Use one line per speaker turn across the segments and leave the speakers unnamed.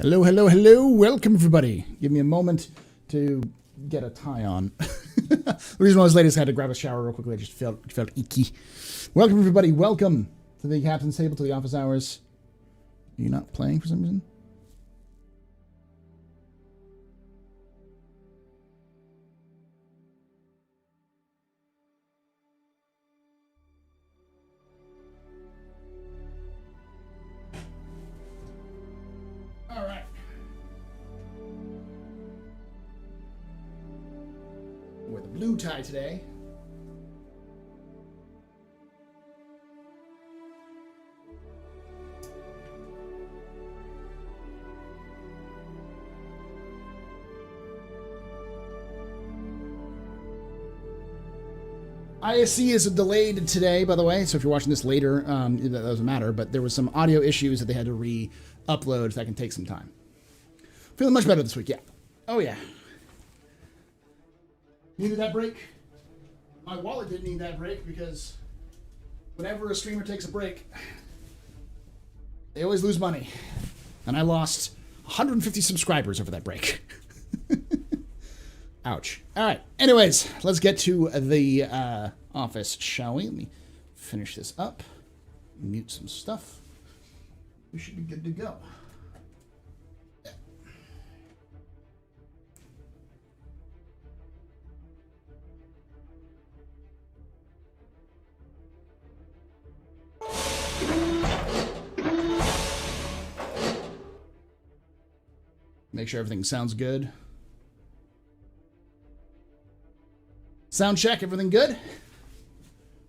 Hello, hello, hello. Welcome, everybody. Give me a moment to get a tie on. The reason why I was late is I had to grab a shower real quickly. I just felt icky. Welcome, everybody. Welcome to the captain's table, to the office hours. Are you not playing for some reason? All right. Wear the blue tie today. ISC is delayed today, by the way, so if you're watching this later, that doesn't matter, but there was some audio issues that they had to re-upload, so that can take some time. Feeling much better this week, yeah. Oh, yeah. Needed that break? My wallet didn't need that break because whenever a streamer takes a break, they always lose money. And I lost 150 subscribers over that break. Ouch. All right. Anyways, let's get to the office, shall we? Let me finish this up. Mute some stuff. We should be good to go. Yeah. Make sure everything sounds good. Sound check, everything good?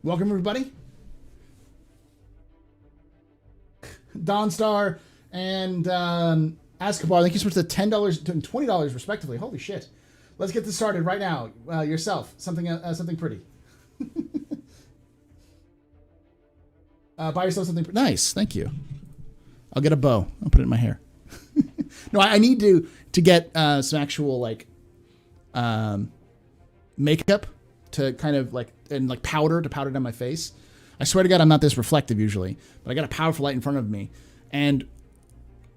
Welcome, everybody. Dawnstar and Azkabar, thank you so much for the $10 and $20 respectively. Holy shit. Let's get this started right now. Yourself, something pretty. Buy yourself something nice, thank you. I'll get a bow. I'll put it in my hair. No, I need to get some actual, like, makeup to kind of powder down my face. I swear to God, I'm not this reflective usually, but I got a powerful light in front of me, and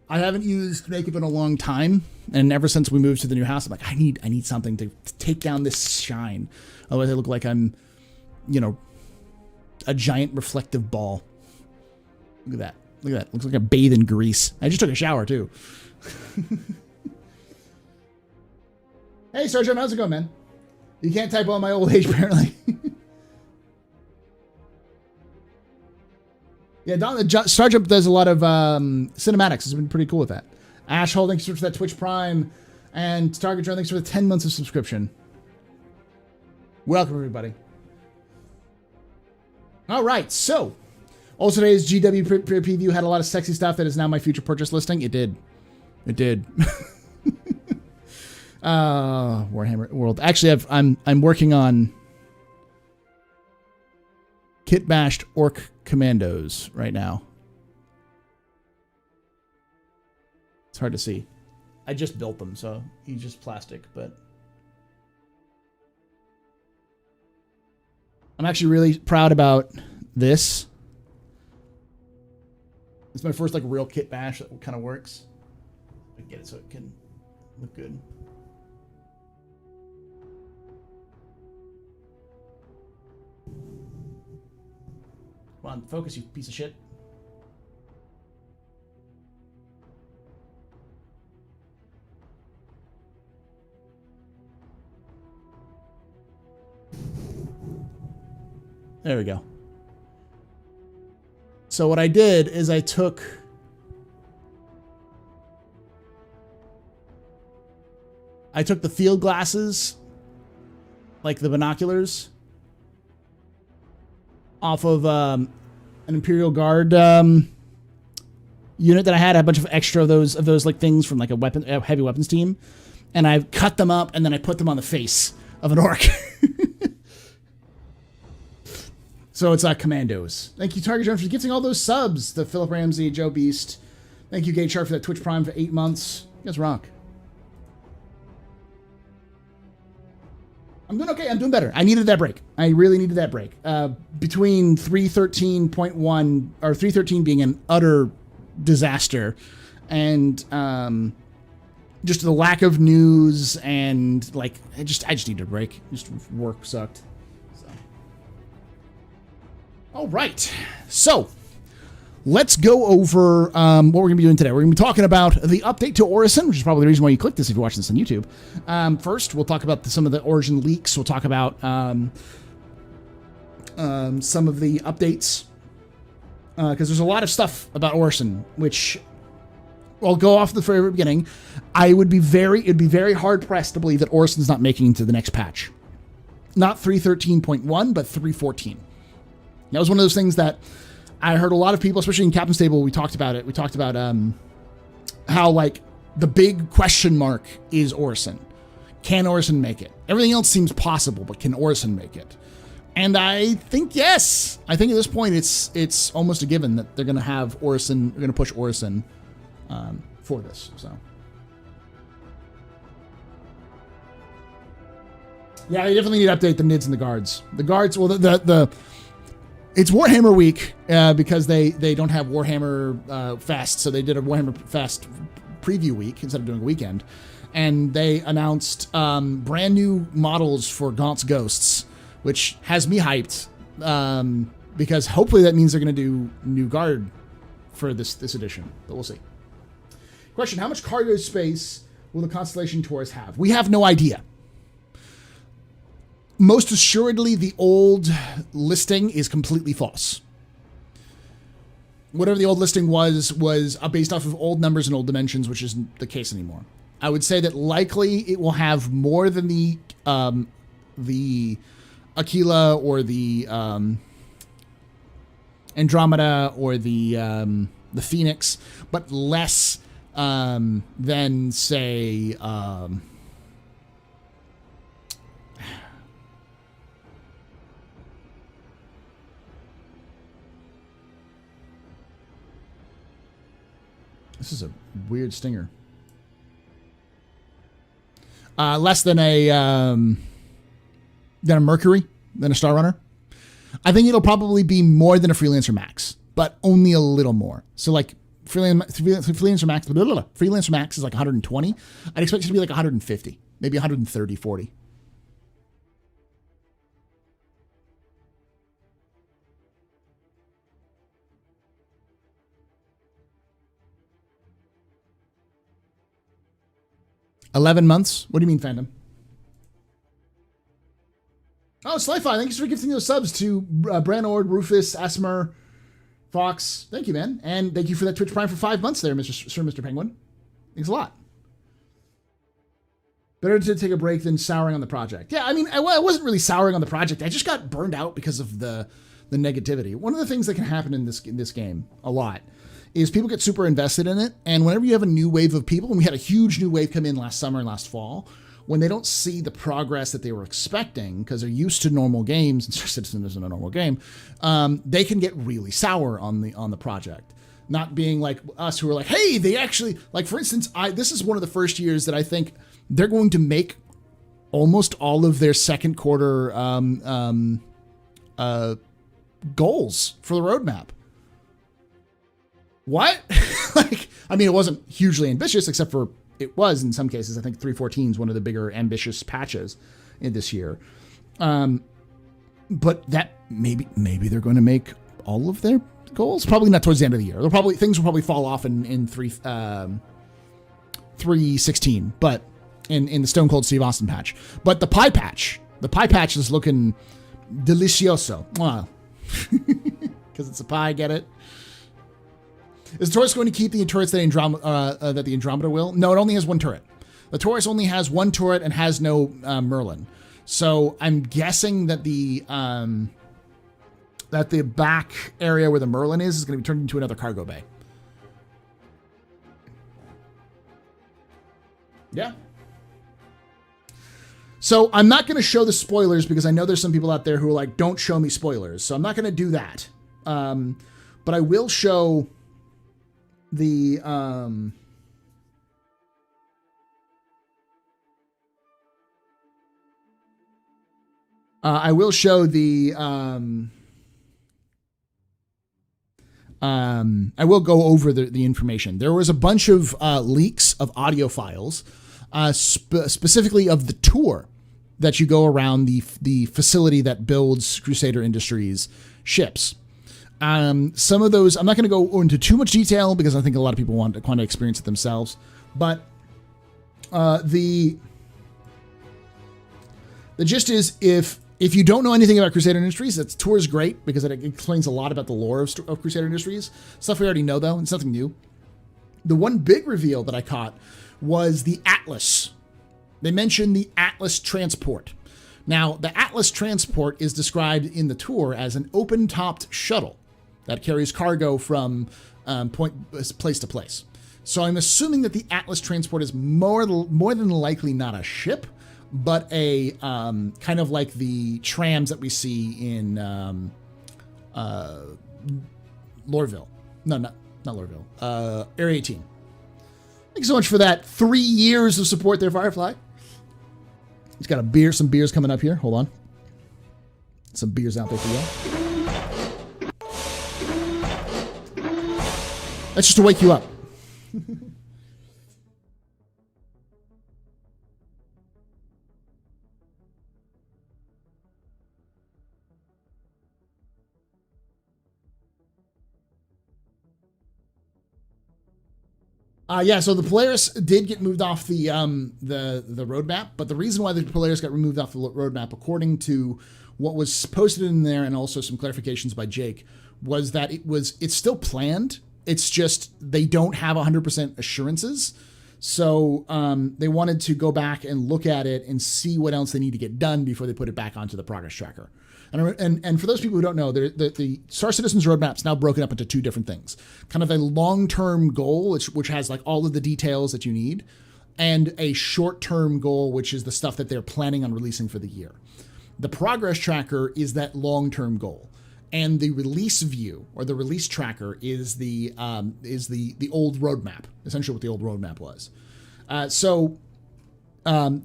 I haven't used makeup in a long time. And ever since we moved to the new house, I'm like, I need something to take down this shine. Otherwise, I look like I'm, a giant reflective ball. Look at that. Look at that. Looks like I bathe in grease. I just took a shower too. Hey, Sergeant, how's it going, man? You can't type on my old age, apparently. Yeah, Sergeant does a lot of cinematics. Has been pretty cool with that. Ash Hole, thanks for that Twitch Prime. And Target Drone, thanks for the 10 months of subscription. Welcome, everybody. All right, so. Also, today's GW preview had a lot of sexy stuff that is now my future purchase listing. It did. It did. Warhammer World. Actually, I'm working on kit bashed orc commandos right now. It's hard to see. I just built them, so he's just plastic, but I'm actually really proud about this. It's my first real kit bash that kind of works. I get it so it can look good. Come on, focus, you piece of shit. There we go. So what I did is I took the field glasses, like the binoculars, off of an Imperial Guard unit that I had. A bunch of extra of those like things from like a heavy weapons team, and I cut them up and then I put them on the face of an orc. So it's commandos. Thank you, Target Drone, for gifting all those subs. The Philip Ramsey, Joe Beast. Thank you, Gage Sharp, for that Twitch Prime for 8 months. You guys rock. I'm doing okay. I'm doing better. I needed that break. I really needed that break. Between 313.1 or 313 being an utter disaster and just the lack of news, and like I just needed a break. Just work sucked. So. All right, so let's go over what we're gonna be doing today. We're gonna be talking about the update to Orison, which is probably the reason why you clicked this if you're watching this on YouTube. First, we'll talk about some of the Orison leaks. We'll talk about some of the updates because there's a lot of stuff about Orison, which I'll go off the very beginning. It'd be very hard pressed to believe that Orison's not making it to the next patch. Not 3.13.1, but 3.14. That was one of those things that I heard a lot of people, especially in Captain's Table, we talked about it. We talked about how, like, the big question mark is Orison. Can Orison make it? Everything else seems possible, but can Orison make it? And I think yes. I think at this point it's almost a given that they're going to have Orison. They're going to push Orison for this. So yeah, they definitely need to update the NIDs and the guards. The guards, well, it's Warhammer week because they don't have Warhammer Fest, so they did a Warhammer Fest preview week instead of doing a weekend, and they announced brand new models for Gaunt's Ghosts, which has me hyped because hopefully that means they're going to do new guard for this edition, but we'll see. Question: how much cargo space will the Constellation Taurus have? We have no idea. Most assuredly, the old listing is completely false. Whatever the old listing was based off of old numbers and old dimensions, which isn't the case anymore. I would say that likely it will have more than the Aquila or the Andromeda or the Phoenix, but less than, say, this is a weird stinger. Less than a Mercury, than a Star Runner. I think it'll probably be more than a Freelancer Max, but only a little more. So like Freelancer Max is like 120. I'd expect it to be like 150, maybe 130, 40. $11 months? What do you mean, fandom? Oh, sci-fi. Thanks for gifting those subs to Branord, Rufus, Esmer, Fox. Thank you, man. And thank you for that Twitch Prime for 5 months there, Mr. Penguin. Thanks a lot. Better to take a break than souring on the project. Yeah, I mean, I wasn't really souring on the project. I just got burned out because of the negativity. One of the things that can happen in this game a lot is people get super invested in it, and whenever you have a new wave of people, and we had a huge new wave come in last summer and last fall, when they don't see the progress that they were expecting because they're used to normal games, and Star Citizen isn't a normal game, they can get really sour on the project. Not being like us who are like, hey, they actually, like, for instance, this is one of the first years that I think they're going to make almost all of their second quarter goals for the roadmap. What? Like, I mean, it wasn't hugely ambitious, except for it was in some cases. I think 3.14 is one of the bigger ambitious patches in this year. But that maybe they're going to make all of their goals. Probably not towards the end of the year. Things will probably fall off in 3.16, but in the Stone Cold Steve Austin patch. But the pie patch is looking delicioso. Wow. Because it's a pie, get it? Is the Taurus going to keep the turrets that the Andromeda will? No, it only has one turret. The Taurus only has one turret and has no Merlin. So I'm guessing that the back area where the Merlin is going to be turned into another cargo bay. Yeah. So I'm not going to show the spoilers because I know there's some people out there who are like, don't show me spoilers. So I'm not going to do that. But I will show the I will go over the information. There was a bunch of leaks of audio files, specifically of the tour that you go around the facility that builds Crusader Industries ships. Some of those, I'm not going to go into too much detail because I think a lot of people want to experience it themselves. But the gist is, if you don't know anything about Crusader Industries, that tour is great because it explains a lot about the lore of Crusader Industries. Stuff we already know, though. It's nothing new. The one big reveal that I caught was the Atlas. They mentioned the Atlas transport. Now, the Atlas transport is described in the tour as an open-topped shuttle that carries cargo from place to place. So I'm assuming that the Atlas transport is more than likely not a ship, but a kind of like the trams that we see in Lorville. No, not Lorville. Area 18. Thanks so much for that 3 years of support there, Firefly. He's got some beers coming up here. Hold on. Some beers out there for you. That's just to wake you up. Yeah, so the Polaris did get moved off the roadmap, but the reason why the Polaris got removed off the roadmap, according to what was posted in there and also some clarifications by Jake, was that it's still planned. It's just they don't have 100% assurances. So they wanted to go back and look at it and see what else they need to get done before they put it back onto the progress tracker. And for those people who don't know, the Star Citizen's roadmap is now broken up into two different things. Kind of a long-term goal, which has like all of the details that you need, and a short-term goal, which is the stuff that they're planning on releasing for the year. The progress tracker is that long-term goal, and the release view or the release tracker is the old roadmap, essentially what the old roadmap was.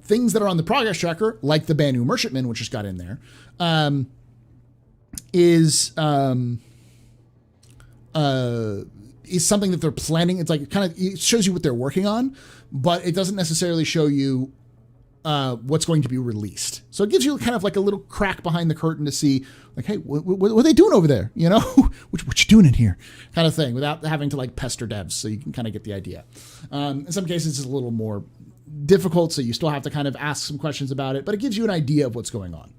Things that are on the progress tracker, like the Banu Merchantman, which just got in there, is something that they're planning. It's like it shows you what they're working on, but it doesn't necessarily show you what's going to be released. So it gives you kind of like a little crack behind the curtain to see, like, hey, what are they doing over there? You know, what you doing in here, kind of thing, without having to like pester devs. So you can kind of get the idea. In some cases, it's a little more difficult, so you still have to kind of ask some questions about it, but it gives you an idea of what's going on.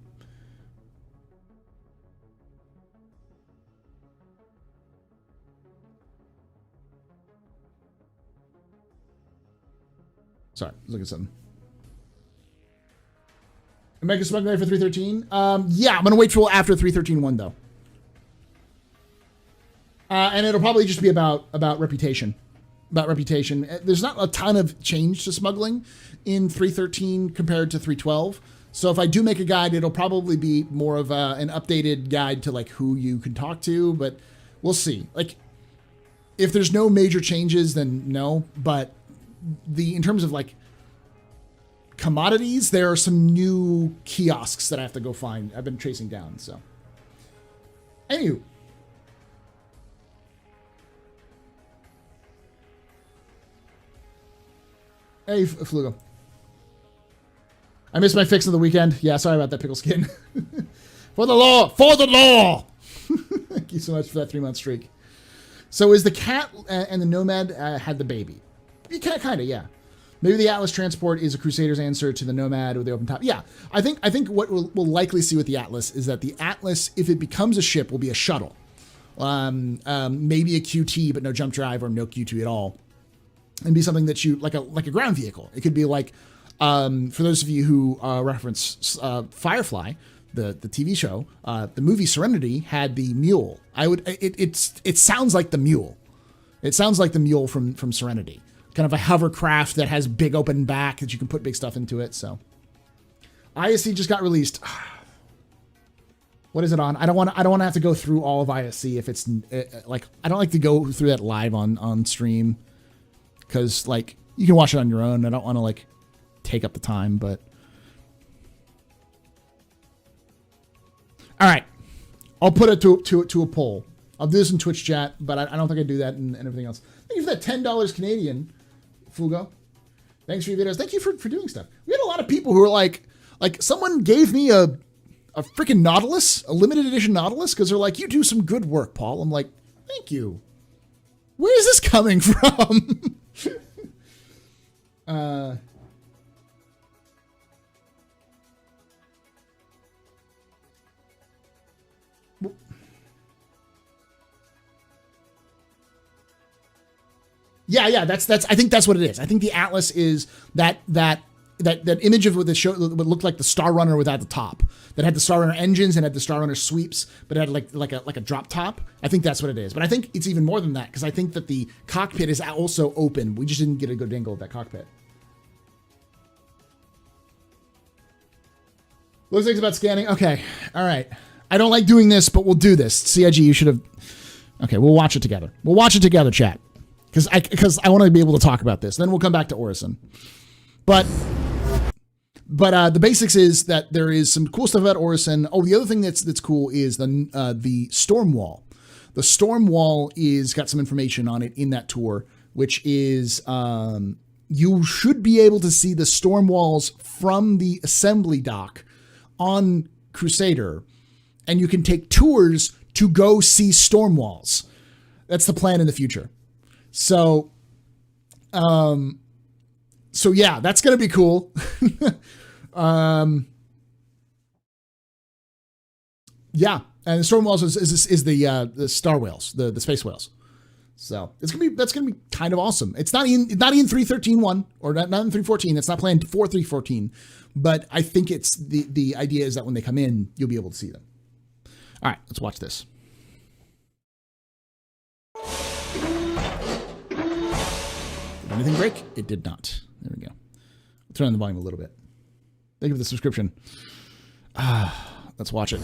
Sorry, look at something. Mega Smuggler for 313. Yeah, I'm gonna wait till after 313.1 though, and it'll probably just be about reputation. About reputation. There's not a ton of change to smuggling in 313 compared to 312. So if I do make a guide, it'll probably be more of an updated guide to like who you can talk to, but we'll see. Like, if there's no major changes, then no. But in terms of like commodities, there are some new kiosks that I have to go find. I've been chasing down. So, anywho. Hey, Flugo. I missed my fix of the weekend. Yeah, sorry about that, pickle skin. For the law! For the law! Thank you so much for that 3-month streak. So is the cat and the Nomad had the baby? Kind of, yeah. Maybe the Atlas transport is a Crusader's answer to the Nomad or the open top. Yeah, I think what we'll likely see with the Atlas is that the Atlas, if it becomes a ship, will be a shuttle. Maybe a QT, but no jump drive or no Q2 at all. And be something that you like a ground vehicle. It could be like, for those of you who reference Firefly, the TV show, the movie Serenity had the mule. It sounds like the mule. It sounds like the mule from Serenity. Kind of a hovercraft that has big open back that you can put big stuff into it. So, ISC just got released. What is it on? I don't want to have to go through all of ISC if it's like I don't like to go through that live on stream. Because, like, you can watch it on your own. I don't want to, like, take up the time, but... All right. I'll put it to a poll. I'll do this in Twitch chat, but I don't think I do that and everything else. Thank you for that $10 Canadian, Fugo. Thanks for your videos. Thank you for doing stuff. We had a lot of people who were like someone gave me a freaking Nautilus, a limited edition Nautilus, because they're like, you do some good work, Paul. I'm like, thank you. Where is this coming from? Yeah, that's I think that's what it is. I think the Atlas is that image of what the show what looked like the Star Runner without the top. That had the Star Runner engines and had the Star Runner sweeps, but it had like a drop top. I think that's what it is. But I think it's even more than that, because I think that the cockpit is also open. We just didn't get a good angle of that cockpit. Looks like it's about scanning. Okay. All right. I don't like doing this, but we'll do this. CIG, you should have. Okay, we'll watch it together. We'll watch it together, chat. Because I want to be able to talk about this. Then we'll come back to Orison. But the basics is that there is some cool stuff about Orison. Oh, the other thing that's cool is the storm wall. The storm wall is got some information on it in that tour, which is you should be able to see the storm walls from the assembly dock on Crusader, and you can take tours to go see storm walls. That's the plan in the future. So yeah, that's going to be cool. Yeah. And the storm walls is the star whales, the space whales. So that's going to be kind of awesome. It's not in 3.13.1 or not in 3.14. It's not planned for 3.14, but I think it's the idea is that when they come in, you'll be able to see them. All right, let's watch this. Did anything break? It did not. There we go. I'll turn on the volume a little bit. Thank you for the subscription. Let's watch it.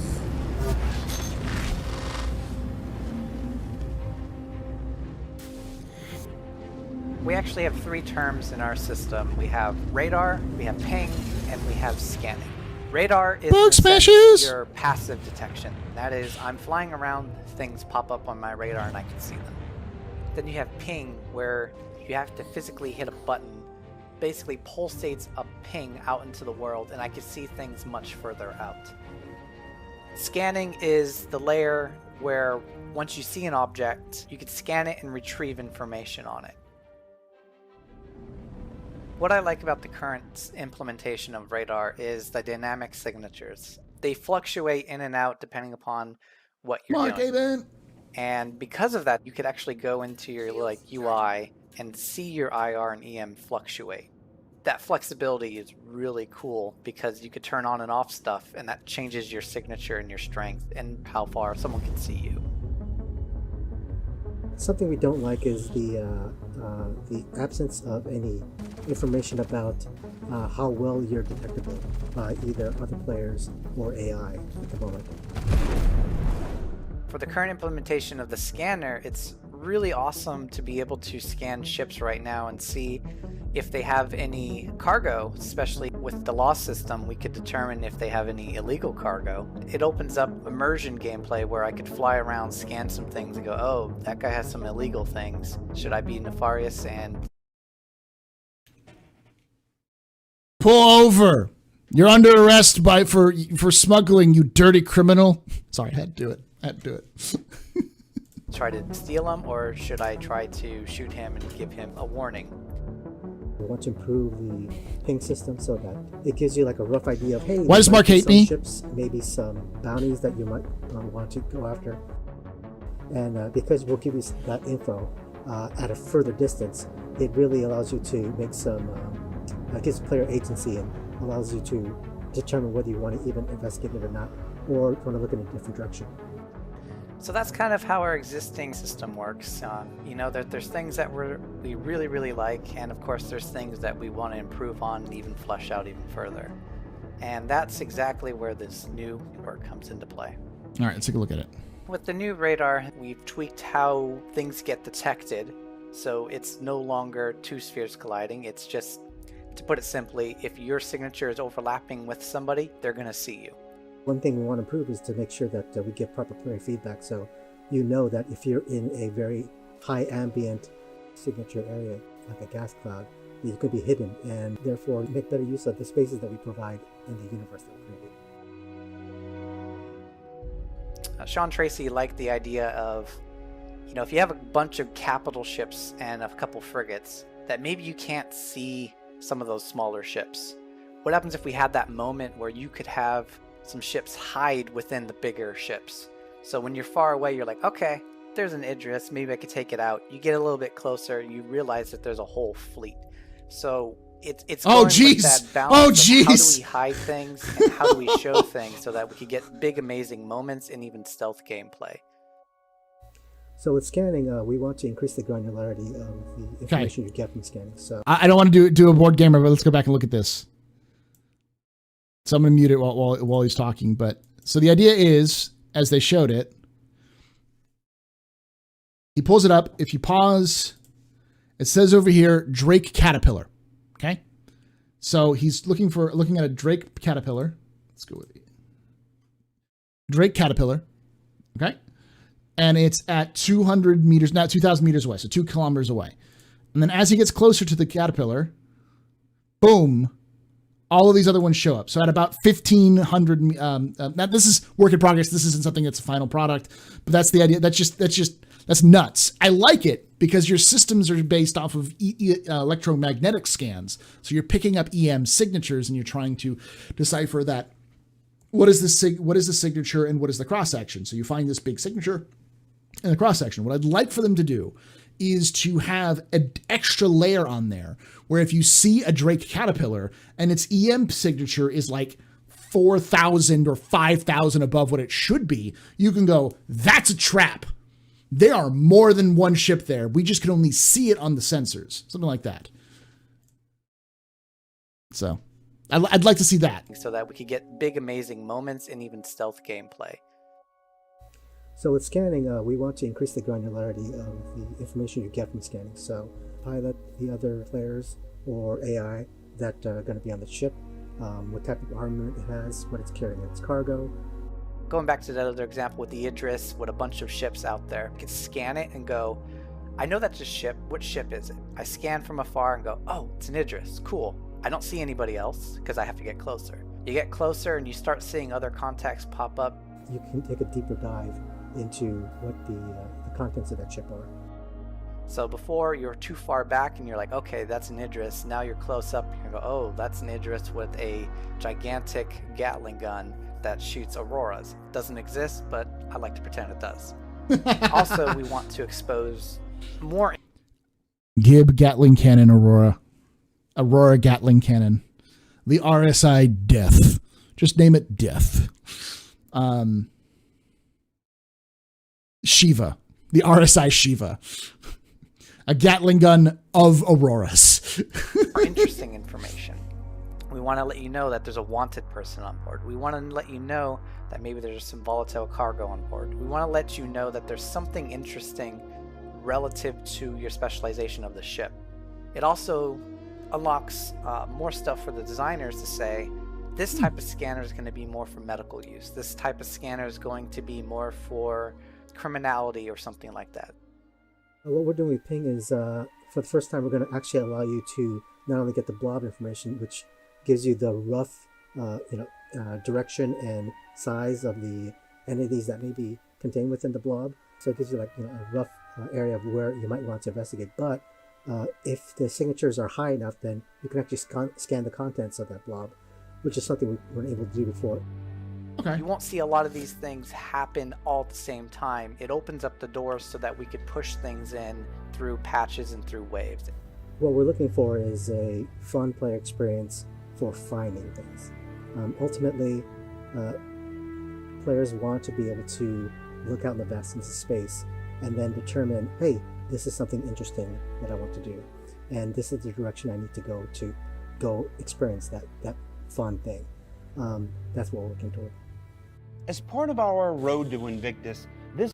We actually have three terms in our system. We have radar, we have ping, and we have scanning. Radar is your passive detection. That is, I'm flying around, things pop up on my radar and I can see them. Then you have ping, where you have to physically hit a button, basically pulsates a ping out into the world, and I can see things much further out. Scanning is the layer where once you see an object, you can scan it and retrieve information on it. What I like about the current implementation of radar is the dynamic signatures. They fluctuate in and out depending upon what you're doing. And because of that, you could actually go into your UI and see your IR and EM fluctuate. That flexibility is really cool because you could turn on and off stuff, and that changes your signature and your strength and how far someone can see you.
Something we don't like is the absence of any information about how well you're detectable by either other players or AI at the moment.
For the current implementation of the scanner, it's really awesome to be able to scan ships right now and see if they have any cargo. Especially with the loss system, we could determine if they have any illegal cargo. It opens up immersion gameplay where I could fly around, scan some things, and go, oh, that guy has some illegal things. Should I be nefarious and...
Pull over! You're under arrest for smuggling, you dirty criminal. Sorry, I had to do it.
Try to steal him, or should I try to shoot him and give him a warning?
We want to improve the ping system so that it gives you like a rough idea of, hey,
why does Mark hate me?
Ships, maybe some bounties that you might want to go after. And because we'll give you that info at a further distance, it really allows you to make some, gives player agency and allows you to determine whether you want to even investigate it or not, or want to look in a different direction.
So that's kind of how our existing system works. You know, there's things that we really, really like, and of course there's things that we want to improve on and even flesh out even further. And that's exactly where this new work comes into play.
All right, let's take a look at it.
With the new radar, we've tweaked how things get detected. So it's no longer two spheres colliding. It's just, to put it simply, if your signature is overlapping with somebody, they're going to see you.
One thing we want to improve is to make sure that we get proper player feedback. So you know that if you're in a very high ambient signature area, like a gas cloud, you could be hidden, and therefore make better use of the spaces that we provide in the universe that we created.
Sean Tracy liked the idea of, if you have a bunch of capital ships and a couple frigates, that maybe you can't see some of those smaller ships. What happens if we had that moment where you could have some ships hide within the bigger ships? So when you're far away, you're like, okay, there's an Idris, maybe I could take it out. You get a little bit closer, you realize that there's a whole fleet. So it's going with that balance of how do we hide things and how do we show things so that we could get big, amazing moments and even stealth gameplay.
So with scanning, we want to increase the granularity of the information you get from scanning. So
I don't want to do a board gamer, but let's go back and look at this. So I'm going to mute it while he's talking. But so the idea is, as they showed it, he pulls it up. If you pause, it says over here, Drake Caterpillar. Okay. So he's looking at a Drake Caterpillar. Let's go with it. Drake Caterpillar. Okay. And it's at 200 meters, not 2,000 meters away. So 2 kilometers away. And then as he gets closer to the Caterpillar, boom, all of these other ones show up. So at about 1,500, now this is work in progress. This isn't something that's a final product, but that's the idea. That's nuts. I like it because your systems are based off of electromagnetic scans. So you're picking up EM signatures and you're trying to decipher that. What is the signature and what is the cross section? So you find this big signature and the cross section. What I'd like for them to do is to have an extra layer on there where if you see a Drake Caterpillar and its EM signature is like 4,000 or 5,000 above what it should be, you can go, that's a trap. There are more than one ship there. We just can only see it on the sensors. Something like that. So I'd like to see that.
So that we could get big, amazing moments and even stealth gameplay.
So with scanning, we want to increase the granularity of the information you get from scanning. So pilot the other players or AI that are going to be on the ship, what type of armament it has, what it's carrying in its cargo.
Going back to that other example with the Idris, with a bunch of ships out there, you can scan it and go, I know that's a ship. What ship is it? I scan from afar and go, oh, it's an Idris. Cool. I don't see anybody else because I have to get closer. You get closer and you start seeing other contacts pop up.
You can take a deeper dive into what the contents of that ship are.
So before you're too far back and you're like, okay, that's an Idris. Now you're close up and you go, oh, that's an Idris with a gigantic Gatling gun that shoots auroras. Doesn't exist, but I like to pretend it does. Also, we want to expose more.
Gib Gatling Cannon Aurora. Aurora Gatling Cannon. The RSI Death. Just name it Death. Shiva. The RSI Shiva. A Gatling gun of auroras.
Interesting information. We want to let you know that there's a wanted person on board. We want to let you know that maybe there's some volatile cargo on board. We want to let you know that there's something interesting relative to your specialization of the ship. It also unlocks more stuff for the designers to say, this type of scanner is going to be more for medical use. This type of scanner is going to be more for criminality or something like that.
What we're doing with Ping is, for the first time, we're going to actually allow you to not only get the blob information, which gives you the rough direction and size of the entities that may be contained within the blob. So it gives you a rough area of where you might want to investigate. But if the signatures are high enough, then you can actually scan the contents of that blob, which is something we weren't able to do before.
Okay.
You won't see a lot of these things happen all at the same time. It opens up the doors so that we could push things in through patches and through waves.
What we're looking for is a fun player experience for finding things. Ultimately, players want to be able to look out in the vastness of space and then determine, hey, this is something interesting that I want to do, and this is the direction I need to go experience that fun thing. That's what we're working toward.
As part of our road to Invictus, this...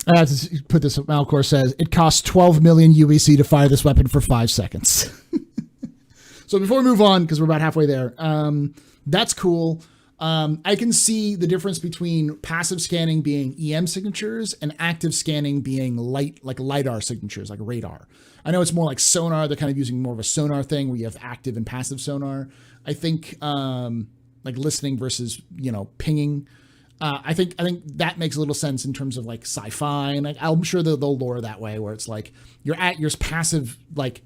I have to put this, Malcor says, it costs 12 million UEC to fire this weapon for 5 seconds. So before we move on, because we're about halfway there, that's cool. I can see the difference between passive scanning being EM signatures and active scanning being LiDAR signatures, like radar. I know it's more like sonar. They're kind of using more of a sonar thing where you have active and passive sonar. I think like listening versus, pinging. I think that makes a little sense in terms of like sci-fi, and I'm sure they'll lore that way, where it's like you're passive, like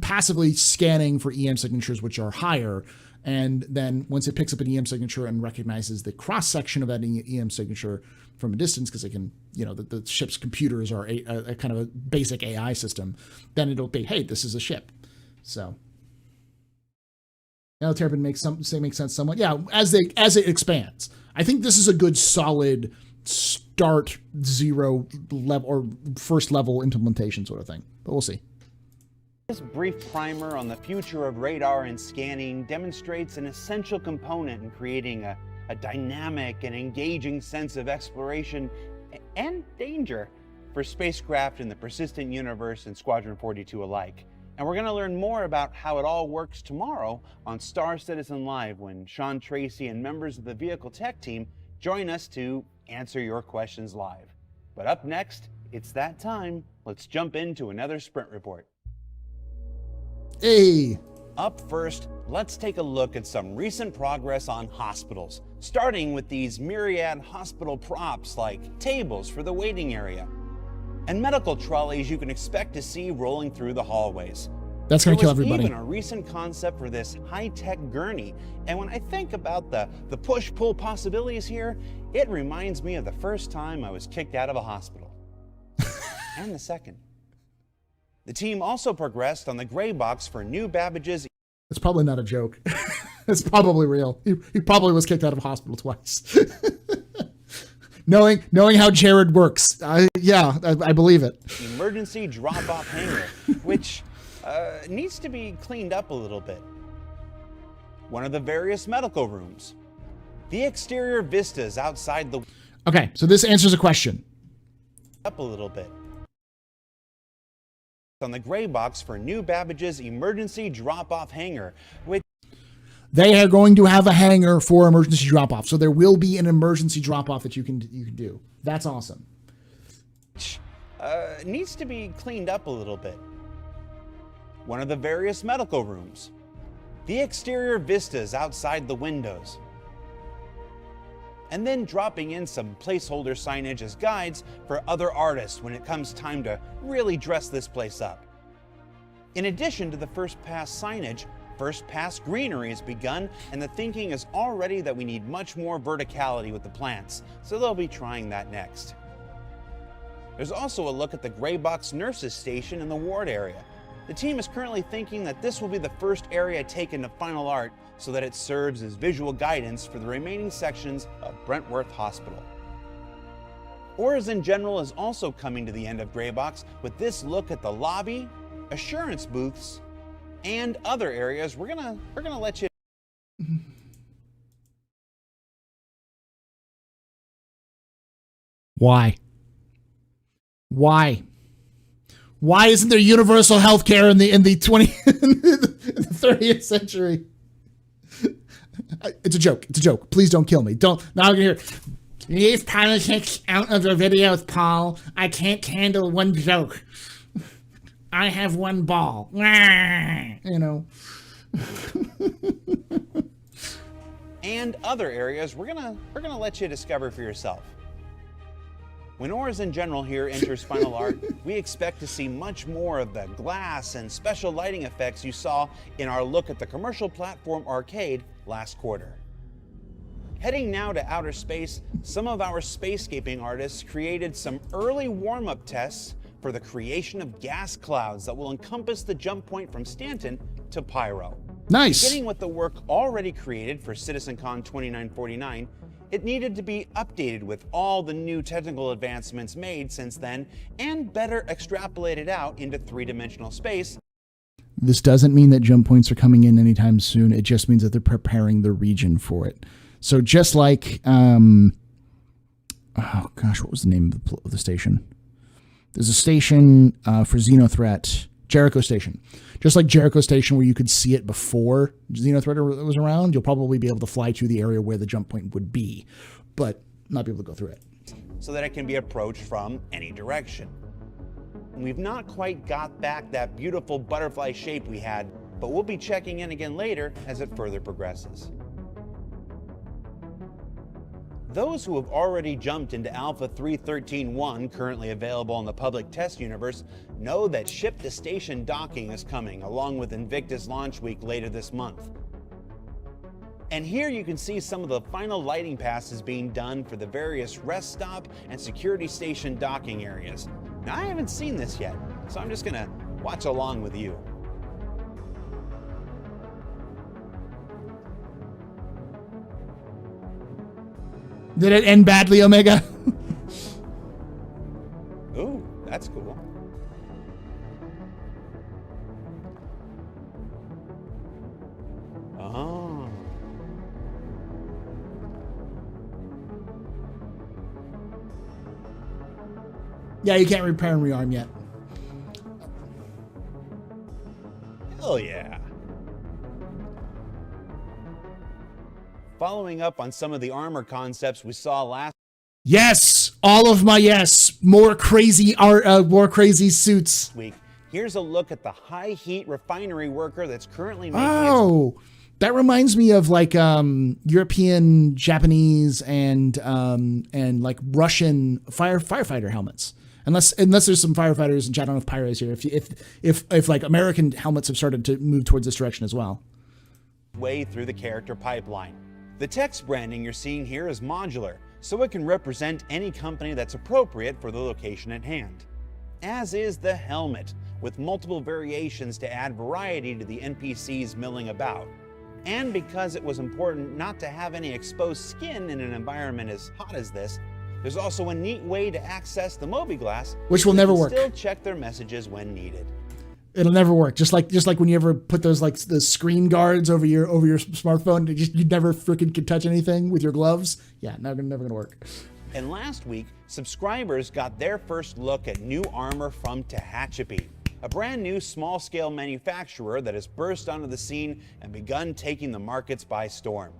passively scanning for EM signatures, which are higher. And then once it picks up an EM signature and recognizes the cross section of that EM signature from a distance, because it can, the ship's computers are a kind of a basic AI system, then it'll be, hey, this is a ship. So now Terrapin makes sense somewhat. Yeah, as it expands, I think this is a good solid start 0 level or first level implementation sort of thing. But we'll see.
This brief primer on the future of radar and scanning demonstrates an essential component in creating a dynamic and engaging sense of exploration and danger for spacecraft in the persistent universe and Squadron 42 alike. And we're going to learn more about how it all works tomorrow on Star Citizen Live when Sean Tracy and members of the Vehicle Tech team join us to answer your questions live. But up next, it's that time. Let's jump into another Sprint Report.
Hey.
Up first, let's take a look at some recent progress on hospitals, starting with these myriad hospital props like tables for the waiting area and medical trolleys you can expect to see rolling through the hallways.
That's going to kill everybody.
There was even a recent concept for this high-tech gurney, and when I think about the push-pull possibilities here, it reminds me of the first time I was kicked out of a hospital. And the second. The team also progressed on the gray box for new Babbage's.
It's probably not a joke. It's probably real. He probably was kicked out of a hospital twice. knowing how Jared works. I believe it.
Emergency drop-off hangar, which needs to be cleaned up a little bit. One of the various medical rooms. The exterior vistas outside the.
Okay, so this answers a question.
Up a little bit. On the gray box for new Babbage's emergency drop-off hangar, which
they are going to have a hangar for emergency drop-off. So there will be an emergency drop-off that you can do. That's awesome.
Needs to be cleaned up a little bit. One of the various medical rooms. The exterior vistas outside the windows. And then dropping in some placeholder signage as guides for other artists when it comes time to really dress this place up. In addition to the first pass signage, first pass greenery has begun, and the thinking is already that we need much more verticality with the plants, so they'll be trying that next. There's also a look at the gray box nurses station in the ward area. The team is currently thinking that this will be the first area taken to final art so that it serves as visual guidance for the remaining sections of Brentworth Hospital. Orison General is also coming to the end of Graybox with this look at the lobby, assurance booths, and other areas. We're gonna let you.
Why? Why isn't there universal health care in the 30th century? It's a joke. It's a joke. Please don't kill me. Don't. Now I'm gonna hear. Leave politics out of your videos, Paul. I can't handle one joke. I have one ball.
And other areas we're gonna let you discover for yourself. When Orison General here enters final art, we expect to see much more of the glass and special lighting effects you saw in our look at the commercial platform arcade last quarter. Heading now to outer space, some of our spacescaping artists created some early warm-up tests for the creation of gas clouds that will encompass the jump point from Stanton to Pyro.
Nice.
Beginning with the work already created for CitizenCon 2949, it needed to be updated with all the new technical advancements made since then and better extrapolated out into three-dimensional space.
This doesn't mean that jump points are coming in anytime soon. It just means that they're preparing the region for it. So just like, oh gosh, what was the name of the station? There's a station for Xenothreat Jericho Station. Just like Jericho Station, where you could see it before Zenith Rider was around, you'll probably be able to fly to the area where the jump point would be, but not be able to go through it.
So that it can be approached from any direction. We've not quite got back that beautiful butterfly shape we had, but we'll be checking in again later as it further progresses. Those who have already jumped into Alpha 3.13.1, currently available in the public test universe, know that ship-to-station docking is coming, along with Invictus Launch Week later this month. And here you can see some of the final lighting passes being done for the various rest stop and security station docking areas. Now, I haven't seen this yet, so I'm just gonna watch along with you.
Did it end badly, Omega?
Ooh, that's cool. Oh.
Yeah, you can't repair and rearm yet.
Hell yeah. Following up on some of the armor concepts we saw last
Yes, all of my yes. More crazy suits.
week, here's a look at the high heat refinery worker that's currently making
Oh, that reminds me of like European, Japanese, and like Russian firefighter helmets. Unless there's some firefighters in chat, I don't know if Pyro is here. If like American helmets have started to move towards this direction as well.
way through the character pipeline. The text branding you're seeing here is modular, so it can represent any company that's appropriate for the location at hand. As is the helmet, with multiple variations to add variety to the NPCs milling about. And because it was important not to have any exposed skin in an environment as hot as this, there's also a neat way to access the Mobiglass,
which will never work.
Still check their messages when needed.
It'll never work. Just like when you ever put those like the screen guards over your smartphone, you never freaking can touch anything with your gloves. Yeah, never gonna work.
And last week, subscribers got their first look at new armor from Tehachapi, a brand new small-scale manufacturer that has burst onto the scene and begun taking the markets by storm.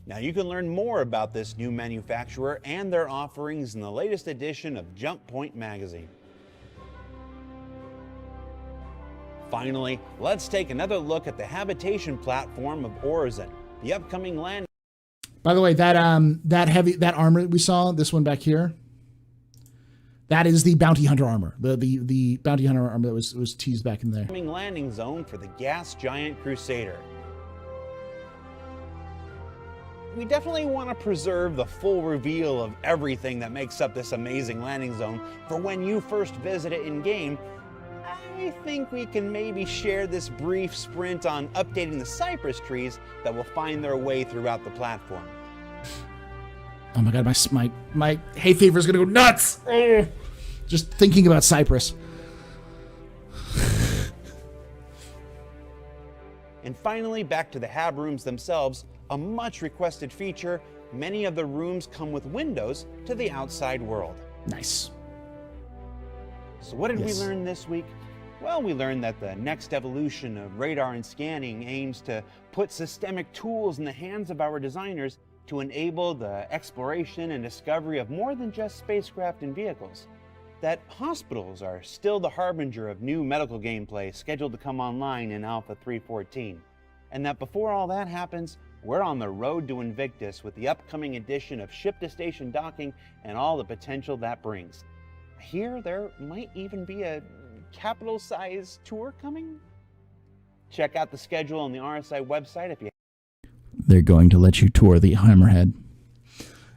Now you can learn more about this new manufacturer and their offerings in the latest edition of Jump Point magazine. Finally, let's take another look at the habitation platform of Orison, the upcoming land.
By the way, that armor that we saw, this one back here, that is the bounty hunter armor. The bounty hunter armor that was teased back in there.
Landing zone for the gas giant Crusader. We definitely want to preserve the full reveal of everything that makes up this amazing landing zone for when you first visit it in game. I think we can maybe share this brief sprint on updating the cypress trees that will find their way throughout the platform.
Oh my god, my hay fever is gonna go nuts! Oh, just thinking about cypress.
And finally, back to the hab rooms themselves, a much requested feature. Many of the rooms come with windows to the outside world.
Nice.
So what did we learn this week? Well, we learned that the next evolution of radar and scanning aims to put systemic tools in the hands of our designers to enable the exploration and discovery of more than just spacecraft and vehicles. That hospitals are still the harbinger of new medical gameplay scheduled to come online in Alpha 3.14. And that before all that happens, we're on the road to Invictus with the upcoming edition of ship-to-station docking and all the potential that brings. Here, there might even be a capital-sized tour coming? Check out the schedule on the RSI website if you...
They're going to let you tour the Hammerhead.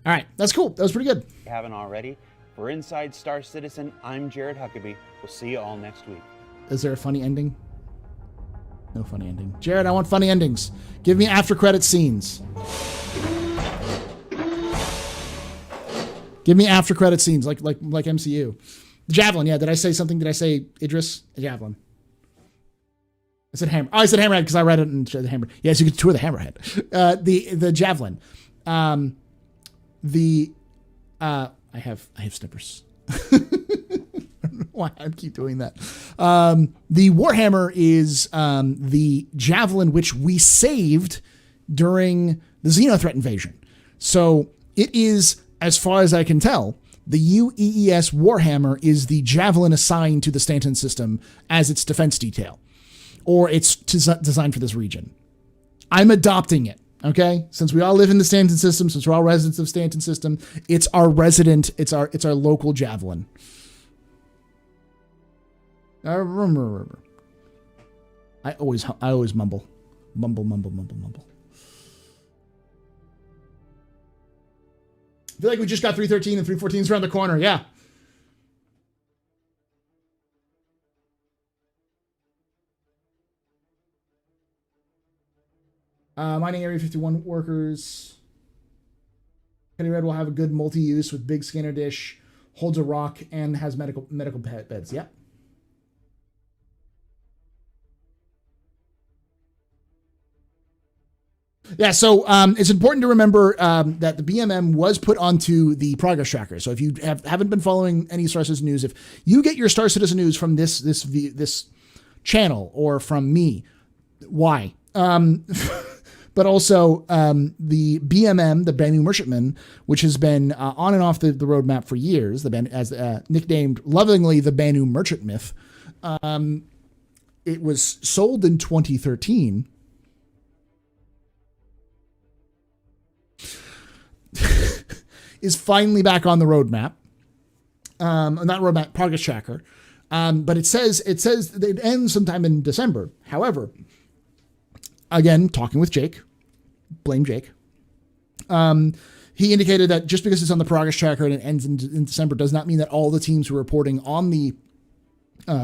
All right, that's cool. That was pretty good.
If you haven't already. For Inside Star Citizen, I'm Jared Huckabee. We'll see you all next week.
Is there a funny ending? No funny ending. Jared, I want funny endings. Give me after-credit scenes. Give me after-credit scenes, like MCU. The Javelin, yeah. Did I say something? Did I say Idris? A Javelin. I said Hammer. Oh, I said Hammerhead because I read it in the Hammer. Yes, you could tour the Hammerhead. The Javelin. I have snippers. why I keep doing that. The Warhammer is the javelin which we saved during the Xenothreat invasion. So it is, as far as I can tell, the UEES Warhammer is the javelin assigned to the Stanton system as its defense detail, or it's designed for this region. I'm adopting it. Okay, since we all live in the Stanton system, since we're all residents of Stanton system, it's our resident, it's our local javelin. I always mumble. I feel like we just got 313 and 314's around the corner. Yeah. Mining Area 51 workers. Penny Red will have a good multi-use with big scanner dish, holds a rock, and has medical beds. Yep. Yeah, so it's important to remember that the BMM was put onto the progress tracker. So if you haven't been following any Star Citizen news, if you get your Star Citizen news from this channel or from me, why? But also the BMM, the Banu Merchantman, which has been on and off the roadmap for years, nicknamed lovingly the Banu Merchant Myth. It was sold in 2013. Is finally back on the roadmap. Not roadmap, progress tracker. But it says it ends sometime in December. However, again, talking with Jake, blame Jake. He indicated that just because it's on the progress tracker and it ends in December does not mean that all the teams who are reporting on the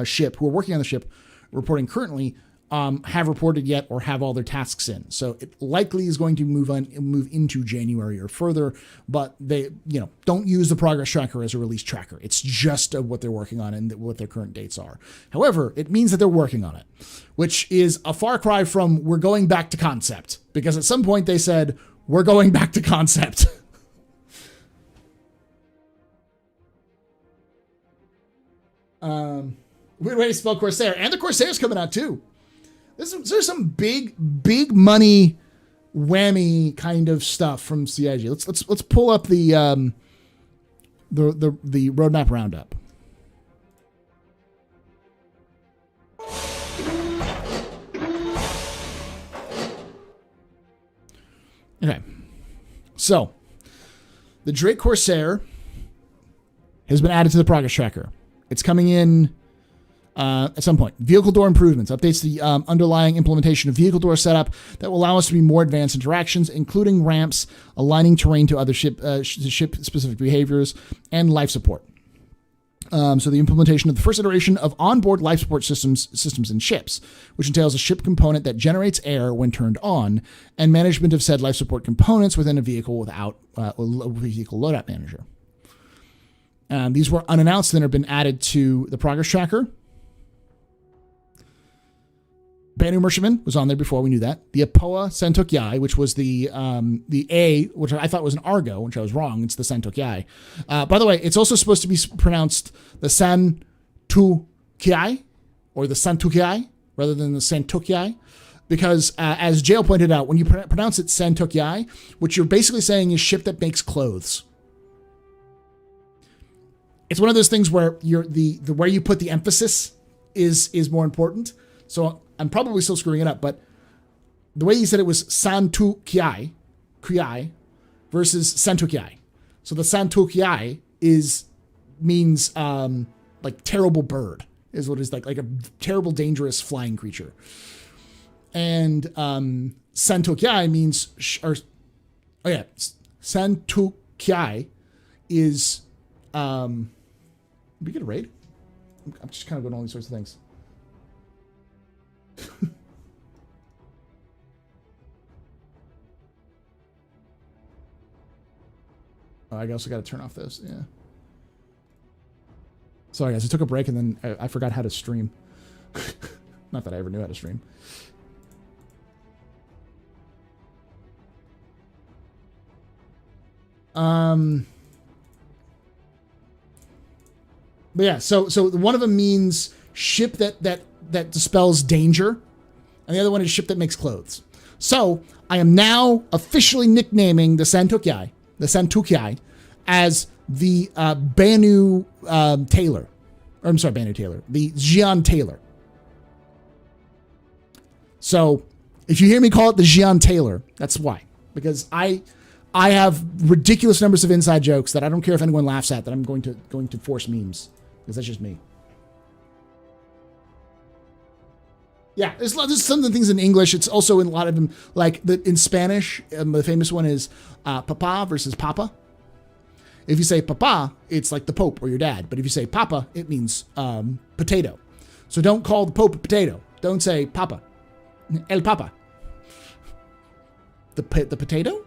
ship, who are working on the ship, reporting currently, have reported yet or have all their tasks in. So it likely is going to move into January or further, but they, don't use the progress tracker as a release tracker. It's just what they're working on and what their current dates are. However, it means that they're working on it, which is a far cry from we're going back to concept, because at some point they said, we're going back to concept. Weird way to spell Corsair, and the Corsair's coming out too. There's some big money whammy kind of stuff from CIG. Let's pull up the roadmap roundup. Okay, so the Drake Corsair has been added to the progress tracker. It's coming in. At some point, vehicle door improvements updates the underlying implementation of vehicle door setup that will allow us to be more advanced interactions, including ramps, aligning terrain to other ship specific behaviors, and life support. So the implementation of the first iteration of onboard life support systems in ships, which entails a ship component that generates air when turned on, and management of said life support components within a vehicle without a vehicle loadout manager. These were unannounced and have been added to the progress tracker. Banu Merchantman was on there before, we knew that. The Apoa Santuk Yai, which was the A, which I thought was an Argo, which I was wrong. It's the Santuk Yai. By the way, it's also supposed to be pronounced the Santuk Yai, or the Santuk Yai, rather than the Santuk Yai. Because, as Jail pointed out, when you pronounce it Santuk Yai, what you're basically saying is ship that makes clothes. It's one of those things where the where you put the emphasis is more important. So I'm probably still screwing it up, but the way you said it was Santuk Yai versus Santuk Yai. So the Santuk Yai means like terrible bird, is what it's like a terrible, dangerous flying creature. And Santuk Yai means, Santuk Yai is, did we get a raid? I'm just kind of going all these sorts of things. I also got to turn off this. Yeah. Sorry, guys. I took a break and then I forgot how to stream. Not that I ever knew how to stream. But yeah, so one of them means ship that dispels danger, and the other one is ship that makes clothes. So I am now officially nicknaming the Santukai as the Banu Taylor. Or, I'm sorry, Banu Taylor. The Xian Taylor. So if you hear me call it the Xian Taylor, that's why. Because I have ridiculous numbers of inside jokes that I don't care if anyone laughs at, that I'm going to force memes. Because that's just me. Yeah, there's some of the things in English. It's also in a lot of them, like in Spanish, the famous one is papa versus papa. If you say papa, it's like the Pope or your dad. But if you say papa, it means potato. So don't call the Pope a potato. Don't say papa. El papa. The potato?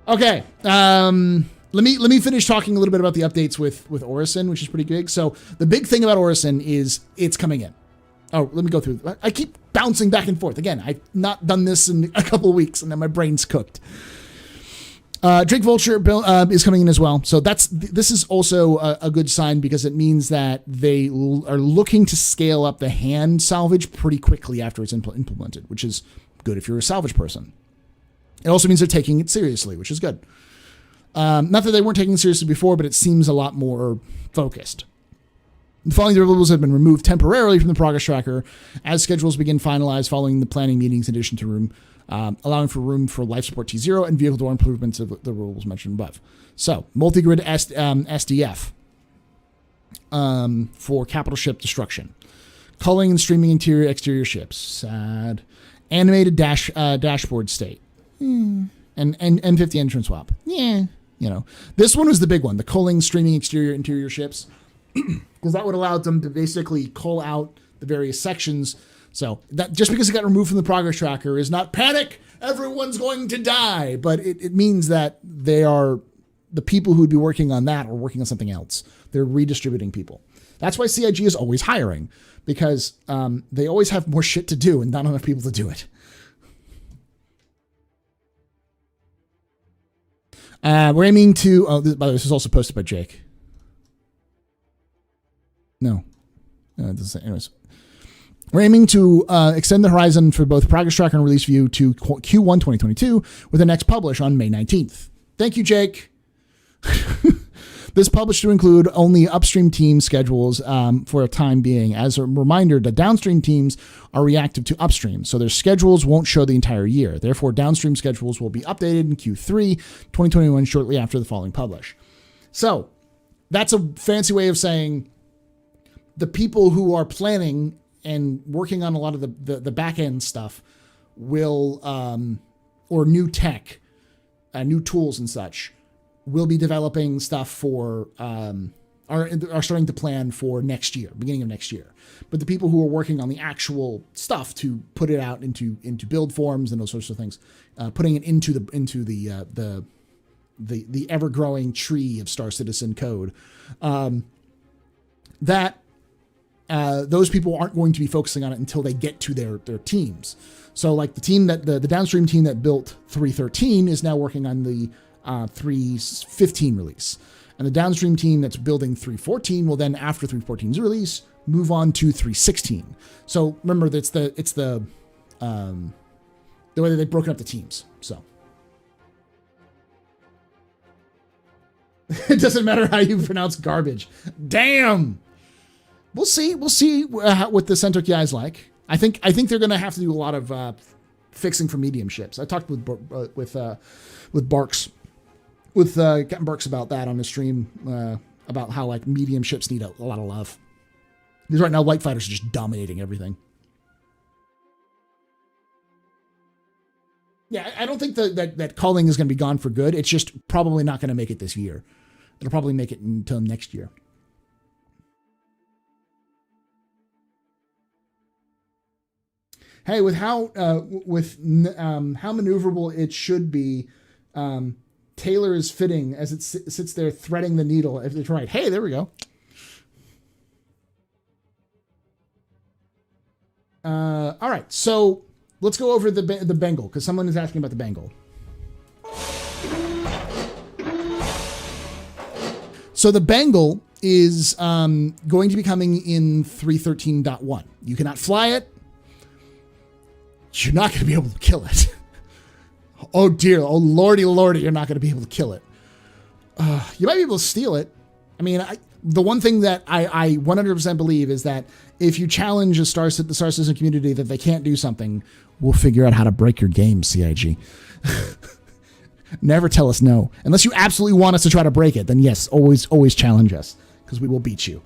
Okay. Let me finish talking a little bit about the updates with Orison, which is pretty big. So the big thing about Orison is it's coming in. Oh, let me go through. I keep bouncing back and forth. Again, I've not done this in a couple of weeks, and then my brain's cooked. Drake Vulture Bill is coming in as well. So this is also a good sign because it means that they are looking to scale up the hand salvage pretty quickly after it's implemented, which is good if you're a salvage person. It also means they're taking it seriously, which is good. Not that they weren't taking it seriously before, but it seems a lot more focused. The following deliverables have been removed temporarily from the progress tracker as schedules begin finalized following the planning meetings in addition to allowing for room for life support T0 and vehicle door improvements of the rules mentioned above. So, multi-grid SDF for capital ship destruction. Culling and streaming exterior ships. Sad. Animated dashboard state. And M50 entrance swap. Yeah. You know, this one was the big one, the culling, streaming interior ships, because that would allow them to basically cull out the various sections. So that just because it got removed from the progress tracker is not panic, everyone's going to die, but it means that they are the people who would be working on that or working on something else. They're redistributing people. That's why CIG is always hiring, because they always have more shit to do and not enough people to do it. We're aiming to, by the way, this is also posted by Jake. No, it doesn't say. Anyways, we're aiming to extend the horizon for both Progress Tracker and Release View to Q1 2022 with the next publish on May 19th. Thank you, Jake. This published to include only upstream team schedules for a time being. As a reminder, the downstream teams are reactive to upstream, so their schedules won't show the entire year. Therefore, downstream schedules will be updated in Q3 2021 shortly after the following publish. So that's a fancy way of saying the people who are planning and working on a lot of the back end stuff will, or new tech, new tools and such, will be developing stuff for, are starting to plan for next year, beginning of next year. But the people who are working on the actual stuff to put it out into build forms and those sorts of things, putting it into the ever growing tree of Star Citizen code, those people aren't going to be focusing on it until they get to their teams. So like the team that the downstream team that built 3.13 is now working on the 3.15 release, and the downstream team that's building 3.14 will then, after 3.14's release, move on to 3.16. So remember, it's the way that they've broken up the teams. So it doesn't matter how you pronounce garbage. Damn. We'll see what the Centaur Ki is like. I think they're going to have to do a lot of fixing for medium ships. I talked with Barks. With Captain Barks about that on the stream, about how like medium ships need a lot of love. Because right now light fighters are just dominating everything. Yeah, I don't think that culling is going to be gone for good. It's just probably not going to make it this year. It'll probably make it until next year. Hey, with how maneuverable it should be, Taylor is fitting as it sits there threading the needle. If it's right, hey, there we go. All right, so let's go over the Bengal, because someone is asking about the Bengal. So the Bengal is going to be coming in 3.13.1. You cannot fly it. You're not going to be able to kill it. Oh dear, oh lordy, you're not going to be able to kill it. You might be able to steal it. I mean, the one thing that I 100% believe is that if you challenge the Star Citizen community that they can't do something, we'll figure out how to break your game, CIG. Never tell us no. Unless you absolutely want us to try to break it, then yes, always challenge us, because we will beat you.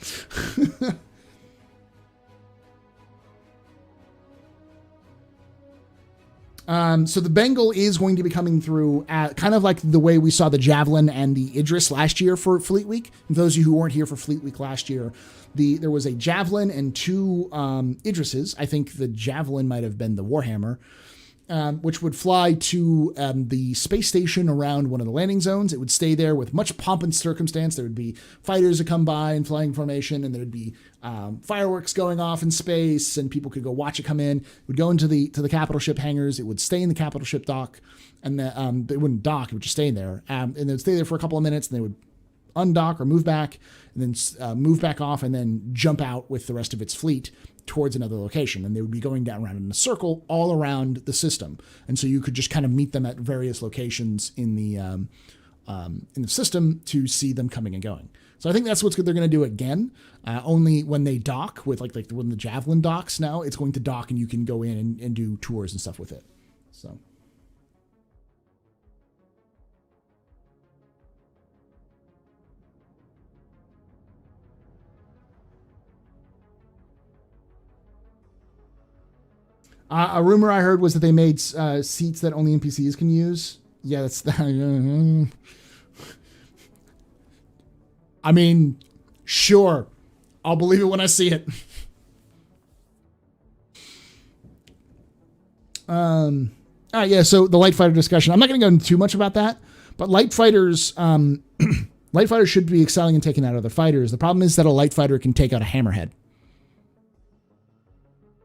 So the Bengal is going to be coming through kind of like the way we saw the Javelin and the Idris last year for Fleet Week. For those of you who weren't here for Fleet Week last year, there was a Javelin and two Idrises. I think the Javelin might have been the Warhammer, which would fly to the space station around one of the landing zones. It would stay there with much pomp and circumstance. There would be fighters that come by in flying formation, and there would be fireworks going off in space, and people could go watch it come in. It would go into the capital ship hangars. It would stay in the capital ship dock, and it wouldn't dock. It would just stay in there, and it would stay there for a couple of minutes, and they would undock or move back, and then move back off, and then jump out with the rest of its fleet towards another location, and they would be going down around in a circle all around the system. And so you could just kind of meet them at various locations in the system to see them coming and going. So I think that's what they're going to do again. Only when they dock with like when the Javelin docks now, it's going to dock and you can go in and do tours and stuff with it. So. A rumor I heard was that they made seats that only NPCs can use. Yeah, that's that. I mean, sure. I'll believe it when I see it. All right, yeah, so the light fighter discussion. I'm not going to go into too much about that, but light fighters should be excelling and taking out other fighters. The problem is that a light fighter can take out a hammerhead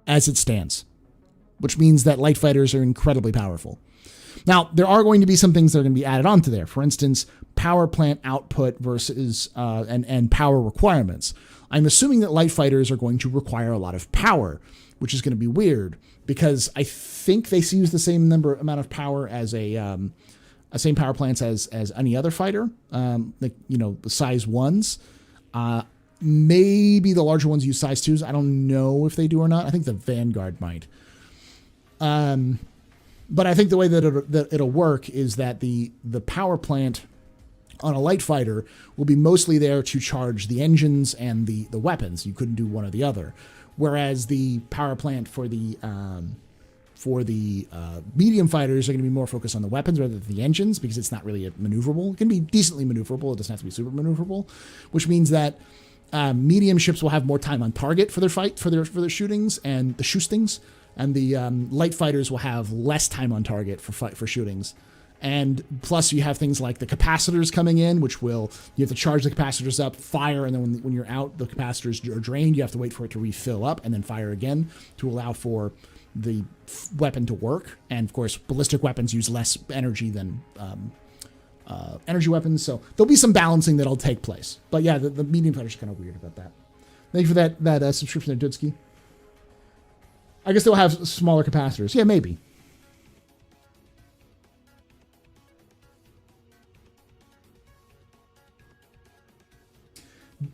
as it stands, which means that light fighters are incredibly powerful. Now, there are going to be some things that are going to be added onto there. For instance, power plant output versus and power requirements. I'm assuming that light fighters are going to require a lot of power, which is going to be weird because I think they use the same amount of power as same power plants as any other fighter, the size 1s. Maybe the larger ones use size 2s. I don't know if they do or not. I think the Vanguard might. But I think the way that it'll work is that the power plant on a light fighter will be mostly there to charge the engines and the weapons. You couldn't do one or the other. Whereas the power plant for the medium fighters are going to be more focused on the weapons rather than the engines because it's not really maneuverable. It can be decently maneuverable. It doesn't have to be super maneuverable, which means that medium ships will have more time on target for their shootings and the shootings. And the light fighters will have less time on target for shootings. And plus you have things like the capacitors coming in, which you have to charge the capacitors up, fire, and then when you're out, the capacitors are drained. You have to wait for it to refill up and then fire again to allow for the weapon to work. And of course, ballistic weapons use less energy than energy weapons. So there'll be some balancing that'll take place. But yeah, the medium fighters are kind of weird about that. Thank you for that subscription to Dudski. I guess they'll have smaller capacitors. Yeah, maybe.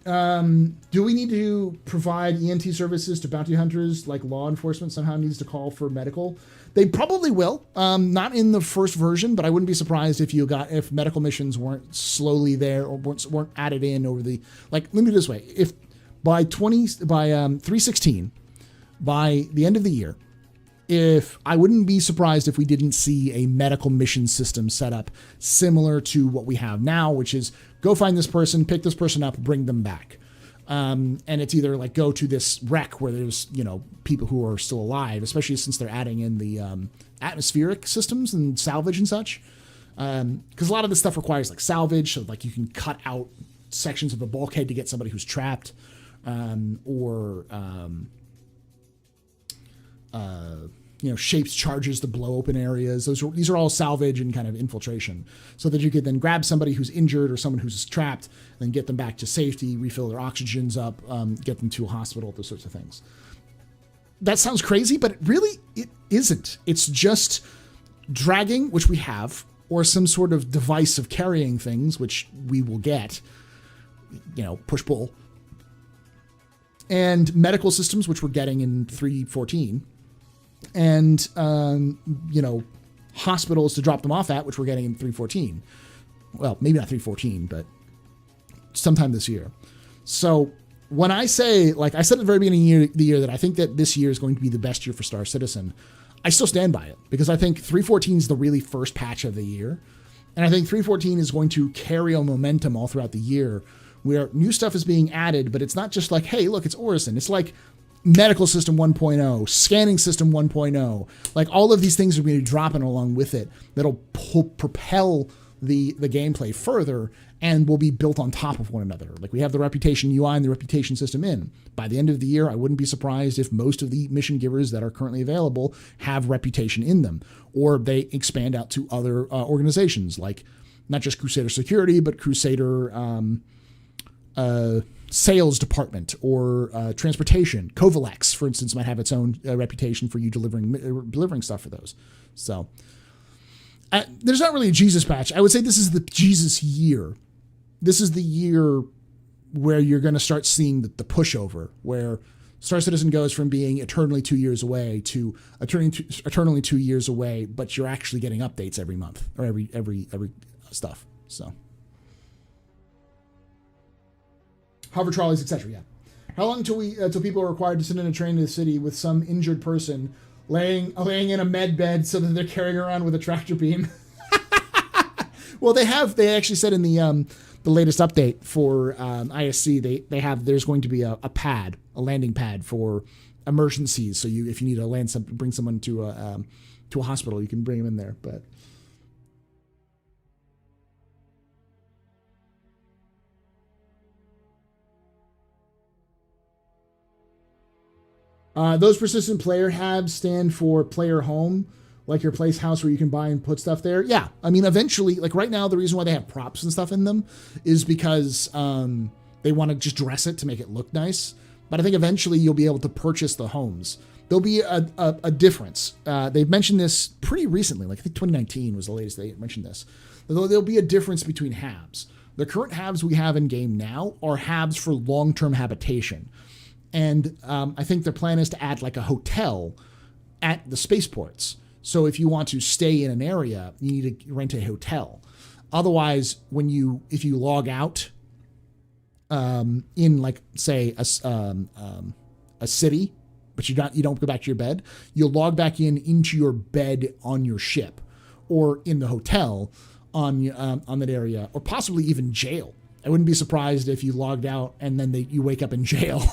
Do we need to provide ENT services to bounty hunters like law enforcement somehow needs to call for medical? They probably will. Not in the first version, but I wouldn't be surprised if medical missions weren't slowly there or weren't added in over the, like, let me do it this way. If by 316, by the end of the year, I wouldn't be surprised if we didn't see a medical mission system set up similar to what we have now, which is go find this person, pick this person up, bring them back. And it's either like go to this wreck where there's, people who are still alive, especially since they're adding in the atmospheric systems and salvage and such. Because a lot of this stuff requires like salvage, so like you can cut out sections of a bulkhead to get somebody who's trapped, shapes charges to blow open areas. These are all salvage and kind of infiltration, so that you could then grab somebody who's injured or someone who's trapped, then get them back to safety, refill their oxygens up, get them to a hospital, those sorts of things. That sounds crazy, but it isn't. It's just dragging, which we have, or some sort of device of carrying things, which we will get, push-pull, and medical systems, which we're getting in 3.14, and, hospitals to drop them off at, which we're getting in 3.14. Well, maybe not 3.14, but sometime this year. So when I say, I said at the very beginning of the year that I think that this year is going to be the best year for Star Citizen, I still stand by it, because I think 3.14 is the really first patch of the year. And I think 3.14 is going to carry a momentum all throughout the year, where new stuff is being added, but it's not just like, hey, look, it's Orison. It's like medical system 1.0, scanning system 1.0. Like, all of these things are going to be dropping along with it that'll propel the gameplay further and will be built on top of one another. Like, we have the reputation UI and the reputation system in. By the end of the year, I wouldn't be surprised if most of the mission givers that are currently available have reputation in them, or they expand out to other organizations, like not just Crusader Security, but Crusader Sales Department, or Transportation. Covalex, for instance, might have its own reputation for you delivering stuff for those. So there's not really a Jesus patch. I would say this is the Jesus year. This is the year where you're going to start seeing the pushover, where Star Citizen goes from being eternally 2 years away to eternally 2 years away, but you're actually getting updates every month, or every stuff. So hover trolleys, etc. Yeah. How long till people are required to sit in a train to the city with some injured person laying in a med bed so that they're carrying around with a tractor beam? Well, they actually said in the latest update for ISC, there's going to be a landing pad for emergencies. So if you need to bring someone to a hospital, you can bring them in there. But those persistent player habs stand for player home, like your place house where you can buy and put stuff there. Yeah, I mean, eventually, like right now, the reason why they have props and stuff in them is because they want to just dress it to make it look nice. But I think eventually you'll be able to purchase the homes. There'll be a difference. They've mentioned this pretty recently, like I think 2019 was the latest they mentioned this. There'll be a difference between habs. The current habs we have in game now are habs for long-term habitation. And I think their plan is to add like a hotel at the spaceports. So if you want to stay in an area, you need to rent a hotel. Otherwise, if you log out in like say a city, but you don't go back to your bed, you'll log back into your bed on your ship, or in the hotel on that area, or possibly even jail. I wouldn't be surprised if you logged out and then you wake up in jail.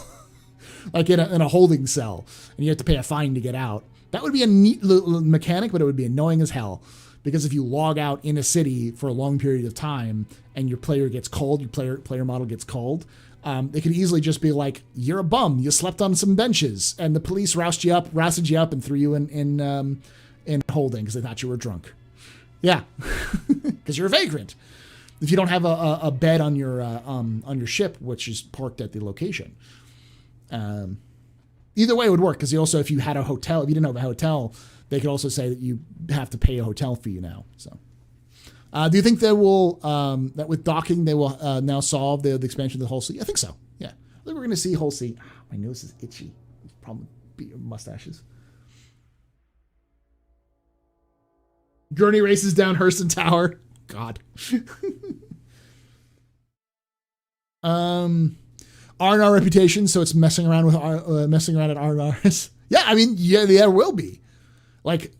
Like in a holding cell, and you have to pay a fine to get out. That would be a neat little mechanic, but it would be annoying as hell. Because if you log out in a city for a long period of time and your player gets called, your player model gets called, it could easily just be like, you're a bum, you slept on some benches, and the police rousted you up and threw you in holding because they thought you were drunk. Yeah, because you're a vagrant. If you don't have a bed on your ship, which is parked at the location. Either way it would work, because also if you had a hotel, if you didn't have a hotel, they could also say that you have to pay a hotel fee now. So, do you think that that with docking they will now solve the expansion of the Hull C? I think so. Yeah, I think we're going to see Hull C. My nose is itchy. Probably mustaches. Gurney races down Hurston Tower. God. R&R reputation, so it's messing around at R&Rs. Yeah, I mean, yeah, there will be. Like,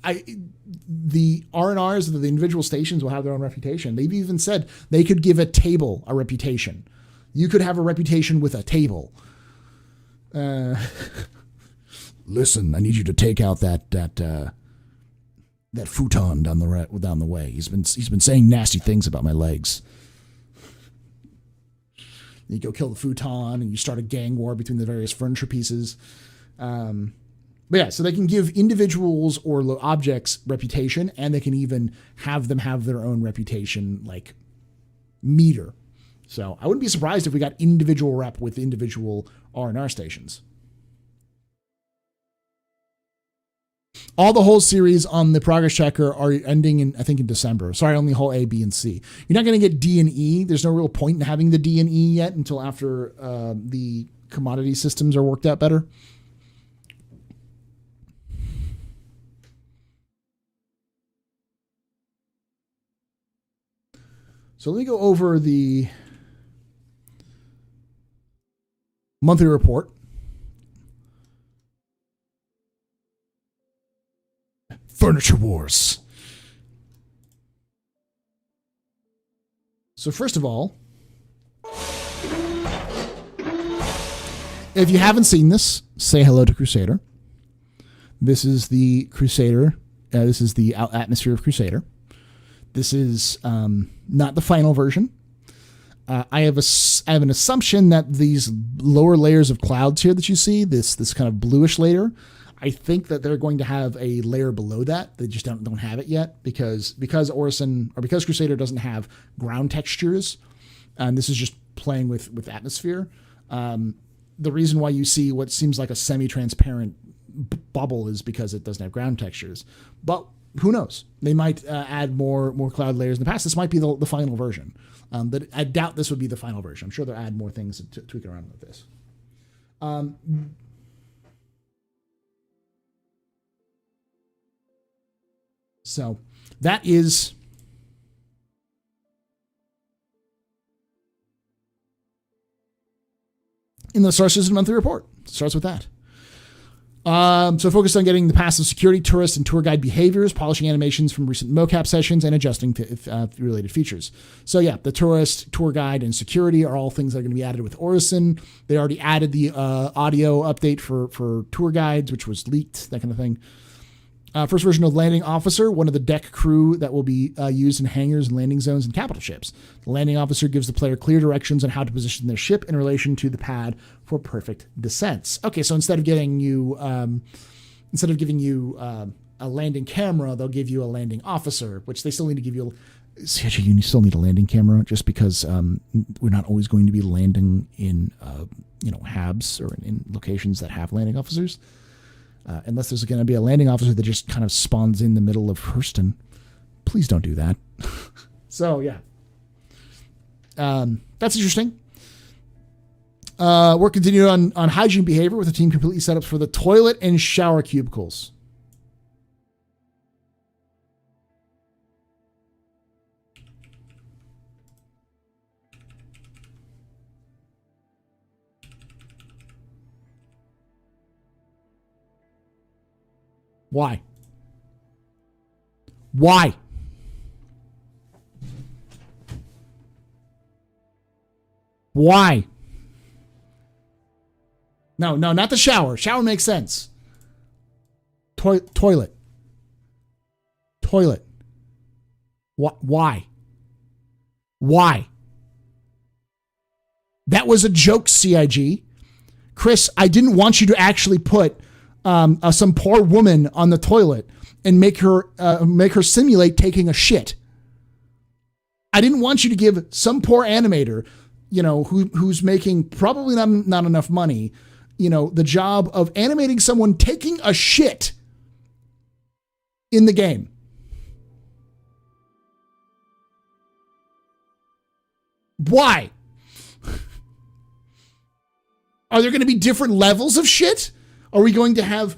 the R&Rs, the individual stations will have their own reputation. They've even said they could give a table a reputation. You could have a reputation with a table. Listen, I need you to take out that futon down the way. He's been saying nasty things about my legs. You go kill the futon, and you start a gang war between the various furniture pieces. But yeah, so they can give individuals or objects reputation, and they can even have them have their own reputation, like, meter. So I wouldn't be surprised if we got individual rep with individual R&R stations. All the whole series on the progress checker are ending in, I think, in December. Sorry, only whole A, B, and C. You're not going to get D and E. There's no real point in having the D and E yet until after the commodity systems are worked out better. So let me go over the monthly report. Furniture Wars. So first of all, if you haven't seen this, say hello to Crusader. This is the Crusader. This is the atmosphere of Crusader. This is not the final version. I have an assumption that these lower layers of clouds here that you see, this kind of bluish layer, I think that they're going to have a layer below that. They just don't have it yet because Orison or because Crusader doesn't have ground textures, and this is just playing with atmosphere. The reason why you see what seems like a semi-transparent bubble is because it doesn't have ground textures. But who knows? They might add more cloud layers in the past. This might be the final version. But I doubt this would be the final version. I'm sure they'll add more things to tweak around with this. So that is in the Star Citizen Monthly Report. Starts with that. So focused on getting the passive security, tourist, and tour guide behaviors, polishing animations from recent mocap sessions, and adjusting to related features. So yeah, the tourist, tour guide, and security are all things that are going to be added with Orison. They already added the audio update for tour guides, which was leaked, that kind of thing. First version of Landing Officer, one of the deck crew that will be used in hangars and landing zones and capital ships. The Landing Officer gives the player clear directions on how to position their ship in relation to the pad for perfect descents. Okay, so instead of giving you a landing camera, they'll give you a landing officer, which they still need to give you. You still need a landing camera just because we're not always going to be landing in HABs or in locations that have landing officers. Unless there's going to be a landing officer that just kind of spawns in the middle of Hurston. Please don't do that. So, yeah. That's interesting. We're continuing on hygiene behavior with the team completely set up for the toilet and shower cubicles. Why? Why? Why? No, not the shower. Shower makes sense. Toilet. Why? Why? That was a joke, CIG. Chris, I didn't want you to actually put some poor woman on the toilet and make her simulate taking a shit. I didn't want you to give some poor animator, who's making probably not enough money, the job of animating someone taking a shit in the game. Why? Are there going to be different levels of shit? Are we going to have,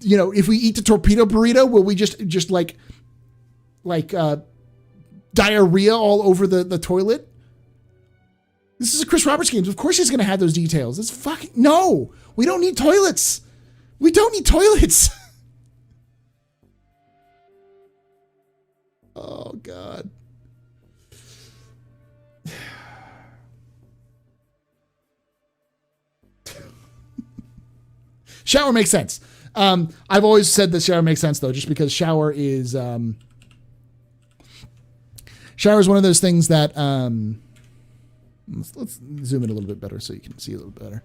if we eat the torpedo burrito, will we just like diarrhea all over the toilet? This is a Chris Roberts game. Of course he's going to have those details. It's fucking, no, we don't need toilets. We don't need toilets. Oh, God. Shower makes sense. I've always said that shower makes sense, though, just because shower is one of those things that let's zoom in a little bit better so you can see a little better.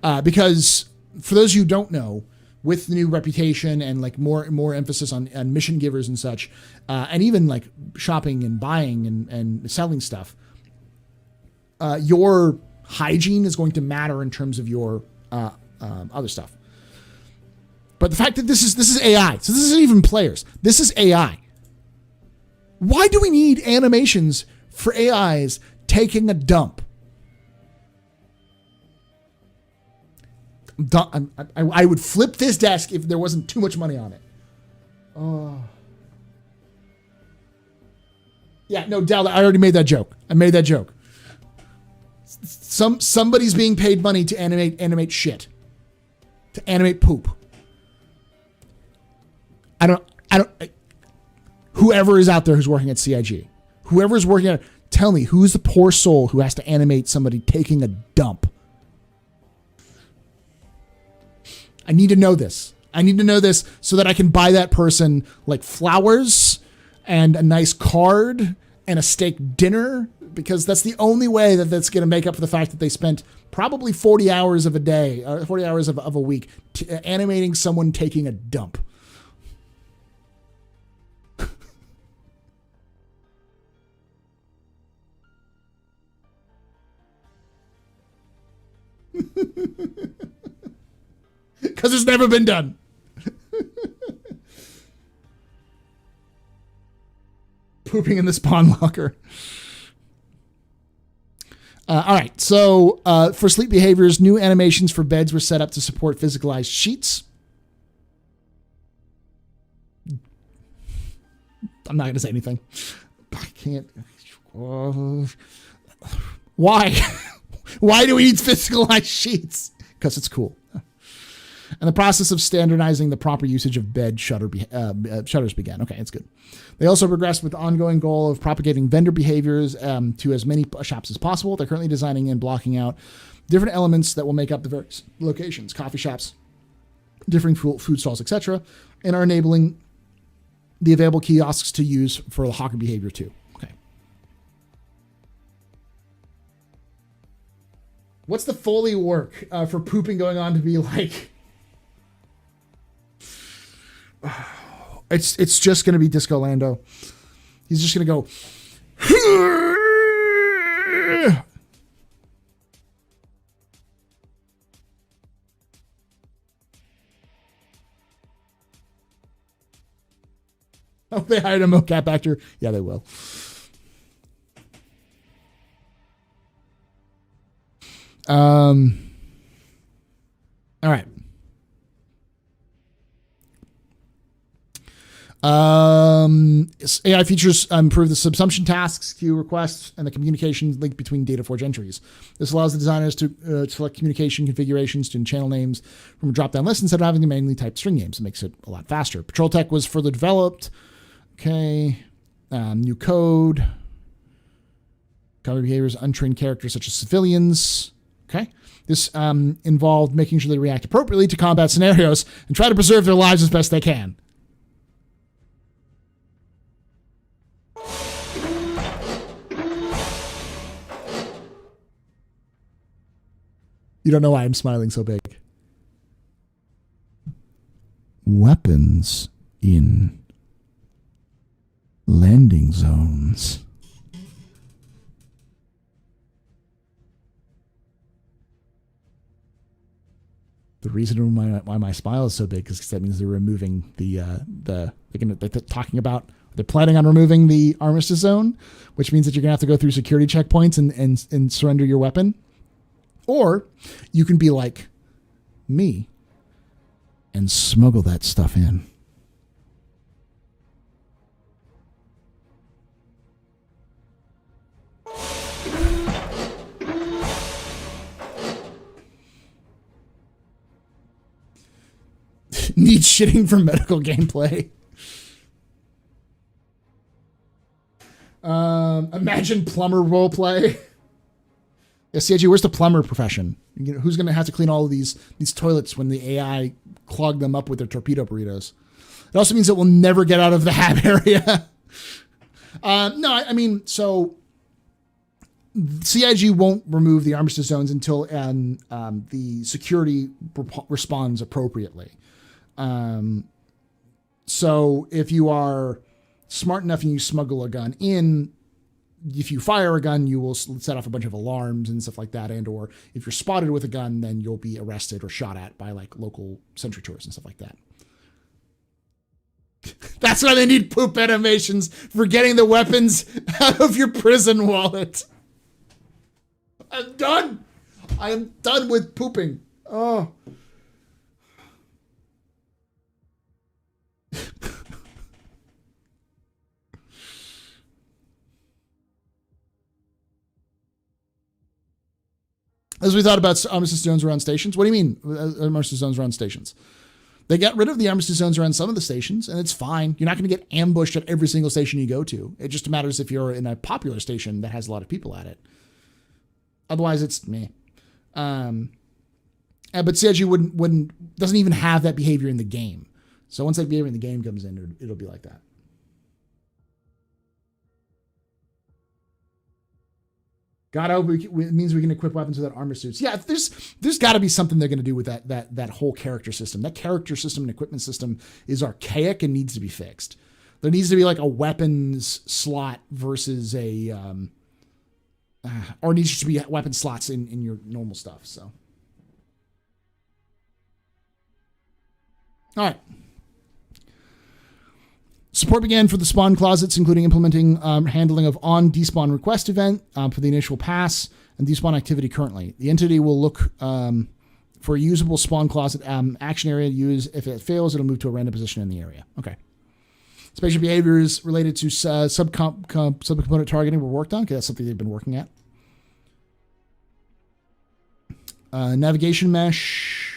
Because for those who don't know, with the new reputation and like more emphasis on mission givers and such, and even like shopping and buying and selling stuff, your hygiene is going to matter in terms of your other stuff. But the fact that this is AI, so this isn't even players. This is AI. Why do we need animations for AIs taking a dump? I would flip this desk if there wasn't too much money on it. Oh. Yeah, no, Dal, I already made that joke. I made that joke. Somebody's being paid money to animate shit. To animate poop. Whoever is out there who's working at CIG, whoever is working at, tell me, who's the poor soul who has to animate somebody taking a dump? I need to know this. I need to know this so that I can buy that person like flowers and a nice card and a steak dinner, because that's the only way that's going to make up for the fact that they spent probably 40 hours of a day, 40 hours of a week animating someone taking a dump. Because it's never been done. Pooping in the spawn locker. All right. So for sleep behaviors, new animations for beds were set up to support physicalized sheets. I'm not going to say anything. I can't. Why? Why do we need physicalized sheets? Because it's cool. And the process of standardizing the proper usage of bed shutters began. Okay, that's good. They also progressed with the ongoing goal of propagating vendor behaviors to as many shops as possible. They're currently designing and blocking out different elements that will make up the various locations, coffee shops, different food stalls, etc., and are enabling the available kiosks to use for the hawker behavior too. Okay. What's the Foley work for pooping going on to be like? It's just going to be Disco Lando. He's just going to go. Oh, they hired a mocap actor. Yeah, they will. All right. AI features improve the subsumption tasks, queue requests, and the communication link between Dataforge entries. This allows the designers to select communication configurations to channel names from a drop-down list instead of having to manually type string names. It makes it a lot faster. Patrol tech was further developed. Okay. New code. Cover behaviors, untrained characters such as civilians. Okay. This involved making sure they react appropriately to combat scenarios and try to preserve their lives as best they can. You don't know why I'm smiling so big. Weapons in landing zones. The reason why my smile is so big is because that means they're removing they're talking about, they're planning on removing the armistice zone, which means that you're gonna have to go through security checkpoints and surrender your weapon. Or you can be like me and smuggle that stuff in. Need shitting for medical gameplay. Imagine plumber roleplay. Yeah, CIG, where's the plumber profession? You know, who's going to have to clean all of these toilets when the AI clog them up with their torpedo burritos? It also means that we'll never get out of the hab area. No, I mean, so CIG won't remove the armistice zones until the security responds appropriately. So if you are smart enough and you smuggle a gun in, if you fire a gun, you will set off a bunch of alarms and stuff like that. And or if you're spotted with a gun, then you'll be arrested or shot at by like local sentry tourists and stuff like that. That's why they need poop animations for getting the weapons out of your prison wallet. I'm done. I am done with pooping. Oh. As we thought about armistice zones around stations. What do you mean armistice zones around stations? They got rid of the armistice zones around some of the stations, and it's fine. You're not going to get ambushed at every single station you go to. It just matters if you're in a popular station that has a lot of people at it. Otherwise, it's meh. But CIG doesn't even have that behavior in the game. So once that behavior in the game comes in, it'll be like that. God, I hope it means we can equip weapons without armor suits. Yeah, there's got to be something they're going to do with that whole character system. That character system and equipment system is archaic and needs to be fixed. There needs to be like a weapons slot versus or needs to be weapon slots in your normal stuff. So, all right. Support began for the spawn closets, including implementing handling of on-despawn request event for the initial pass and despawn activity currently. The entity will look for a usable spawn closet action area to use. If it fails, it'll move to a random position in the area. Okay. Spatial behaviors related to subcomponent targeting were worked on. Okay, that's something they've been working at. Navigation mesh.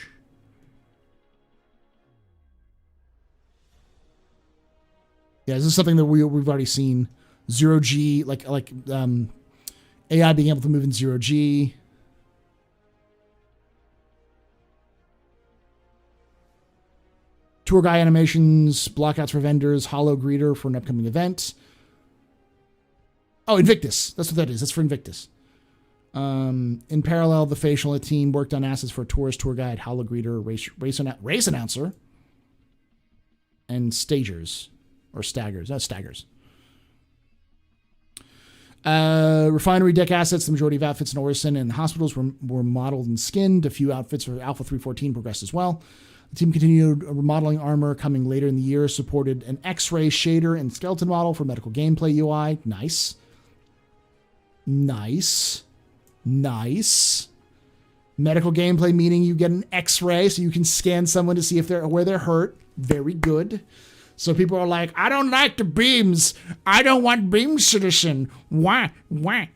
Yeah, this is something that we've already seen. 0G, like AI being able to move in 0G. Tour guide animations, blockouts for vendors, holo greeter for an upcoming event. Oh, Invictus. That's what that is. That's for Invictus. In parallel, the facial team worked on assets for tourist, tour guide, holo greeter, race announcer, and stagers. Or staggers. That's staggers. Refinery deck assets. The majority of outfits in Orison and hospitals were modeled and skinned. A few outfits for Alpha 314 progressed as well. The team continued remodeling armor coming later in the year. Supported an X-ray shader and skeleton model for medical gameplay UI. Nice. Nice. Nice. Medical gameplay meaning you get an X-ray so you can scan someone to see if where they're hurt. Very good. So people are like, I don't like the beams. I don't want beam citizen. Why?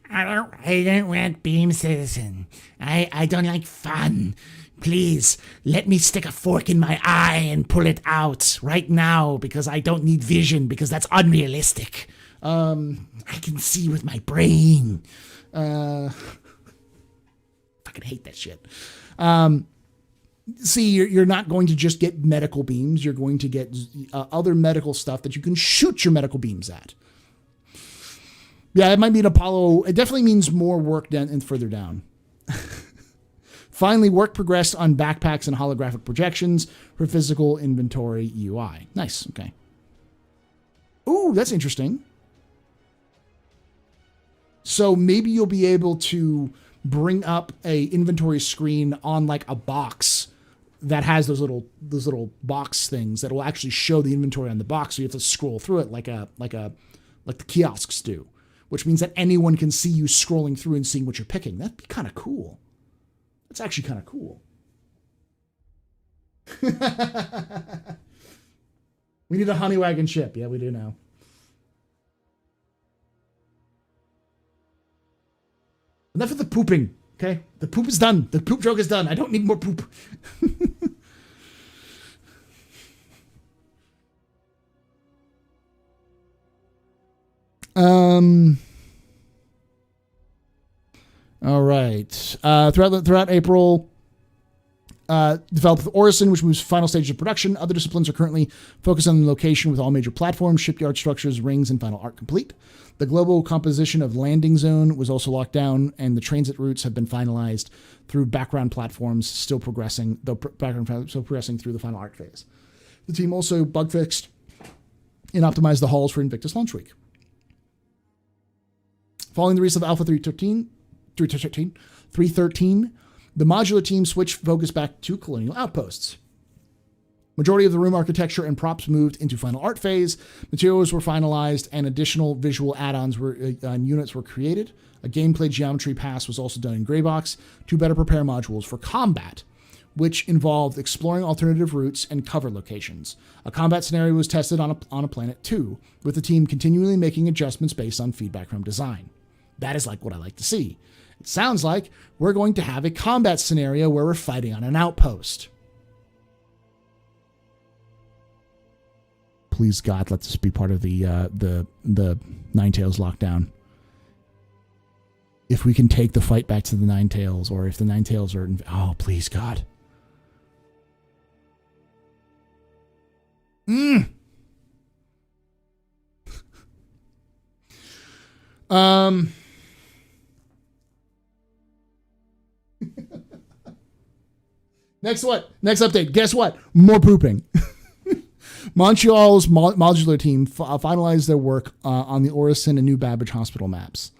I don't want beam citizen. I don't like fun. Please, let me stick a fork in my eye and pull it out right now because I don't need vision because that's unrealistic. I can see with my brain. Fucking hate that shit. See, you're not going to just get medical beams. You're going to get other medical stuff that you can shoot your medical beams at. Yeah, it might mean Apollo. It definitely means more work down and further down. Finally, work progressed on backpacks and holographic projections for physical inventory UI. Nice. Okay. Ooh, that's interesting. So maybe you'll be able to bring up a inventory screen on like a box that has those little box things that will actually show the inventory on the box. So you have to scroll through it like the kiosks do, which means that anyone can see you scrolling through and seeing what you're picking. That'd be kind of cool. That's actually kind of cool. We need a honey wagon ship. Yeah, we do now. Enough of the pooping, okay? The poop is done. The poop joke is done. I don't need more poop. All right. Throughout April, developed with Orison, which moves final stages of production. Other disciplines are currently focused on the location with all major platforms, shipyard structures, rings, and final art complete. The global composition of landing zone was also locked down, and the transit routes have been finalized through background platforms, still progressing, though still progressing through the final art phase. The team also bug fixed and optimized the halls for Invictus Launch Week. Following the release of Alpha 313, the modular team switched focus back to colonial outposts. Majority of the room architecture and props moved into final art phase. Materials were finalized, and additional visual add-ons units were created. A gameplay geometry pass was also done in Greybox to better prepare modules for combat, which involved exploring alternative routes and cover locations. A combat scenario was tested on a planet 2, with the team continually making adjustments based on feedback from design. That is like what I like to see. It sounds like we're going to have a combat scenario where we're fighting on an outpost. Please, God, let this be part of the Ninetales lockdown. If we can take the fight back to the Ninetales, or if the Ninetales are... Oh, please, God. Next what? Next update. Guess what? More pooping. Montreal's modular team finalized their work on the Orison and New Babbage Hospital maps.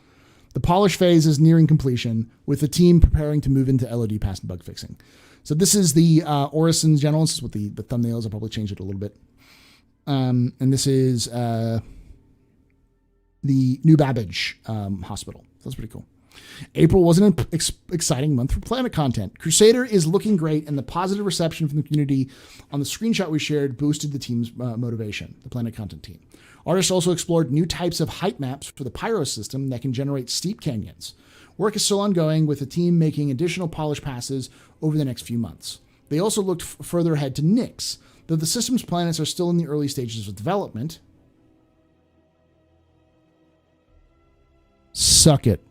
The polish phase is nearing completion, with the team preparing to move into LOD pass and bug fixing. So this is the Orison General. This is what the thumbnail is. I'll probably change it a little bit. And this is the New Babbage Hospital. So that's pretty cool. April was an exciting month for Planet content. Crusader is looking great, and the positive reception from the community on the screenshot we shared boosted the team's motivation, the Planet content team. Artists also explored new types of height maps for the Pyro system that can generate steep canyons. Work is still ongoing, with the team making additional polish passes over the next few months. They also looked further ahead to Nyx, though the system's planets are still in the early stages of development. Suck it.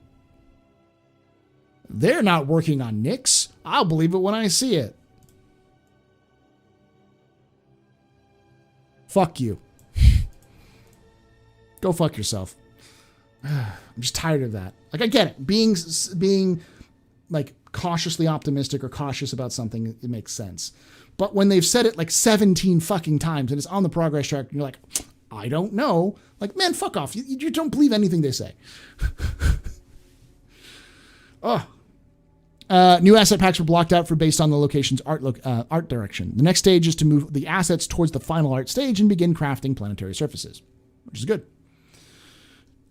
They're not working on Nyx. I'll believe it when I see it. Fuck you. Go fuck yourself. I'm just tired of that. Like, I get it. Being like cautiously optimistic or cautious about something, it makes sense. But when they've said it like 17 fucking times and it's on the progress track, and you're like, I don't know. Like, man, fuck off. You don't believe anything they say. Oh. New asset packs were blocked out based on the location's art direction. The next stage is to move the assets towards the final art stage and begin crafting planetary surfaces, which is good.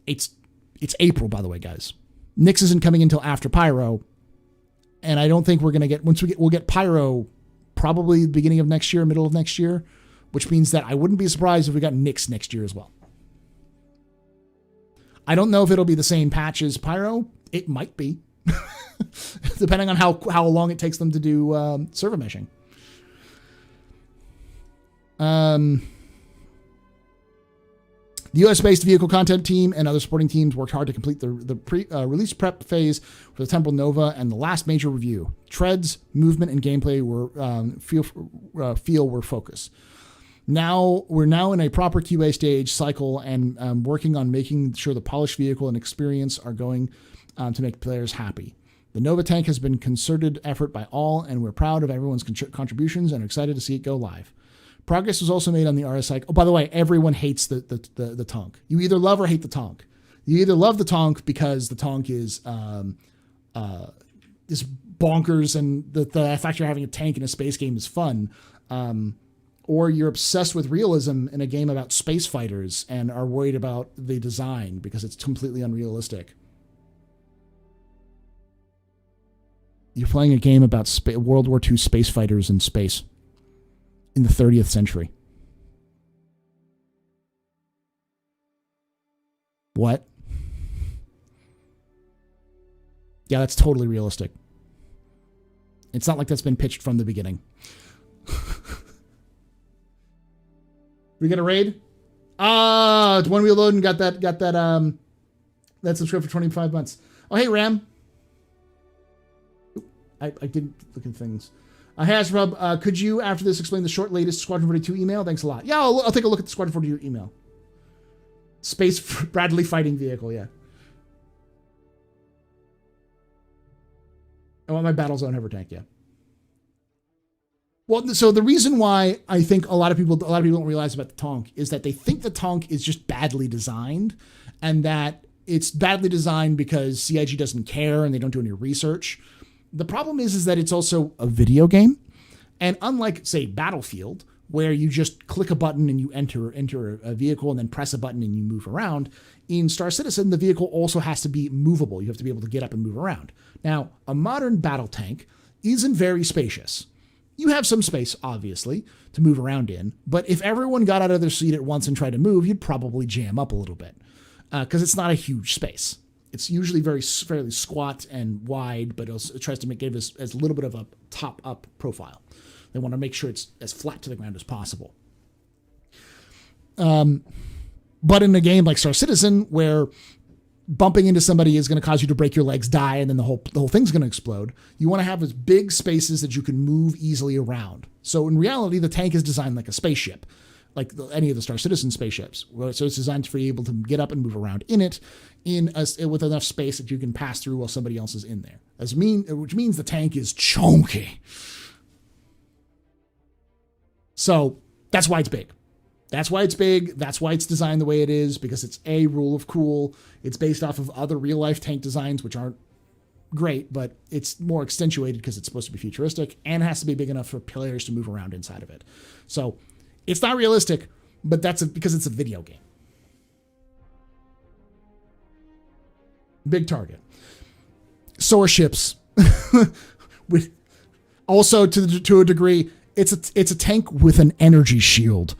It's April, by the way, guys. Nyx isn't coming until after Pyro, and I don't think we're gonna get we'll get Pyro probably the beginning of next year, middle of next year, which means that I wouldn't be surprised if we got Nyx next year as well. I don't know if it'll be the same patch as Pyro. It might be. Depending on how long it takes them to do server meshing. The US-based vehicle content team and other supporting teams worked hard to complete the release prep phase for the Temporal Nova and the last major review. Treads, movement, and gameplay were focus. We're now in a proper QA stage cycle and working on making sure the polished vehicle and experience are going to make players happy. The Nova tank has been concerted effort by all, and we're proud of everyone's contributions and are excited to see it go live. Progress was also made on the RSI. Oh, by the way, everyone hates the Tonk. You either love or hate the Tonk. You either love the Tonk because the Tonk is bonkers, and the fact you're having a tank in a space game is fun, or you're obsessed with realism in a game about space fighters and are worried about the design because it's completely unrealistic. You're playing a game about World War II space fighters in space in the 30th century. What? Yeah, that's totally realistic. It's not like that's been pitched from the beginning. We get a raid? When we load and got that subscription for 25 months. Oh, hey, Ram. I didn't look at things. Hasbro, could you, after this, explain the short latest Squadron 42 email? Thanks a lot. Yeah, I'll take a look at the Squadron 42 email. Space Bradley fighting vehicle, yeah. I want my Battlezone hover tank, yeah. Well, so the reason why I think a lot of people don't realize about the Tonk is that they think the Tonk is just badly designed, and that it's badly designed because CIG doesn't care and they don't do any research. The problem is that it's also a video game, and unlike, say, Battlefield, where you just click a button and you enter a vehicle and then press a button and you move around, in Star Citizen, the vehicle also has to be movable. You have to be able to get up and move around. Now, a modern battle tank isn't very spacious. You have some space, obviously, to move around in, but if everyone got out of their seat at once and tried to move, you'd probably jam up a little bit, because it's not a huge space. It's usually fairly squat and wide, but it tries to give us as little bit of a top-up profile. They want to make sure it's as flat to the ground as possible. But in a game like Star Citizen, where bumping into somebody is going to cause you to break your legs, die, and then the whole thing's going to explode, you want to have as big spaces that you can move easily around. So in reality, the tank is designed like a spaceship, like any of the Star Citizen spaceships. So it's designed for you able to get up and move around in it, with enough space that you can pass through while somebody else is in there. Which means the tank is chunky. So that's why it's big. That's why it's big. That's why it's designed the way it is, because it's a rule of cool. It's based off of other real-life tank designs, which aren't great, but it's more accentuated because it's supposed to be futuristic and has to be big enough for players to move around inside of it. So it's not realistic, but that's because it's a video game. Big target. So are ships. Also, to a degree, it's a tank with an energy shield.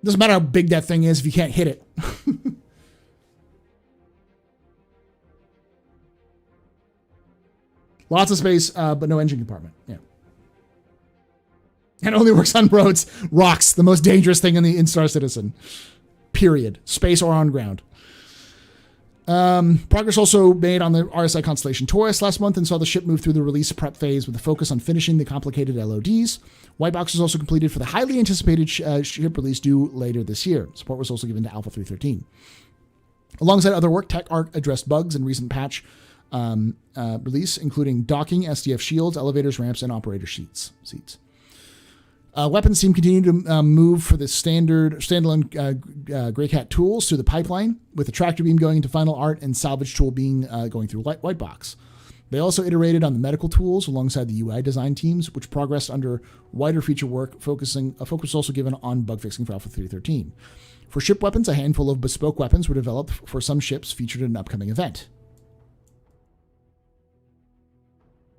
Doesn't matter how big that thing is if you can't hit it. Lots of space, but no engine compartment. Yeah. And only works on roads. Rocks, the most dangerous thing in Star Citizen. Period. Space or on ground. Progress also made on the RSI Constellation Taurus last month and saw the ship move through the release prep phase with a focus on finishing the complicated LODs. White box was also completed for the highly anticipated ship release due later this year. Support was also given to Alpha 313. Alongside other work, Tech Arc addressed bugs in recent patch release, including docking, SDF shields, elevators, ramps, and operator seats. Weapons team continued to move for the standalone Greycat tools through the pipeline, with the tractor beam going into final art and salvage tool being going through white box. They also iterated on the medical tools alongside the UI design teams, which progressed under wider feature work, a focus also given on bug fixing for Alpha 313. For ship weapons, a handful of bespoke weapons were developed for some ships featured in an upcoming event.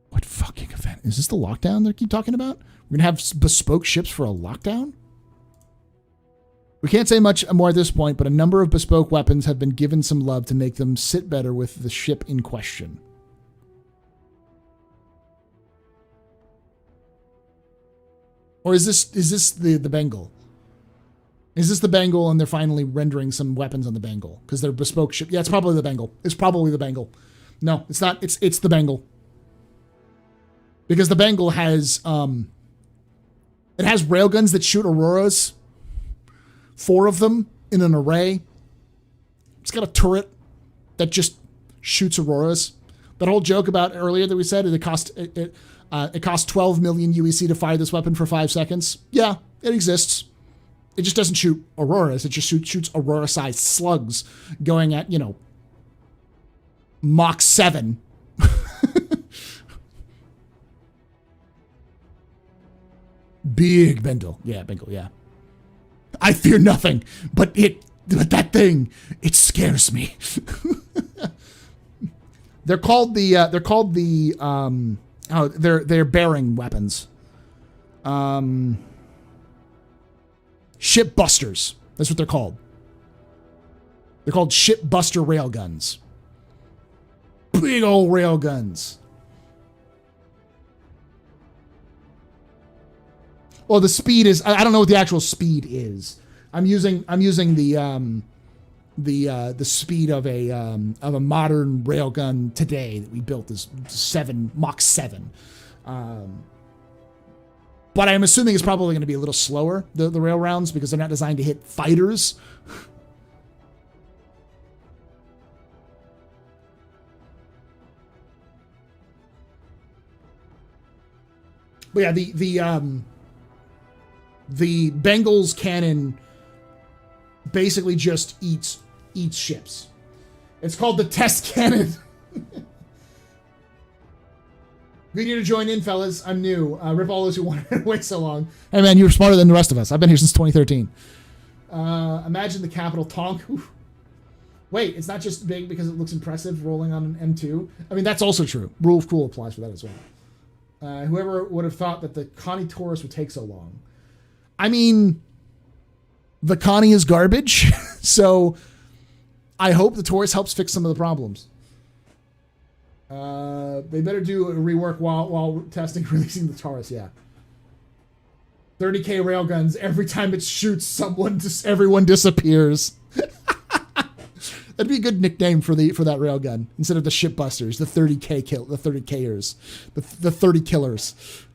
What fucking event? Is this the lockdown they keep talking about? We're going to have bespoke ships for a lockdown? We can't say much more at this point, but a number of bespoke weapons have been given some love to make them sit better with the ship in question. Or is this the Bengal? Is this the Bengal and they're finally rendering some weapons on the Bengal? Because they're bespoke ship. Yeah, it's probably the Bengal. It's probably the Bengal. No, it's not. It's the Bengal. Because the Bengal has it has railguns that shoot auroras. 4 of them in an array. It's got a turret that just shoots auroras. That whole joke about earlier that we said it cost 12 million UEC to fire this weapon for 5 seconds. Yeah, it exists. It just doesn't shoot auroras. It just shoots aurora-sized slugs going at, Mach 7. Big Bengal. Yeah, Bengal, yeah. I fear nothing, but that thing, it scares me. They're bearing weapons. Ship busters. That's what they're called. They're called ship buster railguns. Big old railguns. Well, the speed is, I don't know what the actual speed is. I'm using the speed of a modern railgun today that we built is Mach 7. But I'm assuming it's probably going to be a little slower, the rail rounds, because they're not designed to hit fighters. But yeah, the Bengal's cannon basically just eats ships. It's called the test cannon. Good year to join in, fellas. I'm new. Rip all those who wanted to wait so long. Hey, man, you're smarter than the rest of us. I've been here since 2013. Imagine the capital Tonk. Oof. Wait, it's not just big because it looks impressive rolling on an M2. I mean, that's also true. Rule of cool applies for that as well. Whoever would have thought that the Connie Taurus would take so long? I mean, the Connie is garbage, so I hope the Taurus helps fix some of the problems. They better do a rework while testing releasing the Taurus, yeah. 30k railguns, every time it shoots everyone disappears. That'd be a good nickname for that railgun. Instead of the shipbusters, the 30kers, the 30 killers.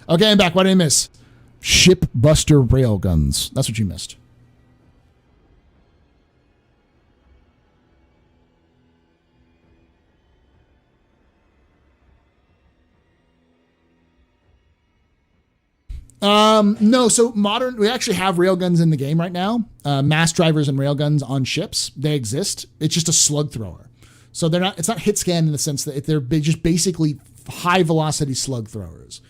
Okay, I'm back. What did I miss? Shipbuster railguns. That's what you missed. No, so we actually have railguns in the game right now. Mass drivers and railguns on ships. They exist. It's just a slug thrower. So it's not hit scan in the sense that they're just basically high velocity slug throwers.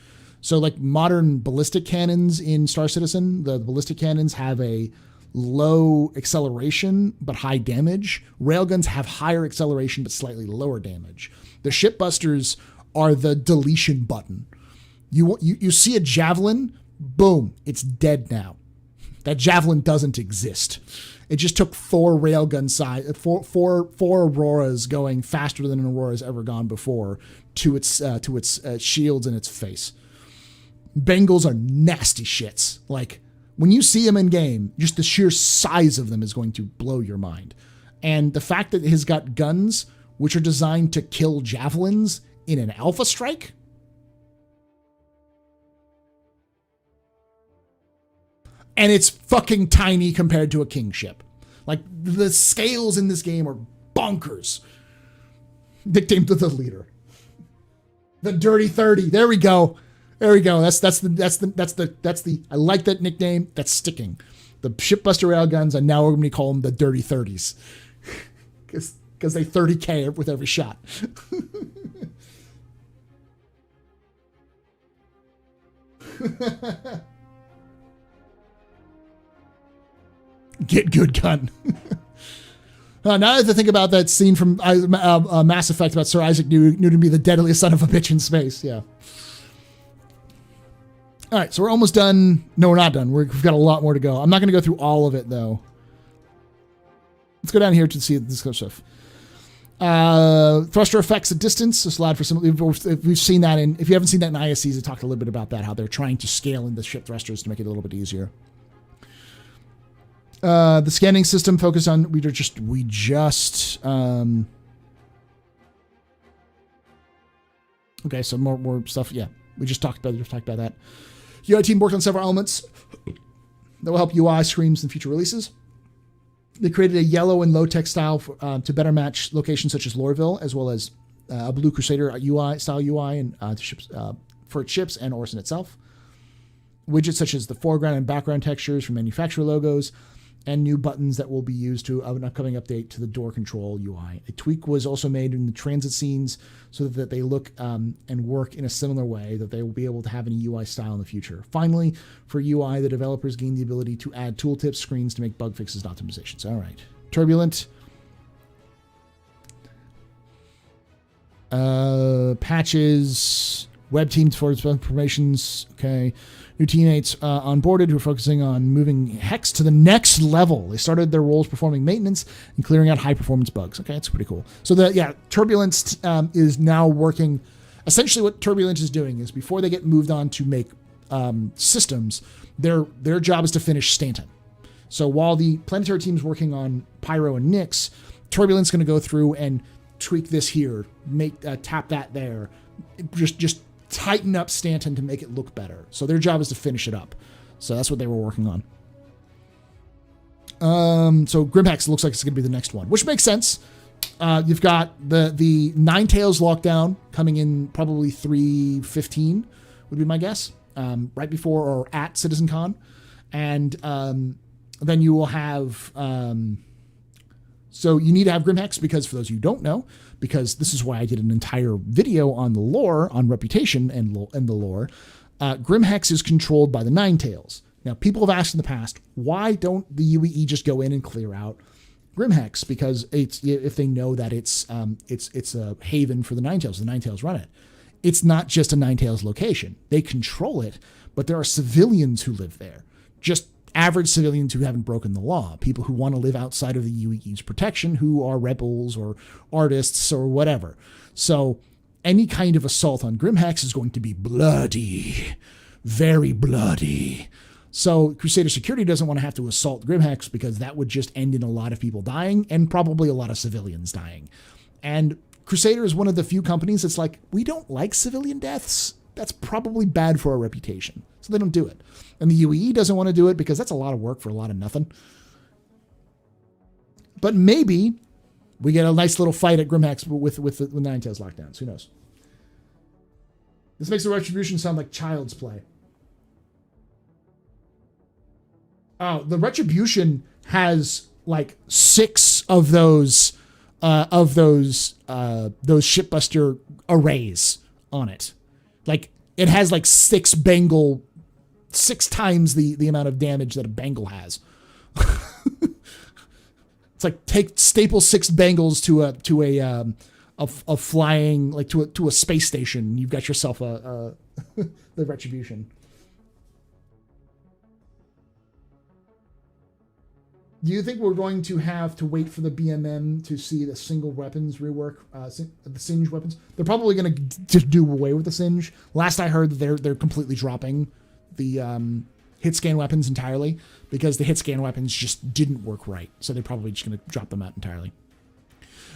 So like modern ballistic cannons in Star Citizen, the ballistic cannons have a low acceleration but high damage. Railguns have higher acceleration but slightly lower damage. The shipbusters are the deletion button. You see a javelin, boom, it's dead now. That javelin doesn't exist. It just took four Auroras going faster than an Aurora's ever gone before to its shields and its face. Bengals are nasty shits. Like, when you see them in game, just the sheer size of them is going to blow your mind. And the fact that he's got guns which are designed to kill javelins in an alpha strike. And it's fucking tiny compared to a king ship. Like, the scales in this game are bonkers. Nicknamed to the leader. The Dirty 30. There we go. There we go. That's the I like that nickname. That's sticking. The shipbuster railguns, and now we're going to call them the Dirty 30s. Because they 30k with every shot. Get good gun. Now that I think about that scene from Mass Effect about Sir Isaac Newton be the deadliest son of a bitch in space. Yeah. All right, so we're almost done. No, we're not done. We've got a lot more to go. I'm not going to go through all of it, though. Let's go down here to see this kind of stuff. Thruster effects at distance. This allowed for some. We've seen that in. If you haven't seen that in ISCs, I talked a little bit about that. How they're trying to scale in the ship thrusters to make it a little bit easier. The scanning system focused on. We just. Okay, so more stuff. Yeah, we just talked about that. UI team worked on several elements that will help UI screens in future releases. They created a yellow and low-tech style to better match locations such as Lorville, as well as a blue Crusader style UI and ships, for its ships and Orison itself. Widgets such as the foreground and background textures from manufacturer logos, and new buttons that will be used to an upcoming update to the door control UI. A tweak was also made in the transit scenes so that they look and work in a similar way, that they will be able to have any UI style in the future. Finally, for UI, the developers gained the ability to add tooltips, screens to make bug fixes and optimizations. All right. Turbulent. Patches. Web teams for informations. Okay. New teammates onboarded who are focusing on moving Hex to the next level. They started their roles performing maintenance and clearing out high-performance bugs. Okay, that's pretty cool. So, Turbulence is now working. Essentially, what Turbulence is doing is before they get moved on to make systems, their job is to finish Stanton. So while the planetary team is working on Pyro and Nyx, Turbulent's going to go through and tweak this here, tap that there, just tighten up Stanton to make it look better. So their job is to finish it up. So that's what they were working on. So Grimhex looks like it's going to be the next one, which makes sense. You've got the Ninetales lockdown coming in probably 3/15 would be my guess, right before or at CitizenCon. And then you will have... So you need to have Grimhex because, for those of you who don't know, because this is why I did an entire video on the lore, on reputation and the lore, Grimhex is controlled by the Ninetales. Now, people have asked in the past, why don't the UEE just go in and clear out Grimhex? Because if they know that it's a haven for the Ninetales, the Ninetales run it. It's not just a Ninetales location. They control it, but there are civilians who live there. Just average civilians who haven't broken the law, people who want to live outside of the UEE's protection, who are rebels or artists or whatever. So any kind of assault on Grimhex is going to be bloody, very bloody. So Crusader Security doesn't want to have to assault Grimhex because that would just end in a lot of people dying and probably a lot of civilians dying. And Crusader is one of the few companies that's like, we don't like civilian deaths. That's probably bad for our reputation. So they don't do it. And the UEE doesn't want to do it because that's a lot of work for a lot of nothing. But maybe we get a nice little fight at Grimhex with the Ninetales lockdowns. Who knows? This makes the Retribution sound like child's play. Oh, the Retribution has like 6 of those shipbuster arrays on it. Like it has like 6 Bengal, 6 times the amount of damage that a Bengal has. It's like staple 6 Bengals to a flying, like to a space station. You've got yourself the Retribution. Do you think we're going to have to wait for the BMM to see the single weapons rework, the Singe weapons? They're probably going to do away with the Singe. Last I heard, they're completely dropping the hit scan weapons entirely because the hit scan weapons just didn't work right. So they're probably just going to drop them out entirely.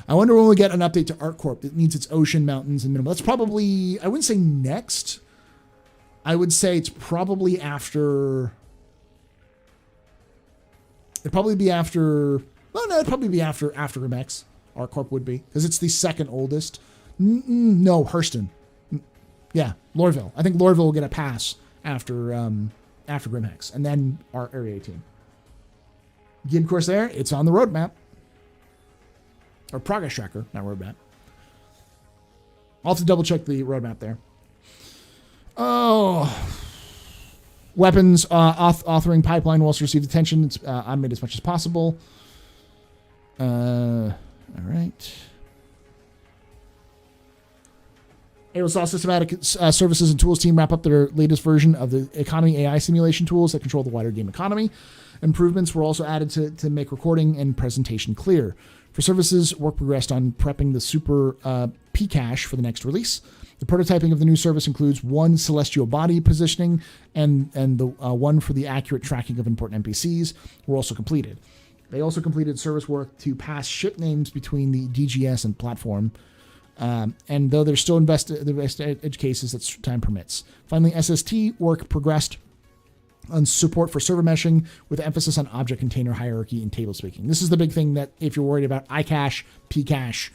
I wonder when we'll get an update to ArcCorp. It needs its ocean, mountains, and minimal. That's probably, I wouldn't say next. I would say it's probably after... It'd probably be after... Well, no, it'd probably be after Grimhex. ArcCorp would be. Because it's the second oldest. No, Hurston. Yeah, Lorville. I think Lorville will get a pass after Grimhex. And then our Area 18. Game course there. It's on the roadmap. Or progress tracker, not roadmap. I'll have to double check the roadmap there. Oh... Weapons authoring pipeline will also receive attention. I made as much as possible. All right. Aerosoft Systematic Services and Tools team wrap up their latest version of the economy AI simulation tools that control the wider game economy. Improvements were also added to make recording and presentation clear. For services, work progressed on prepping the Super P cache for the next release. The prototyping of the new service includes one celestial body positioning and the one for the accurate tracking of important NPCs were also completed. They also completed service work to pass ship names between the DGS and platform. And though there's still edge cases that time permits. Finally, SST work progressed on support for server meshing with emphasis on object container hierarchy and table speaking. This is the big thing that if you're worried about iCache, Pcache,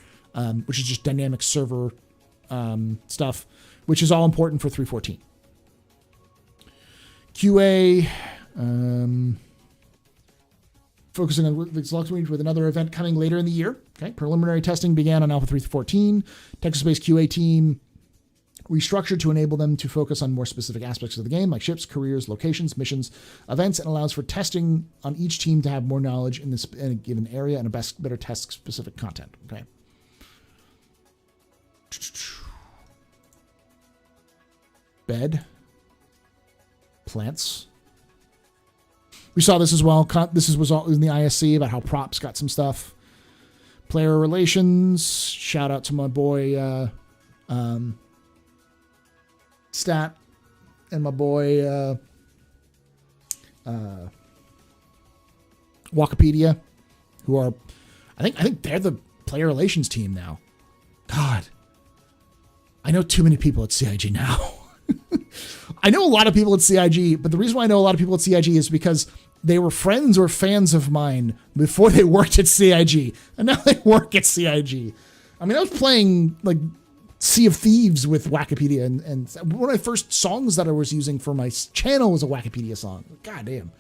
which is just dynamic server stuff, which is all important for 3.14. QA, focusing on Galactic with another event coming later in the year. Okay, preliminary testing began on Alpha 3.14. Texas-based QA team restructured to enable them to focus on more specific aspects of the game, like ships, careers, locations, missions, events, and allows for testing on each team to have more knowledge in a given area and better test specific content. Okay. Bed. Plants. We saw this as well. This was all in the ISC about how props got some stuff. Player relations. Shout out to my boy Stat and my boy Wikipedia, who are I think they're the player relations team now. God, I know too many people at CIG now. I know a lot of people at CIG, but the reason why I know a lot of people at CIG is because they were friends or fans of mine before they worked at CIG, and now they work at CIG. I mean, I was playing like Sea of Thieves with Wikipedia, and one of my first songs that I was using for my channel was a Wikipedia song. God damn.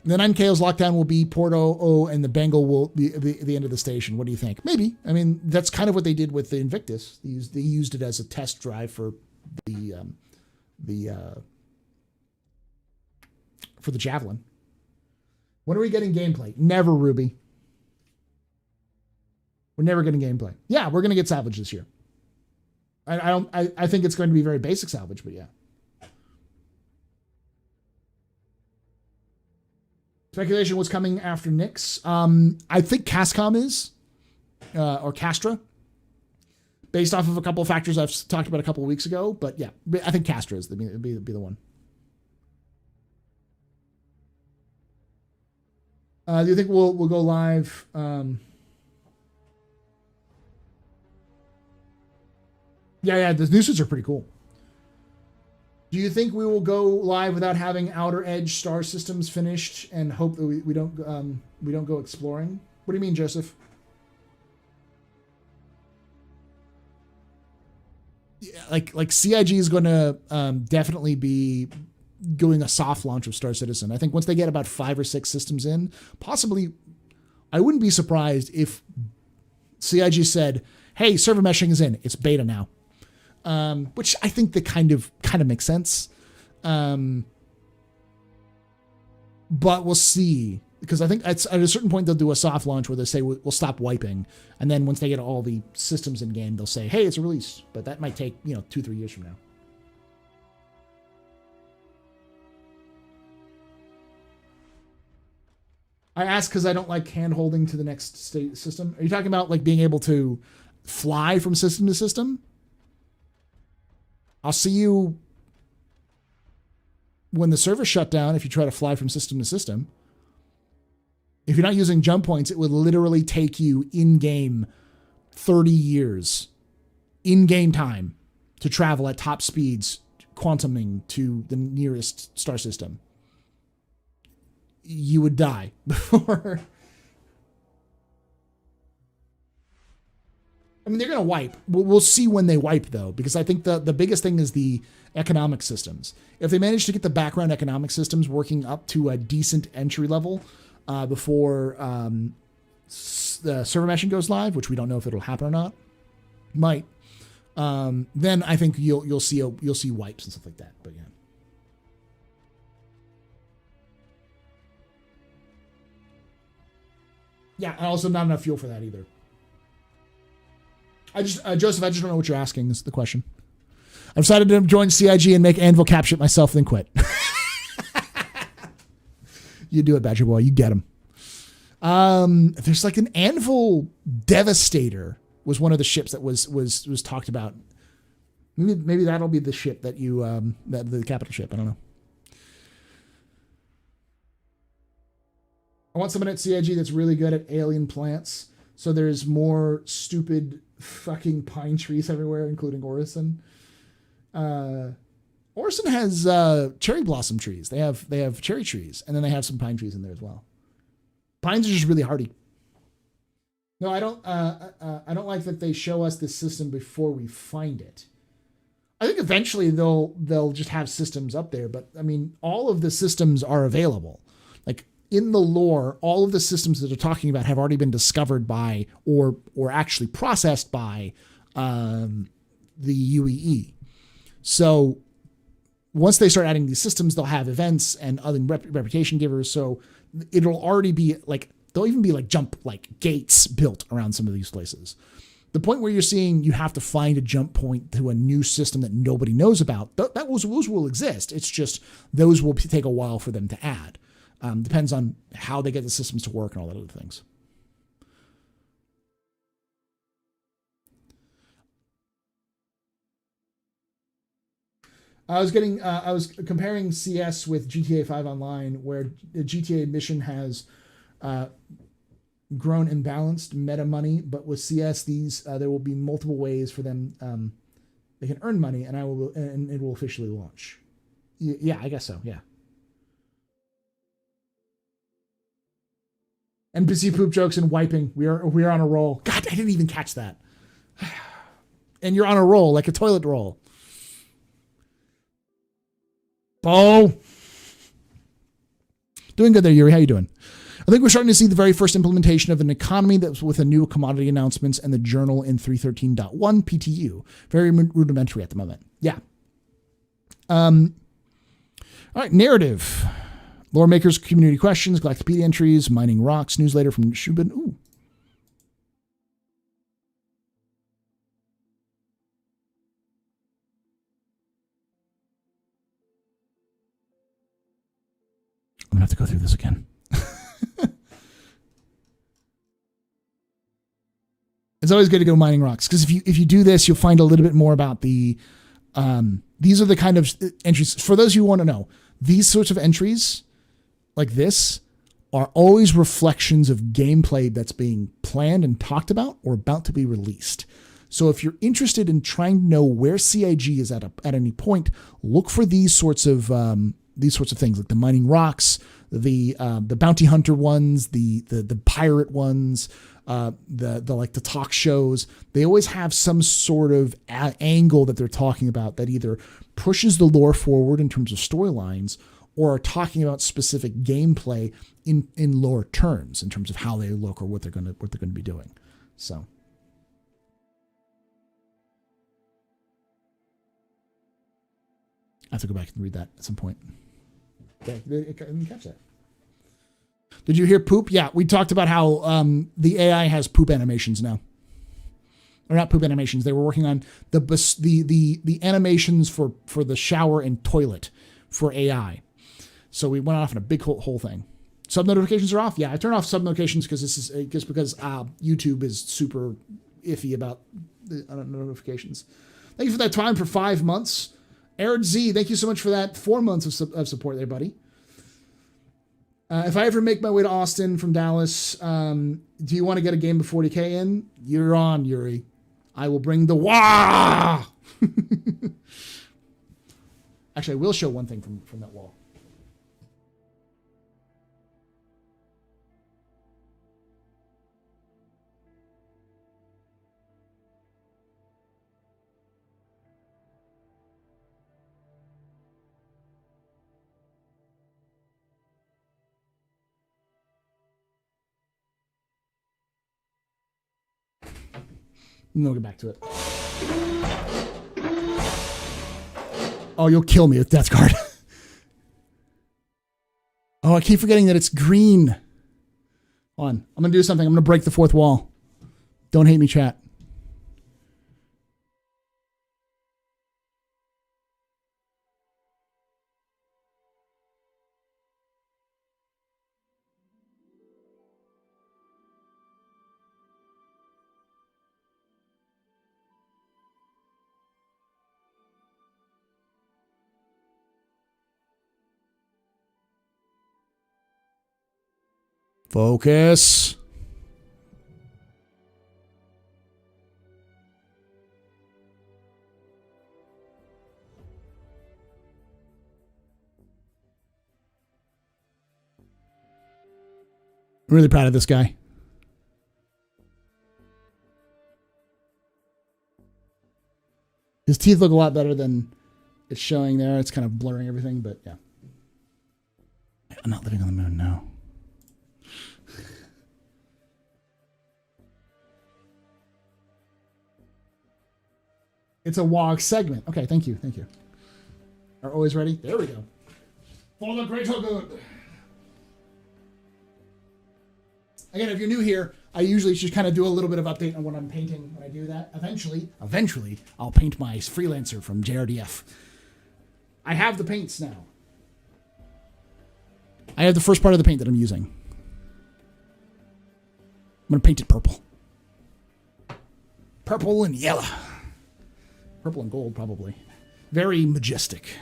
The 9KO's lockdown will be Port O, and the Bengal will be the end of the station. What do you think? Maybe. I mean, that's kind of what they did with the Invictus. They used it as a test drive for the Javelin. When are we getting gameplay? Never, Ruby. We're never getting gameplay. Yeah, we're gonna get salvage this year. I think it's going to be very basic salvage, but yeah. Speculation was coming after Nyx. I think Cascom is, or Castra, based off of a couple of factors I've talked about a couple of weeks ago. But yeah, I think Castra is be the one. Do you think we'll go live? Yeah, the new suits are pretty cool. Do you think we will go live without having Outer Edge star systems finished and hope that we don't go exploring? What do you mean, Joseph? Yeah, like CIG is going to definitely be doing a soft launch of Star Citizen. I think once they get about 5 or 6 systems in, possibly, I wouldn't be surprised if CIG said, "Hey, server meshing is in. It's beta now." Which I think that kind of makes sense. But we'll see, because I think at a certain point they'll do a soft launch where they say we'll stop wiping, and then once they get all the systems in game, they'll say, "Hey, it's a release." But that might take 2-3 years from now. I ask because I don't like hand holding to the next state system. Are you talking about like being able to fly from system to system? I'll see you when the server shut down if you try to fly from system to system. If you're not using jump points, it would literally take you in-game 30 years, in-game time, to travel at top speeds, quantuming to the nearest star system. You would die before... I mean, they're going to wipe. We'll see when they wipe, though, because I think the biggest thing is the economic systems. If they manage to get the background economic systems working up to a decent entry level before the server meshing goes live, which we don't know if it'll happen or not, might, then I think you'll see wipes and stuff like that. But yeah. Yeah, and also not enough fuel for that either. Joseph, I just don't know what you're asking is the question. I've decided to join CIG and make Anvil cap shit myself, then quit. You do it, Badger Boy. You get him. There's like an Anvil Devastator was one of the ships that was talked about. Maybe that'll be the ship that you the capital ship. I don't know. I want someone at CIG that's really good at alien plants. So there's more stupid fucking pine trees everywhere, including Orison. Orison has cherry blossom trees. They have cherry trees, and then they have some pine trees in there as well. Pines are just really hardy. No, I don't like that they show us this system before we find it. I think eventually they'll just have systems up there, but I mean, all of the systems are available. Like, in the lore, all of the systems that they're talking about have already been discovered by or actually processed by the UEE. So once they start adding these systems, they'll have events and other reputation givers. So it'll already be like, there'll even be like jump like gates built around some of these places. The point where you're seeing you have to find a jump point to a new system that nobody knows about, those will exist. It's just those will take a while for them to add. Depends on how they get the systems to work and all that other things. I was comparing CS with GTA 5 Online, where the GTA mission has grown imbalanced meta money, but with CS, there will be multiple ways for them. They can earn money, and it will officially launch. Yeah, I guess so. Yeah. NPC poop jokes and wiping. We are on a roll. God, I didn't even catch that. And you're on a roll, like a toilet roll. Bo. Doing good there, Yuri. How you doing? I think we're starting to see the very first implementation of an economy that's with a new commodity announcements and the journal in 313.1 PTU. Very rudimentary at the moment. Yeah. All right, narrative. Lore makers, community questions, Galactipedia entries, mining rocks, newsletter from Shubin. Ooh. I'm going to have to go through this again. It's always good to go mining rocks, because if you do this, you'll find a little bit more about the... these are the kind of entries. For those who want to know, these sorts of entries, like this, are always reflections of gameplay that's being planned and talked about or about to be released. So if you're interested in trying to know where CIG is at any point, look for these sorts of things, like the mining rocks, the bounty hunter ones, the pirate ones, the talk shows. They always have some sort of angle that they're talking about that either pushes the lore forward in terms of storylines or are talking about specific gameplay in lore terms, in terms of how they look or what they're going to be doing. So. I have to go back and read that at some point. Okay, I didn't catch that. Did you hear poop? Yeah, we talked about how the AI has poop animations now. Or not poop animations. They were working on the animations for the shower and toilet for AI. So we went off on a big whole thing. Sub notifications are off. Yeah, I turn off sub notifications because YouTube is super iffy about the notifications. Thank you for that time for 5 months. Eric Z, thank you so much for that 4 months of support there, buddy. If I ever make my way to Austin from Dallas, do you want to get a game of 40K in? You're on, Yuri. I will bring the wah! Actually, I will show one thing from that wall. And we'll get back to it. Oh, you'll kill me with Death Guard. Oh, I keep forgetting that it's green. Hold on. I'm going to do something. I'm going to break the fourth wall. Don't hate me, chat. Focus. I'm really proud of this guy. His teeth look a lot better than it's showing there. It's kind of blurring everything, but yeah. I'm not living on the moon, no. It's a WOG segment. Okay, thank you. Thank you. Are always ready? There we go. For the greater good. Again, if you're new here, I usually just kind of do a little bit of update on what I'm painting when I do that. Eventually, I'll paint my freelancer from JRDF. I have the paints now. I have the first part of the paint that I'm using. I'm going to paint it purple. Purple and yellow. Purple and gold, probably. Very majestic.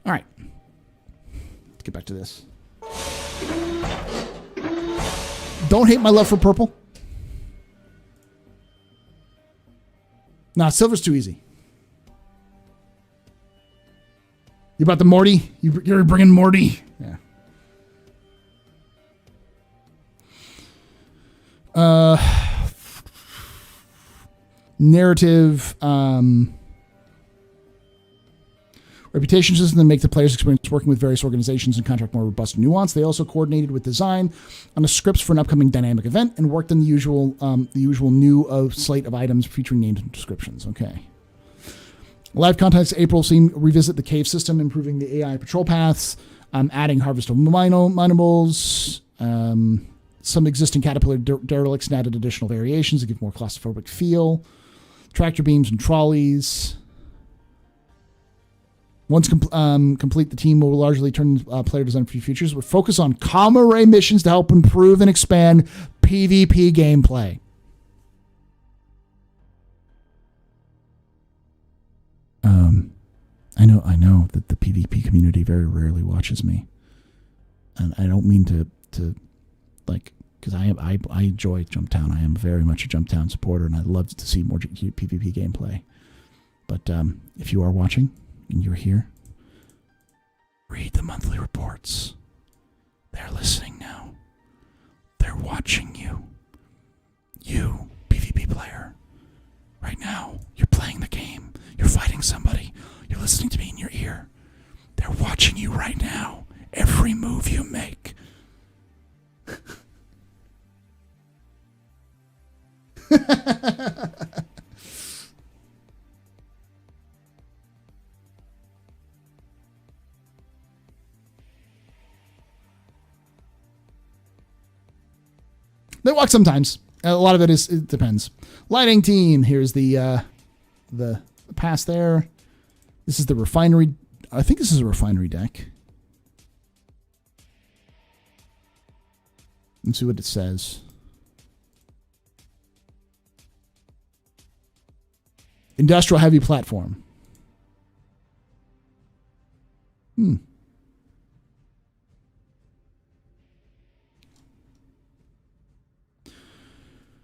All right. Let's get back to this. Don't hate my love for purple. Nah, silver's too easy. You brought the Morty? You're bringing Morty? Yeah. Narrative, reputation system that make the player's experience working with various organizations and contract more robust and nuanced. They also coordinated with design on the scripts for an upcoming dynamic event and worked on the usual new slate of items featuring names and descriptions. Okay. Live contents April revisit the cave system, improving the AI patrol paths, adding harvestable minables, some existing caterpillar derelicts and added additional variations to give more claustrophobic feel, tractor beams and trolleys. Once complete, the team will largely turn player design for features with focus on comma ray missions to help improve and expand PvP gameplay. I know that the PvP community very rarely watches me, and I don't mean to like, because I enjoy Jumptown. I am very much a Jumptown supporter, and I'd love to see more PvP gameplay. But if you are watching and you're here, read the monthly reports. They're listening now. They're watching you. You, PvP player. Right now, you're playing the game. You're fighting somebody. You're listening to me in your ear. They're watching you right now. Every move you make. They walk sometimes. A lot of it depends. Lighting team. Here's the pass there. This is the refinery. I think this is a refinery deck. Let's see what it says. Industrial heavy platform.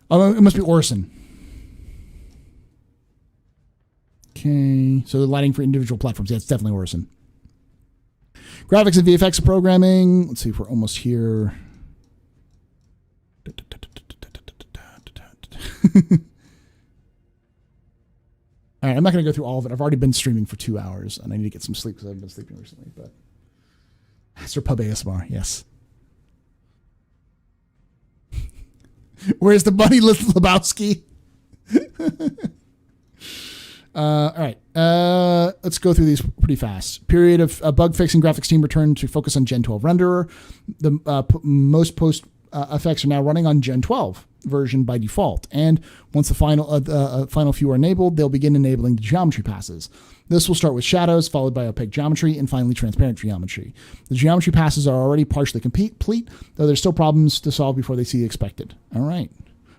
Oh, it must be Orison. Okay, so the lighting for individual platforms. Yeah, it's definitely Orison. Graphics and VFX programming. Let's see if we're almost here. All right, I'm not going to go through all of it. I've already been streaming for 2 hours, and I need to get some sleep because I haven't been sleeping recently. But Sir Pub ASMR, yes. Where's the bunny, Lebowski? All right, let's go through these pretty fast. Period of bug fixing. Graphics team returned to focus on Gen 12 renderer. The most post effects are now running on Gen 12 version by default, and once the final few are enabled, they'll begin enabling the geometry passes. This will start with shadows, followed by opaque geometry, and finally transparent geometry. The geometry passes are already partially complete, though there's still problems to solve before they see the expected. All right.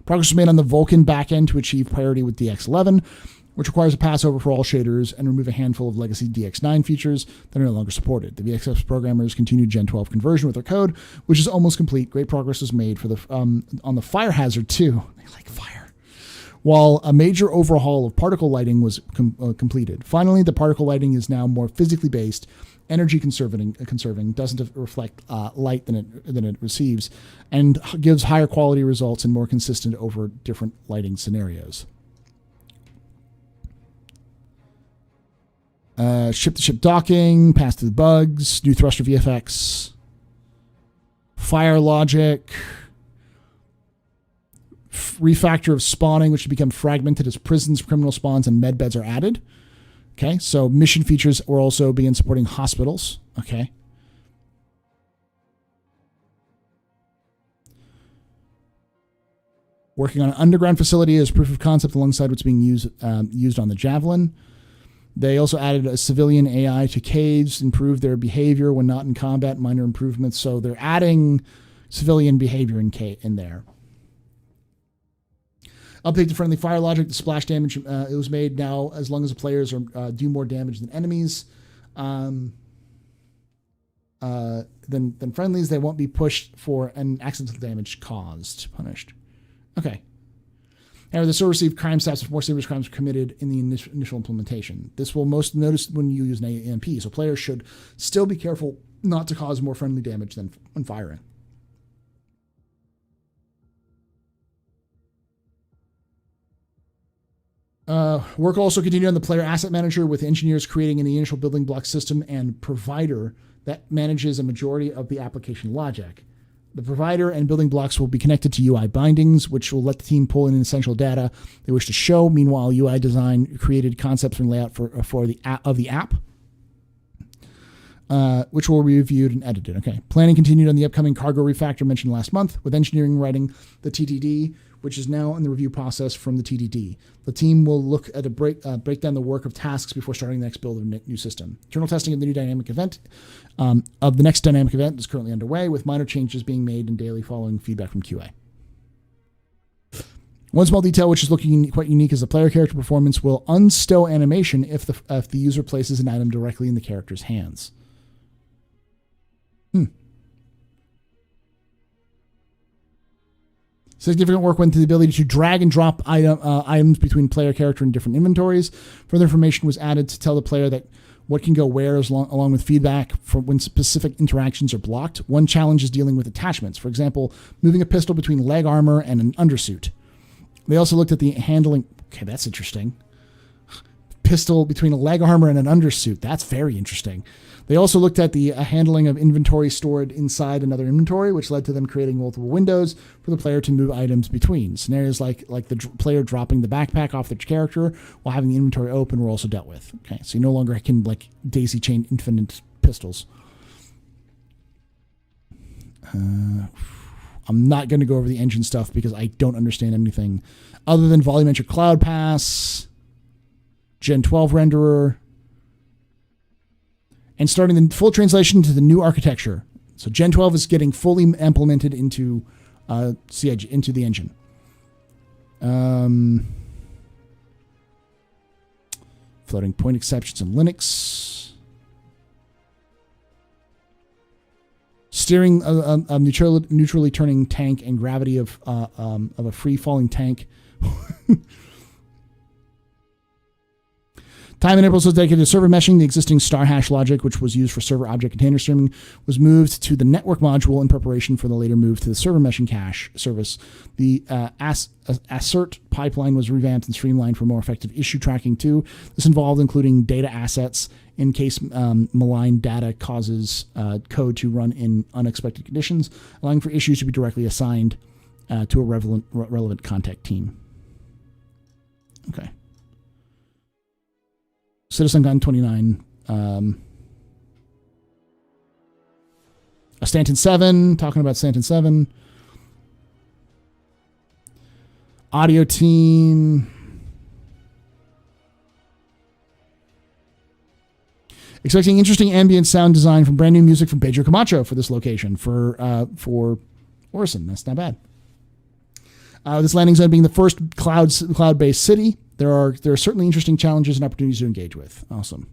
Progress was made on the Vulcan backend to achieve parity with DX11, which requires a pass over for all shaders and remove a handful of legacy DX9 features that are no longer supported. The VXX programmers continued Gen 12 conversion with their code, which is almost complete. Great progress was made for the on the fire hazard too. They like fire. While a major overhaul of particle lighting was completed. Finally, the particle lighting is now more physically based, energy conserving, doesn't reflect light than it receives, and gives higher quality results and more consistent over different lighting scenarios. Ship-to-ship docking, pass-through bugs, new thruster VFX, fire logic, refactor of spawning, which should become fragmented as prisons, criminal spawns, and med beds are added. Okay, so mission features will also begin supporting hospitals. Okay. Working on an underground facility as proof of concept alongside what's being used on the Javelin. They also added a civilian AI to caves, improved their behavior when not in combat, minor improvements. So they're adding civilian behavior in there. Update to friendly fire logic. The splash damage it was made now as long as the players do more damage than enemies. than friendlies, they won't be pushed for an accidental damage punished. Okay. However, this will receive crime stats if more serious crimes are committed in the initial implementation. This will most notice when you use an AMP, so players should still be careful not to cause more friendly damage than when firing. Work will also continue on the player asset manager, with engineers creating an initial building block system and provider that manages a majority of the application logic. The provider and building blocks will be connected to UI bindings, which will let the team pull in essential data they wish to show. Meanwhile, UI design created concepts and layout for the app, which will be reviewed and edited. Okay. Planning continued on the upcoming cargo refactor mentioned last month, with engineering writing the TDD, which is now in the review process from the TDD. The team will look at break down the work of tasks before starting the next build of the new system. Internal testing of the new dynamic event, of the next dynamic event, is currently underway, with minor changes being made and daily following feedback from QA. One small detail which is looking quite unique is the player character performance will unstow animation if the user places an item directly in the character's hands. Significant work went into the ability to drag and drop items between player character and different inventories. Further information was added to tell the player that what can go where, along with feedback for when specific interactions are blocked. One challenge is dealing with attachments. For example, moving a pistol between leg armor and an undersuit. They also looked at the handling. Okay, that's interesting. Pistol between a leg armor and an undersuit. That's very interesting. They also looked at the handling of inventory stored inside another inventory, which led to them creating multiple windows for the player to move items between. Scenarios like the player dropping the backpack off their character while having the inventory open were also dealt with. Okay, so you no longer can daisy chain infinite pistols. I'm not going to go over the engine stuff because I don't understand anything other than volumetric cloud pass, Gen 12 renderer, and starting the full translation to the new architecture. So Gen 12 is getting fully implemented into into the engine. Floating point exceptions in Linux. Steering a neutrally turning tank and gravity of a free falling tank. Time intervals was dedicated to server meshing. The existing star hash logic, which was used for server object container streaming, was moved to the network module in preparation for the later move to the server meshing cache service. The assert pipeline was revamped and streamlined for more effective issue tracking too. This involved including data assets in case malign data causes code to run in unexpected conditions, allowing for issues to be directly assigned to a relevant contact team. Okay. Citizen Gun 29. A Stanton 7. Talking about Stanton 7. Audio team. Expecting interesting ambient sound design from brand new music from Pedro Camacho for this location for Orison. That's not bad. This landing zone being the first cloud-based city. There are certainly interesting challenges and opportunities to engage with. Awesome.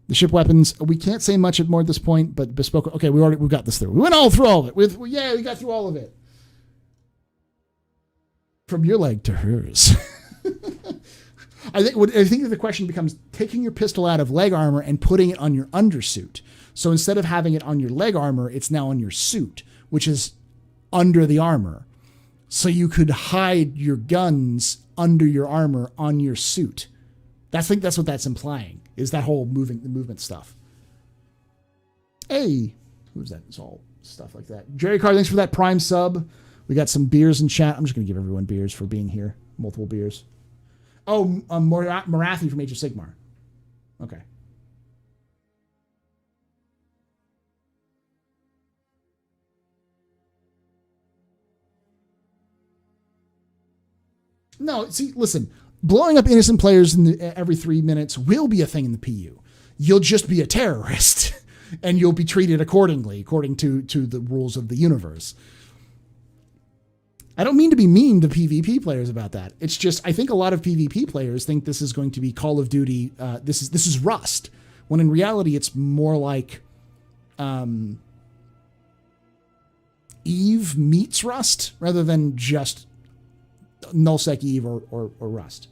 The ship weapons, we can't say much more at this point, but bespoke. Okay, we've got this through. We went through all of it. We got through all of it. From your leg to hers. I think the question becomes taking your pistol out of leg armor and putting it on your undersuit. So instead of having it on your leg armor, it's now on your suit, which is under the armor. So you could hide your guns under your armor on your suit. I think that's what that's implying, is that whole movement stuff. Hey, who's that? It's all stuff like that. Jerry Carr, thanks for that Prime sub. We got some beers in chat. I'm just going to give everyone beers for being here. Multiple beers. Oh, Marathi from Age of Sigmar. Okay. No, see, listen. Blowing up innocent players every 3 minutes will be a thing in the PU. You'll just be a terrorist, and you'll be treated accordingly, according to the rules of the universe. I don't mean to be mean to PvP players about that. It's just I think a lot of PvP players think this is going to be Call of Duty. This is Rust, when in reality it's more like Eve meets Rust rather than just nullsec Eve or Rust.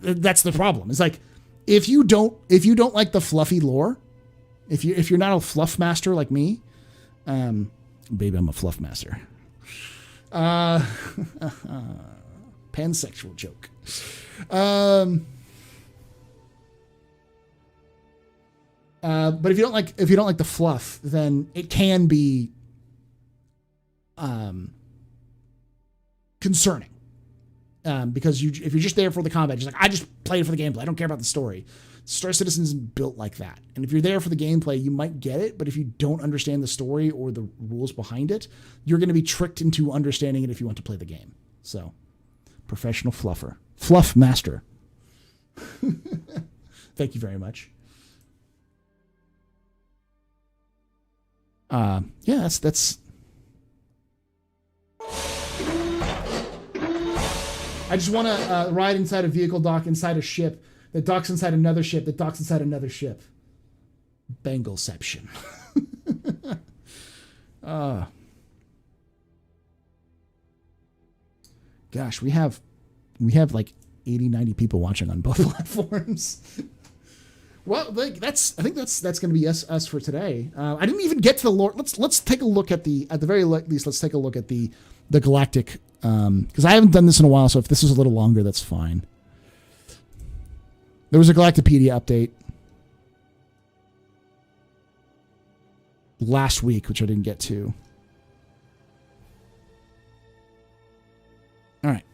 That's the problem. It's like if you don't like the fluffy lore, if you're not a fluff master like me, baby, I'm a fluff master. Pansexual joke. But if you don't like the fluff, then it can be concerning. Because if you're just there for the combat, just like I just played for the gameplay, I don't care about the story. Star Citizen isn't built like that. And if you're there for the gameplay, you might get it, but if you don't understand the story or the rules behind it, you're going to be tricked into understanding it if you want to play the game. So, professional fluffer. Fluff master. Thank you very much. Yeah, that's I just want to ride inside a vehicle dock inside a ship that docks inside another ship that docks inside another ship. Bengalception. Gosh, we have like 80, 90 people watching on both platforms. Well, I think that's going to be us for today. I didn't even get to the lore. Let's take a look at the very least. Let's take a look at the Galactic, because I haven't done this in a while. So if this is a little longer, that's fine. There was a Galactipedia update last week, which I didn't get to. All right.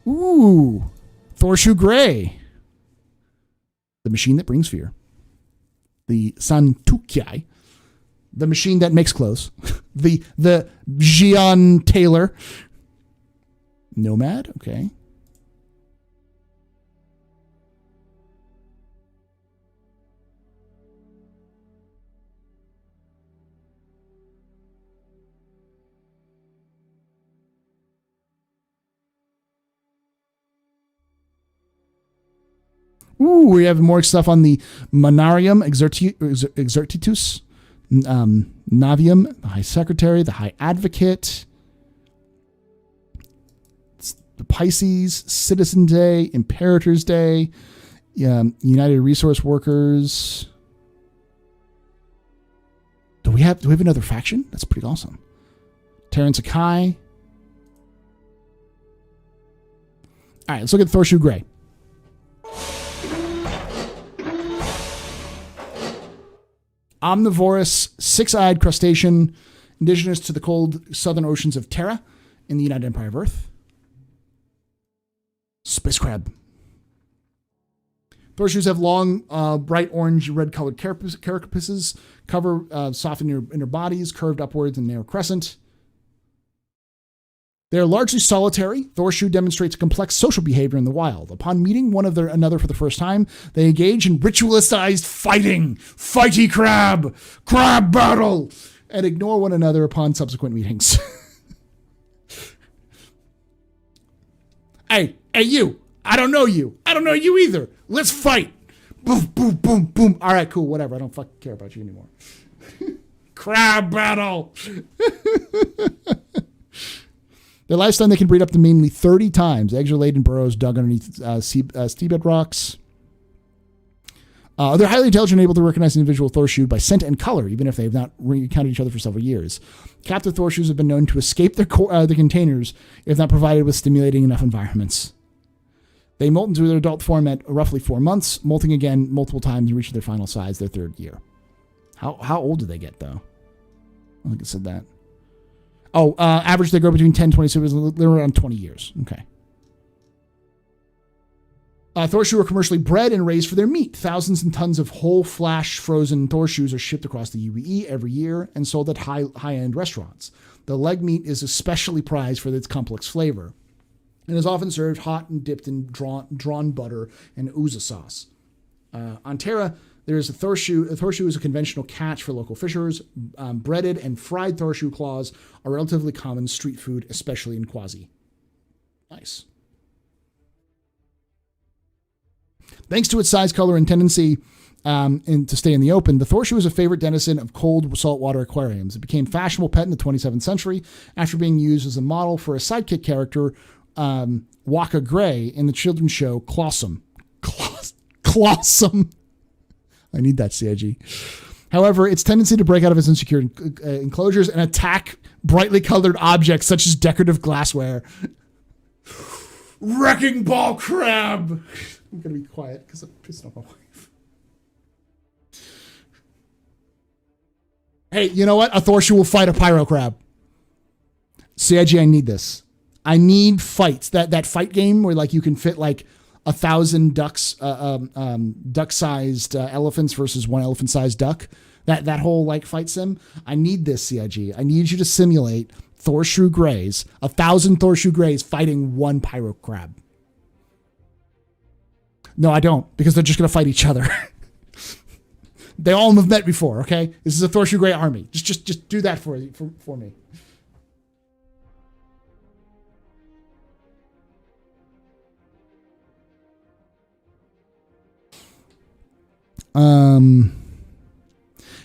Ooh, Thorshu Grey. The machine that brings fear. The Santukai. The machine that makes clothes. the Jian Taylor. Nomad, okay. Ooh, we have more stuff on the Manarium Exertitus, Navium, the High Secretary, the High Advocate, the Pisces, Citizen Day, Imperator's Day, United Resource Workers. Do we have another faction? That's pretty awesome. Terran Sakai. All right, let's look at Thorshu Grey. Omnivorous, six-eyed crustacean, indigenous to the cold southern oceans of Terra in the United Empire of Earth. Space crab. Thorshus have long, bright orange, red-colored carapaces, cover soft inner bodies, curved upwards and narrow crescent. They are largely solitary. Thorshu demonstrates complex social behavior in the wild. Upon meeting another for the first time, they engage in ritualized fighting, fighty crab battle, and ignore one another upon subsequent meetings. Hey, you. I don't know you. I don't know you either. Let's fight. Boom, boom, boom, boom. All right, cool, whatever. I don't fucking care about you anymore. Crab battle. Their lifespan, they can breed up to mainly 30 times. Eggs are laid in burrows dug underneath seabed rocks. They're highly intelligent and able to recognize individual Thorshu by scent and color, even if they have not encountered each other for several years. Captive Thorshus have been known to escape their containers if not provided with stimulating enough environments. They molt into their adult form at roughly 4 months, molting again multiple times and reaching their final size their third year. How old do they get, though? I think it said that. Oh, average they grow between 10 and 22. They're around 20 years. Okay. Thorshu are commercially bred and raised for their meat. Thousands and tons of whole flash frozen Thorshus are shipped across the UEE every year and sold at high-end restaurants. The leg meat is especially prized for its complex flavor and is often served hot and dipped in drawn butter and ouzo sauce. On Terra, there is a Thorshu. A Thorshu is a conventional catch for local fishers. Breaded and fried Thorshu claws are relatively common street food, especially in Quasi. Nice. Thanks to its size, color, and tendency and to stay in the open. The Thorshoe is a favorite denizen of cold saltwater aquariums. It became a fashionable pet in the 27th century after being used as a model for a sidekick character, Waka Gray, in the children's show Clossum. Clossum. I need that, CIG. However, its tendency to break out of its insecure enclosures and attack brightly colored objects such as decorative glassware. Wrecking ball crab. I'm going to be quiet because I'm pissing off my wife. Hey, you know what? A Thorshoe will fight a pyro crab. CIG, I need this. I need fights. That fight game where like you can fit like 1,000 ducks, duck-sized elephants versus one elephant-sized duck. That whole like fight sim. I need this, CIG. I need you to simulate Thorshoe Greys, 1,000 Thorshoe Greys fighting one pyro crab. No, I don't, because they're just gonna fight each other. They all have met before. Okay, this is a Thorshoe Grey army. Just do that for me.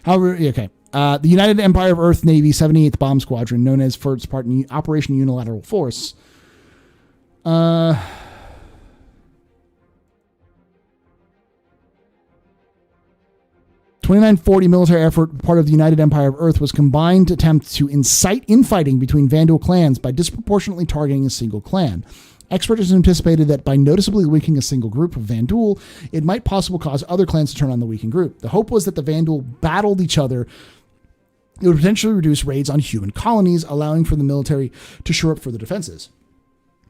However, okay. The United Empire of Earth Navy 78th Bomb Squadron, known as for its part in Operation Unilateral Force, 2940 military effort, part of the United Empire of Earth, was combined attempt to incite infighting between Vandal clans by disproportionately targeting a single clan. Experts anticipated that by noticeably weakening a single group of Vandal, it might possibly cause other clans to turn on the weakened group. The hope was that the Vandal battled each other. It would potentially reduce raids on human colonies, allowing for the military to shore up further defenses.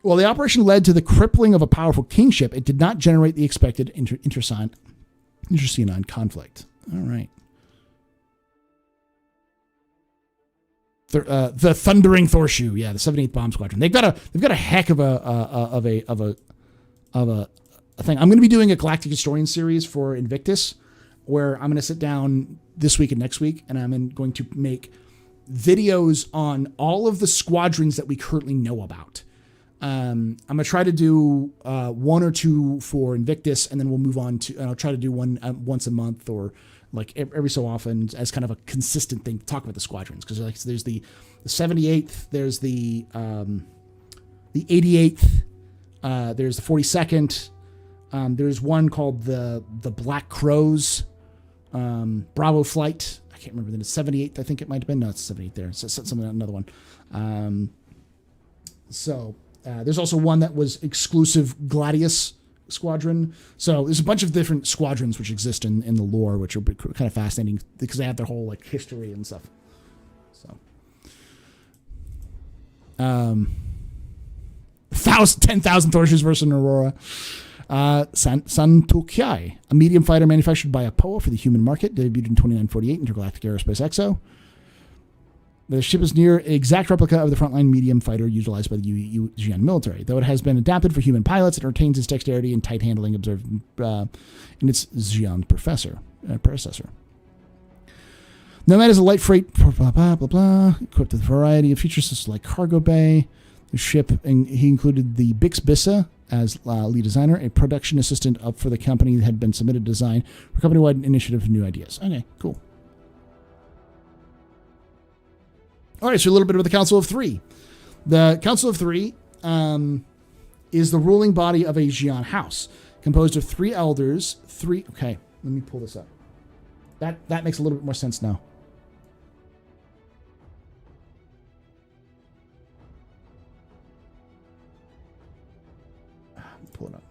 While the operation led to the crippling of a powerful kingship, it did not generate the expected internecine conflict. All right. The Thundering Thorshoe, yeah, the 78th Bomb Squadron. They've got a heck of a thing. I'm going to be doing a Galactic Historian series for Invictus, where I'm going to sit down this week and next week, and I'm going to make videos on all of the squadrons that we currently know about. I'm going to try to do one or two for Invictus, and then we'll move on to, and I'll try to do one once a month or like every so often as kind of a consistent thing to talk about the squadrons. Because like, there's the 78th, there's the 88th, there's the 42nd, there's one called the Black Crows, Bravo Flight. I can't remember the 78th. I think it might have been. No, it's 78th there. So another one. There's also one that was exclusive Gladius squadron. So there's a bunch of different squadrons which exist in the lore, which are kind of fascinating because they have their whole like history and stuff. So, 10,000 Thorshoes versus an Aurora. Santokiai, a medium fighter manufactured by Apoa for the human market, debuted in 2948 Intergalactic Aerospace Exo. The ship is near exact replica of the frontline medium fighter utilized by the Xi'an military. Though it has been adapted for human pilots, it retains its dexterity and tight handling observed in its Xi'an predecessor. Nomad is a light freight, equipped with a variety of features such as like cargo bay. The ship, and he included the Bix Bissa as lead designer, a production assistant up for the company that had been submitted design for company-wide initiative of new ideas. Okay, cool. All right, so a little bit of the Council of Three. The Council of Three is the ruling body of a Xi'an house, composed of three elders. Okay, let me pull this up. That makes a little bit more sense now. Pull it up.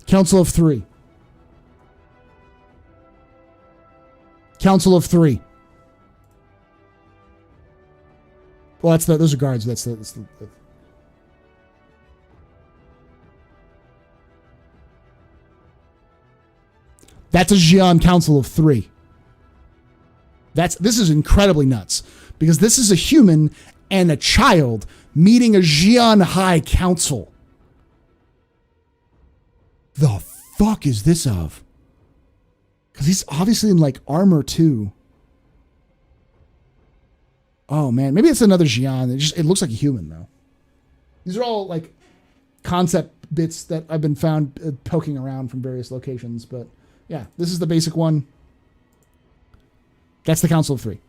Council of Three. Council of Three. Well, those are guards. That's a Xi'an Council of Three. This is incredibly nuts because this is a human and a child meeting a Xi'an High Council. the fuck is this of? Because he's obviously in like armor too. Oh man, maybe it's another Xian. It looks like a human though. These are all like concept bits that I've been found poking around from various locations. But yeah, this is the basic one. That's the Council of Three.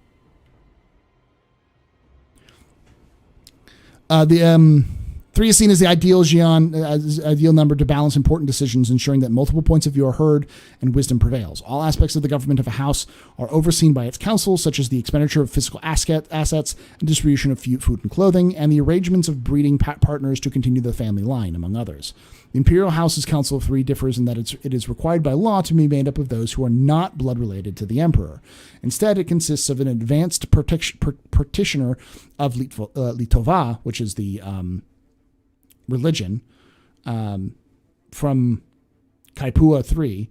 The 3 is seen as the ideal Xian, ideal number to balance important decisions, ensuring that multiple points of view are heard and wisdom prevails. All aspects of the government of a house are overseen by its council, such as the expenditure of physical assets and distribution of food and clothing, and the arrangements of breeding partners to continue the family line, among others. The Imperial House's Council of Three differs in that it is required by law to be made up of those who are not blood related to the Emperor. Instead, it consists of an advanced practitioner of Litova, which is the religion from Kaipua 3,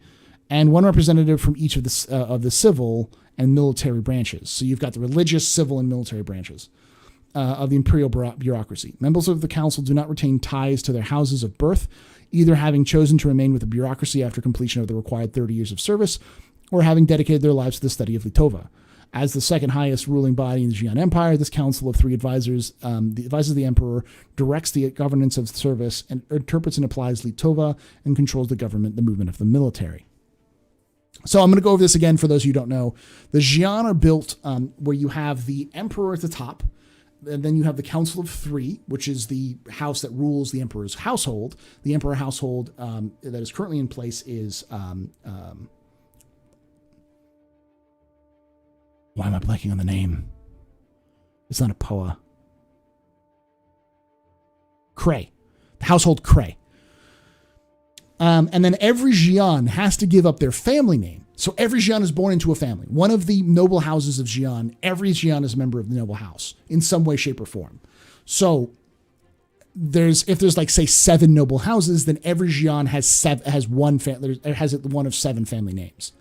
and one representative from each of the civil and military branches. So you've got the religious, civil, and military branches of the imperial bureaucracy. Members of the council do not retain ties to their houses of birth, either having chosen to remain with the bureaucracy after completion of the required 30 years of service, or having dedicated their lives to the study of Litova. As the second highest ruling body in the Xian Empire, this Council of Three advises the Emperor, directs the governance of service, and interprets and applies Litova, and controls the government, the movement of the military. So I'm going to go over this again for those who don't know. The Xian are built where you have the Emperor at the top, and then you have the Council of Three, which is the house that rules the Emperor's household. The Emperor household that is currently in place is... why am I blanking on the name? It's not a Poa. Cray. The household Cray. And then every Xian has to give up their family name. So every Xian is born into a family. One of the noble houses of Xian, every Xian is a member of the noble house in some way, shape, or form. So if there's like, say, 7 noble houses, then every Xian has one of 7 family names.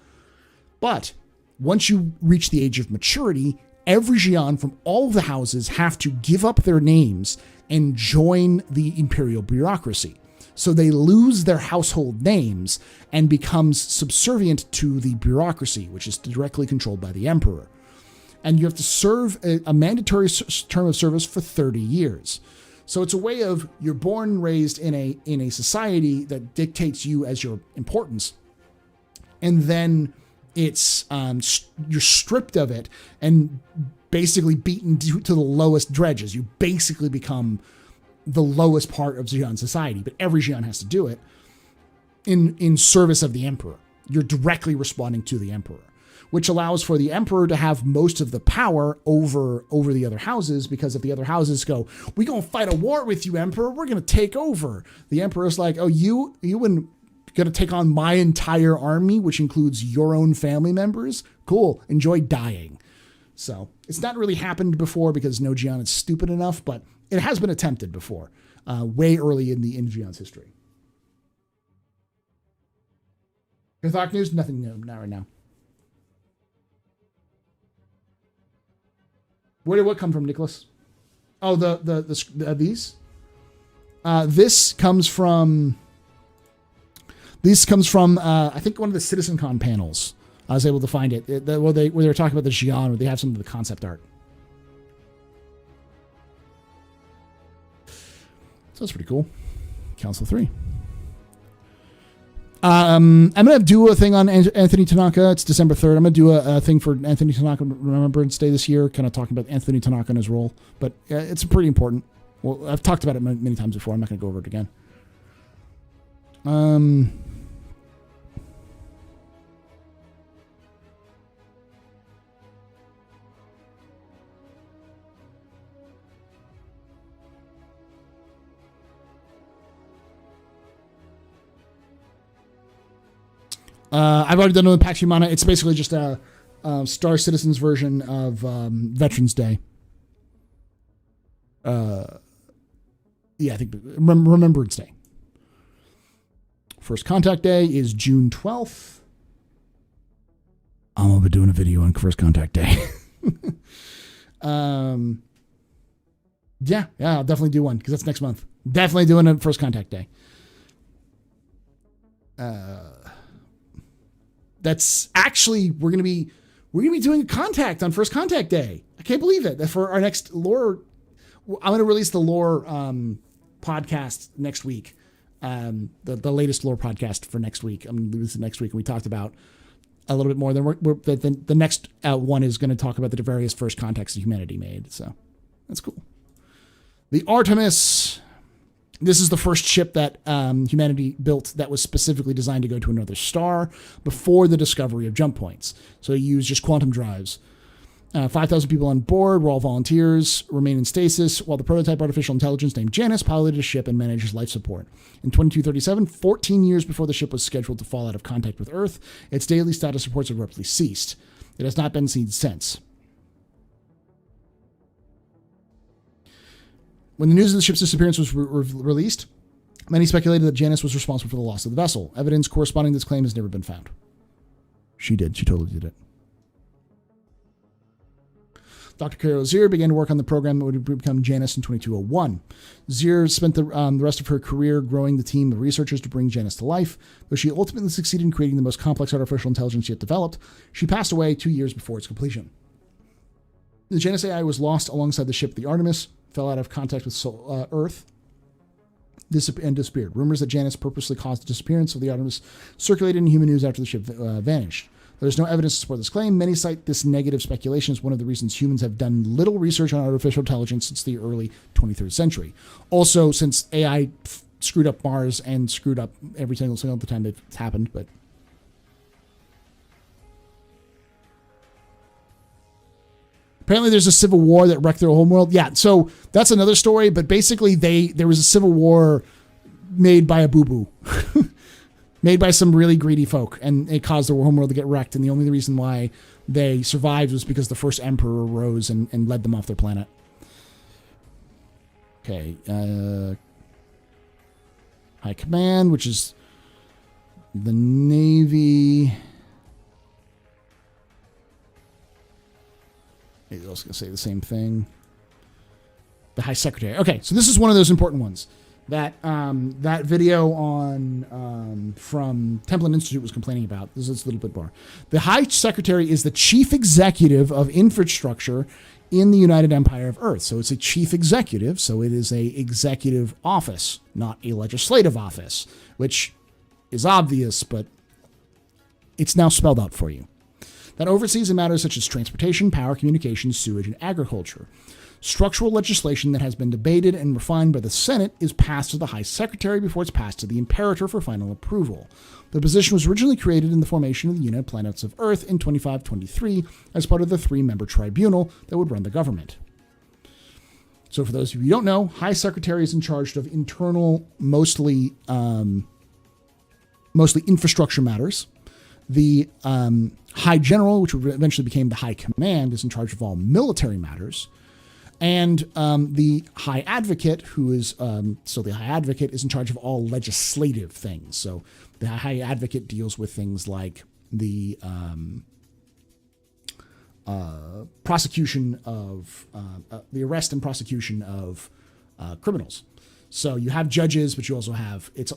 But once you reach the age of maturity, every Xian from all of the houses have to give up their names and join the imperial bureaucracy. So they lose their household names and becomes subservient to the bureaucracy, which is directly controlled by the emperor. And you have to serve a mandatory term of service for 30 years. So it's a way of, you're born and raised in a society that dictates you as your importance. And then it's you're stripped of it and basically beaten to the lowest dredges. You basically become the lowest part of Xian society, but every Xian has to do it in service of the emperor. You're directly responding to the emperor, which allows for the emperor to have most of the power over the other houses, because if the other houses go, we're going to fight a war with you, emperor, we're going to take over. The emperor's like, oh, you wouldn't going to take on my entire army, which includes your own family members? Cool. Enjoy dying. So it's not really happened before because no Xian is stupid enough, but it has been attempted before, way early in Xian's history. Catholic news? Nothing new, not right now. Where did what come from, Nicholas? Oh, these? This comes from I think one of the CitizenCon panels. I was able to find it. Where they were talking about the Xian, where they have some of the concept art. So that's pretty cool. Council 3. I'm going to do a thing on Anthony Tanaka. It's December 3rd. I'm going to do a thing for Anthony Tanaka Remembrance Day this year, kind of talking about Anthony Tanaka and his role. But it's pretty important. Well, I've talked about it many times before. I'm not going to go over it again. I've already done it with Pax Humana. It's basically just a Star Citizens version of Veterans Day. I think Remembrance Day. First Contact Day is June 12th. I'm going to be doing a video on First Contact Day. Yeah, I'll definitely do one because that's next month. Definitely doing a First Contact Day. that's actually, we're going to be doing a contact on First Contact Day. I can't believe it. For our next lore, I'm going to release the lore podcast next week. The latest lore podcast for next week. I'm going to do this next week, and we talked about a little bit more. Then the next one is going to talk about the various first contacts that humanity made. So that's cool. The Artemis. This is the first ship that humanity built that was specifically designed to go to another star before the discovery of jump points. So you use just quantum drives. 5,000 people on board were all volunteers, remain in stasis, while the prototype artificial intelligence named Janus piloted a ship and managed life support. In 2237, 14 years before the ship was scheduled to fall out of contact with Earth, its daily status reports abruptly ceased. It has not been seen since. When the news of the ship's disappearance was released, many speculated that Janus was responsible for the loss of the vessel. Evidence corresponding to this claim has never been found. She did. She totally did it. Dr. Carol Zier began to work on the program that would become Janus in 2201. Zier spent the rest of her career growing the team of researchers to bring Janus to life. Though she ultimately succeeded in creating the most complex artificial intelligence yet developed, she passed away 2 years before its completion. The Janus AI was lost alongside the ship the Artemis, fell out of contact with Earth, and disappeared. Rumors that Janus purposely caused the disappearance of the Artemis circulated in human news after the ship vanished. There's no evidence to support this claim. Many cite this negative speculation as one of the reasons humans have done little research on artificial intelligence since the early 23rd century. Also, since AI screwed up Mars and screwed up every single time it's happened, but apparently there's a civil war that wrecked their whole world. Yeah, so that's another story, but basically there was a civil war made by a boo-boo. Made by some really greedy folk, and it caused their homeworld to get wrecked, and the only reason why they survived was because the first emperor rose and led them off their planet. Okay, High Command, which is the Navy. Maybe I was going to say the same thing. The High Secretary. Okay, so this is one of those important ones. That video on from Templin Institute was complaining about. This is a little bit more. The High Secretary is the chief executive of infrastructure in the United Empire of Earth. So it's a chief executive. So it is a executive office, not a legislative office, which is obvious, but it's now spelled out for you. That oversees matters such as transportation, power, communications, sewage, and agriculture. Structural legislation that has been debated and refined by the Senate is passed to the High Secretary before it's passed to the Imperator for final approval. The position was originally created in the formation of the United Planets of Earth in 2523 as part of the 3-member tribunal that would run the government. So for those of you who don't know, High Secretary is in charge of internal, mostly infrastructure matters. The High General, which eventually became the High Command, is in charge of all military matters. And the High Advocate, who is still the High Advocate, is in charge of all legislative things. So the High Advocate deals with things like the prosecution of the arrest and prosecution of criminals. So you have judges, but you also have it's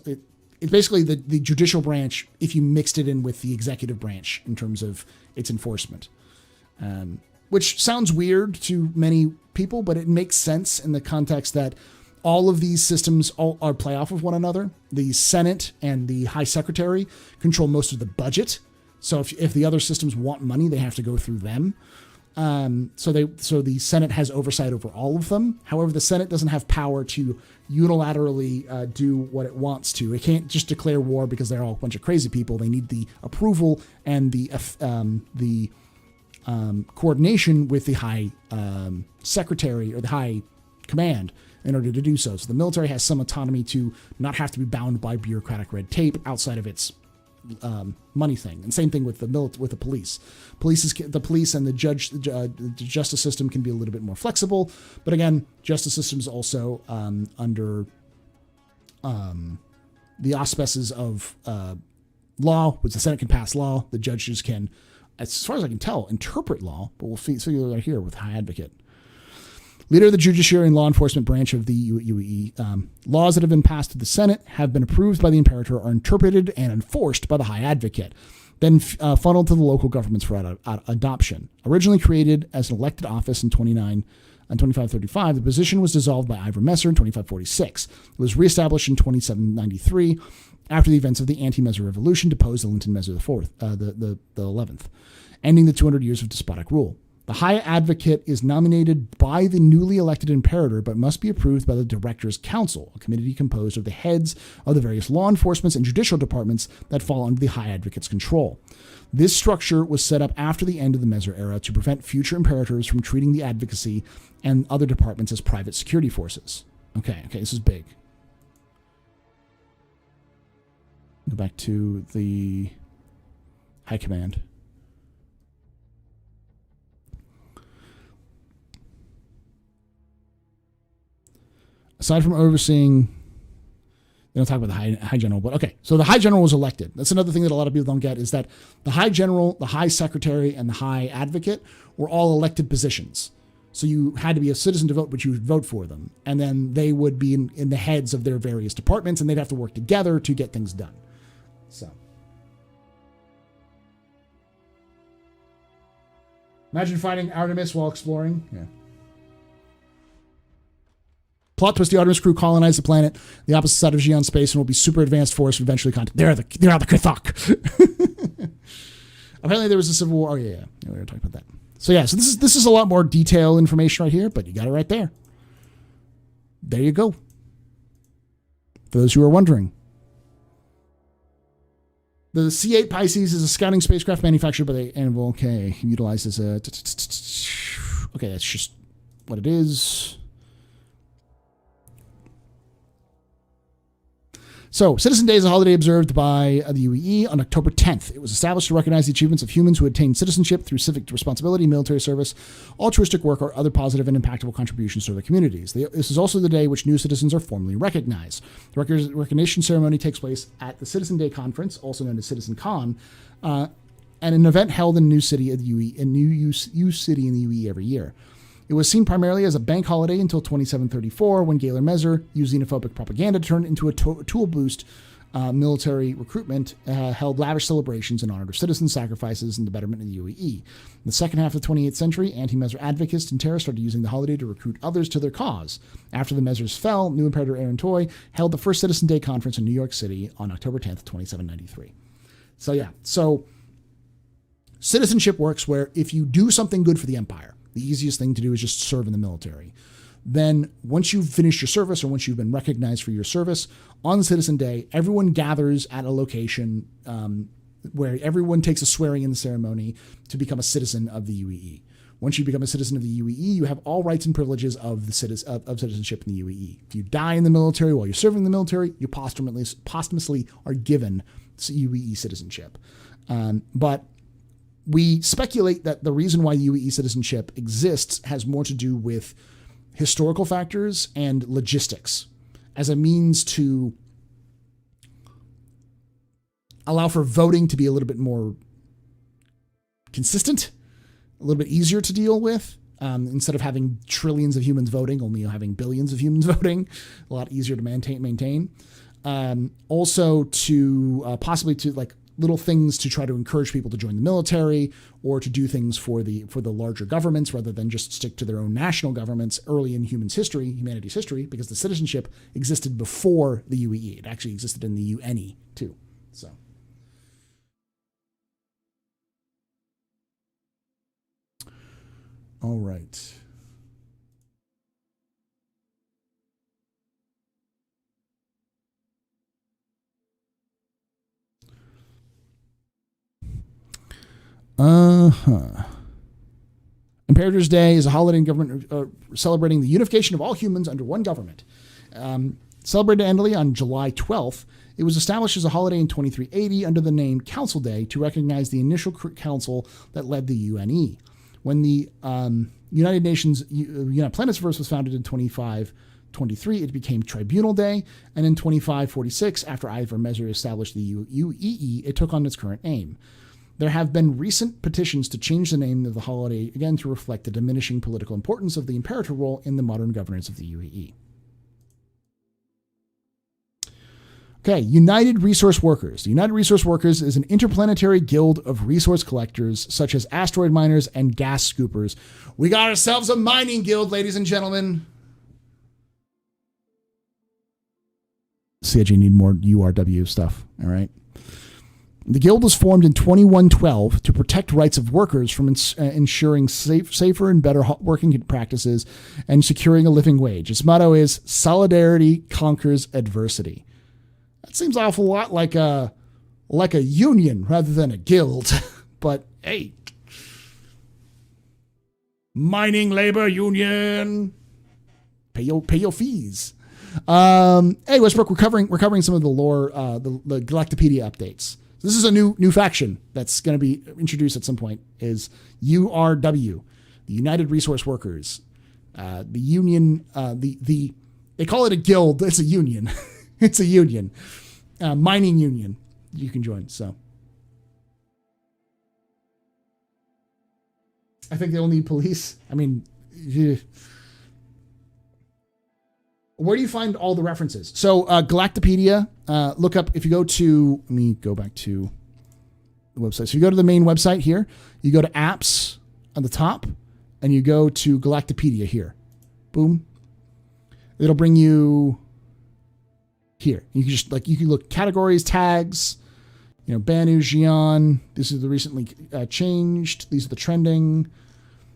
basically the judicial branch if you mixed it in with the executive branch in terms of its enforcement. Which sounds weird to many people, but it makes sense in the context that all of these systems are play off of one another. The Senate and the High Secretary control most of the budget. So if the other systems want money, they have to go through them. So the Senate has oversight over all of them. However, the Senate doesn't have power to unilaterally do what it wants to. It can't just declare war because they're all a bunch of crazy people. They need the approval and the coordination with the High Secretary or the High Command in order to do so. So the military has some autonomy to not have to be bound by bureaucratic red tape outside of its money thing. And same thing with the police. The police and the justice system can be a little bit more flexible. But again, justice systems also under the auspices of law, which the Senate can pass law. The judges can, as far as I can tell, interpret law, but we'll see that here with High Advocate. Leader of the judiciary and law enforcement branch of the UEE, laws that have been passed to the Senate have been approved by the Imperator, are interpreted and enforced by the High Advocate, then funneled to the local governments for adoption. Originally created as an elected office in 2535, the position was dissolved by Ivor Messer in 2546. It was reestablished in 2793 after the events of the anti-Messer Revolution deposed the Linton Messer IV, the 11th, ending the 200 years of despotic rule. The High Advocate is nominated by the newly elected Imperator, but must be approved by the Directors' Council, a committee composed of the heads of the various law enforcement and judicial departments that fall under the High Advocate's control. This structure was set up after the end of the Messer era to prevent future Imperators from treating the advocacy and other departments as private security forces. Okay, this is big. Go back to the High Command. Aside from overseeing, they don't talk about the high general, but okay. So the high general was elected. That's another thing that a lot of people don't get, is that the high general, the high secretary, and the high advocate were all elected positions. So you had to be a citizen to vote, but you would vote for them. And then they would be in the heads of their various departments, and they'd have to work together to get things done. So imagine fighting Artemis while exploring. Yeah. Plot twist: the Artemis crew colonize the planet, the opposite side of Xi'an space, and will be super advanced force eventually contact. They're the Kithok. Apparently there was a civil war. Oh yeah, we were talking about that. So yeah, so this is a lot more detailed information right here, but you got it right there. There you go. For those who are wondering. The C-8 Pisces is a scouting spacecraft manufactured by the Anvil. Okay, utilized as a... Okay, that's just what it is. So, Citizen Day is a holiday observed by the UEE on October 10th. It was established to recognize the achievements of humans who attained citizenship through civic responsibility, military service, altruistic work, or other positive and impactful contributions to their communities. This is also the day which new citizens are formally recognized. The recognition ceremony takes place at the Citizen Day Conference, also known as Citizen Con, and an event held in New City of the UEE, in New City in the UEE every year. It was seen primarily as a bank holiday until 2734, when Galen Messer used xenophobic propaganda to turn it into a tool boost military recruitment, held lavish celebrations in honor of citizen sacrifices and the betterment of the UEE. In the second half of the 28th century, anti-Messer advocates and terrorists started using the holiday to recruit others to their cause. After the Messers fell, new Imperator Aaron Toy held the first Citizen Day conference in New York City on October 10th, 2793. So citizenship works where if you do something good for the Empire, the easiest thing to do is just serve in the military. Then once you've finished your service, or once you've been recognized for your service, on Citizen Day, everyone gathers at a location where everyone takes a swearing-in ceremony to become a citizen of the UEE. Once you become a citizen of the UEE, you have all rights and privileges of citizenship in the UEE. If you die in the military while you're serving in the military, you posthumously are given UEE citizenship. But we speculate that the reason why UEE citizenship exists has more to do with historical factors and logistics, as a means to allow for voting to be a little bit more consistent, a little bit easier to deal with. Instead of having trillions of humans voting, only having billions of humans voting, a lot easier to maintain. Also to possibly to like little things to try to encourage people to join the military, or to do things for the larger governments rather than just stick to their own national governments early in humanity's history, because the citizenship existed before the UEE. It actually existed in the UNE too. So. All right. Imperator's Day is a holiday in government celebrating the unification of all humans under one government. Celebrated annually on July 12th, it was established as a holiday in 2380 under the name Council Day to recognize the initial council that led the UNE. When the United Nations United Planetsverse was founded in 2523, it became Tribunal Day, and in 2546, after Ivor Messer established the UEE, it took on its current name. There have been recent petitions to change the name of the holiday again to reflect the diminishing political importance of the imperator role in the modern governance of the UAE. Okay, United Resource Workers. The United Resource Workers is an interplanetary guild of resource collectors, such as asteroid miners and gas scoopers. We got ourselves a mining guild, ladies and gentlemen. CIG need more URW stuff, all right? The guild was formed in 2112 to protect rights of workers from ensuring safer and better working practices and securing a living wage. Its motto is "Solidarity conquers adversity." That seems an awful lot like a union rather than a guild. But hey, mining labor union, pay your fees. Hey, Westbrook, we're covering some of the lore, the Galactipedia updates. This is a new faction that's going to be introduced at some point. Is URW, the United Resource Workers, the union. They call it a guild. It's a union. It's a union, mining union. You can join. So I think they'll need police. I mean, where do you find all the references? So Galactipedia, look up, if you go to, let me go back to the website. So you go to the main website here, you go to apps on the top, and you go to Galactipedia here. Boom. It'll bring you here. You can just you can look categories, tags, Banu, Xi'an. This is the recently changed. These are the trending.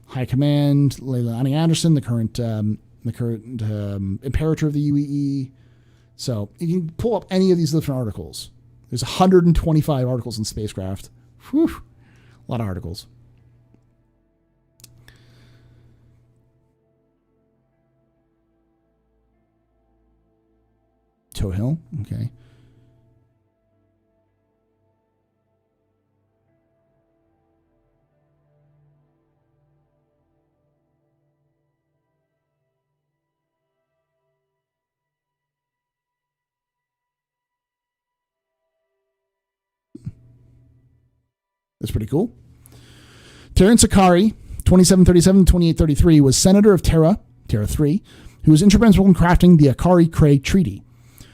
High Command, Leilani Anderson, the current imperator of the UAE. So you can pull up any of these different articles. There's 125 articles in spacecraft. Whew, a lot of articles. Toe Hill, okay. That's pretty cool. Terence Akari, 2737-2833, was Senator of Terra 3, who was instrumental in crafting the Akari-Cray Treaty,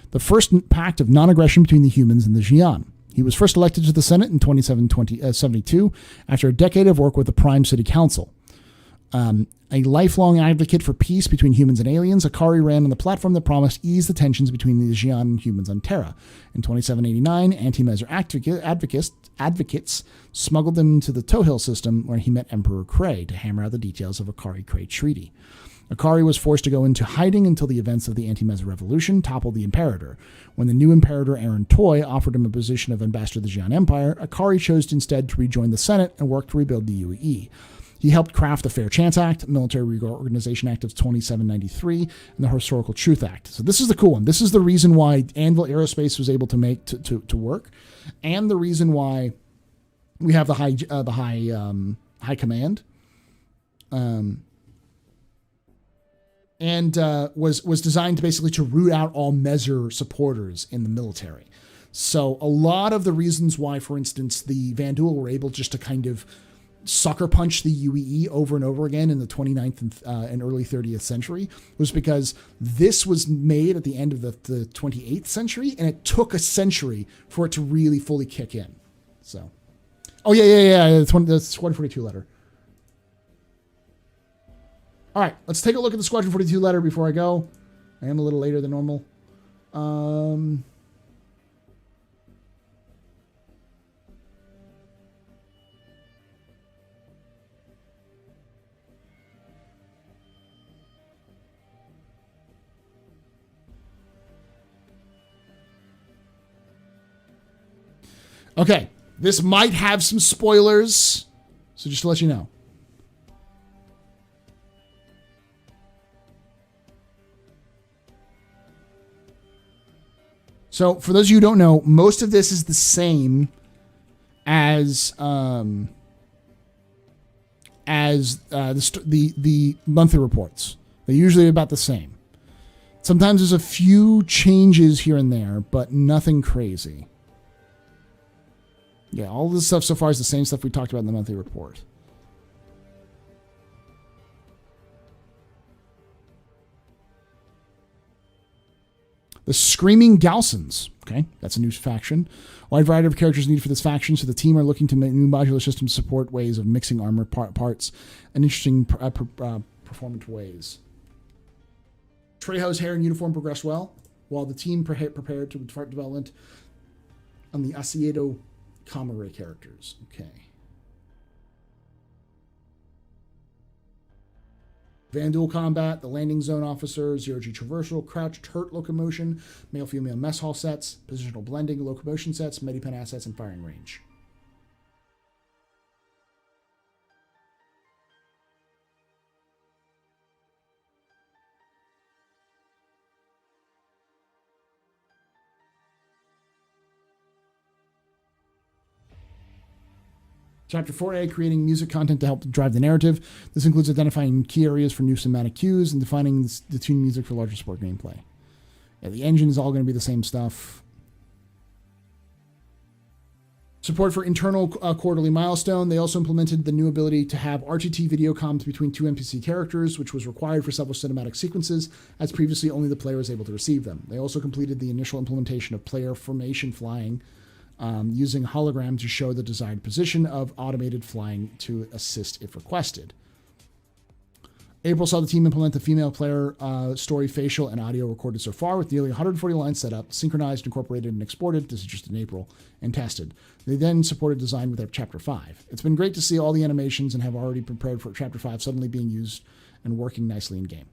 the first pact of non-aggression between the humans and the Xi'an. He was first elected to the Senate in 2772 after a decade of work with the Prime City Council. A lifelong advocate for peace between humans and aliens, Akari ran on the platform that promised ease the tensions between the Xi'an and humans on Terra. In 2789, anti-Mezer advocates smuggled him into the Toe Hill system, where he met Emperor Cray to hammer out the details of Akari-Cray Treaty. Akari was forced to go into hiding until the events of the anti-Mezer Revolution toppled the Imperator. When the new Imperator Aaron Toy offered him a position of ambassador to the Xi'an Empire, Akari chose instead to rejoin the Senate and work to rebuild the UAE. He helped craft the Fair Chance Act, Military Reorganization Act of 2793, and the Historical Truth Act. So this is the cool one. This is the reason why Anvil Aerospace was able to make to work, and the reason why we have the high command, and was designed to basically to root out all Mezer supporters in the military. So a lot of the reasons why, for instance, the Vanduul were able just to kind of sucker punch the UEE over and over again in the 29th and early 30th century was because this was made at the end of the 28th century, and it took a century for it to really fully kick in. So, oh yeah, the Squadron 42 letter. All right, let's take a look at the Squadron 42 letter before I go. I am a little later than normal. Okay, this might have some spoilers, so just to let you know. So, for those of you who don't know, most of this is the same as the monthly reports. They're usually about the same. Sometimes there's a few changes here and there, but nothing crazy. Yeah, all this stuff so far is the same stuff we talked about in the monthly report. The Screaming Galsons. Okay, that's a new faction. Wide variety of characters needed for this faction, so the team are looking to make new modular systems support ways of mixing armor parts and interesting performance ways. Trejo's hair and uniform progressed well, while the team prepared to start development on the Asiedo Kamare characters. Okay. Vandal combat, the landing zone officer, zero-G traversal, crouch turret locomotion, male-female mess hall sets, positional blending, locomotion sets, medipen assets, and firing range. Chapter 4A, creating music content to help drive the narrative. This includes identifying key areas for new semantic cues and defining the tune music for larger sport gameplay. Yeah, the engine is all going to be the same stuff. Support for internal quarterly milestone. They also implemented the new ability to have RTT video comms between two NPC characters, which was required for several cinematic sequences, as previously only the player was able to receive them. They also completed the initial implementation of player formation flying, using hologram to show the desired position of automated flying to assist if requested. April saw the team implement the female player story, facial, and audio recorded so far, with nearly 140 lines set up, synchronized, incorporated, and exported. This is just in April, and tested. They then supported design with their Chapter 5. It's been great to see all the animations and have already prepared for Chapter 5 suddenly being used and working nicely in game.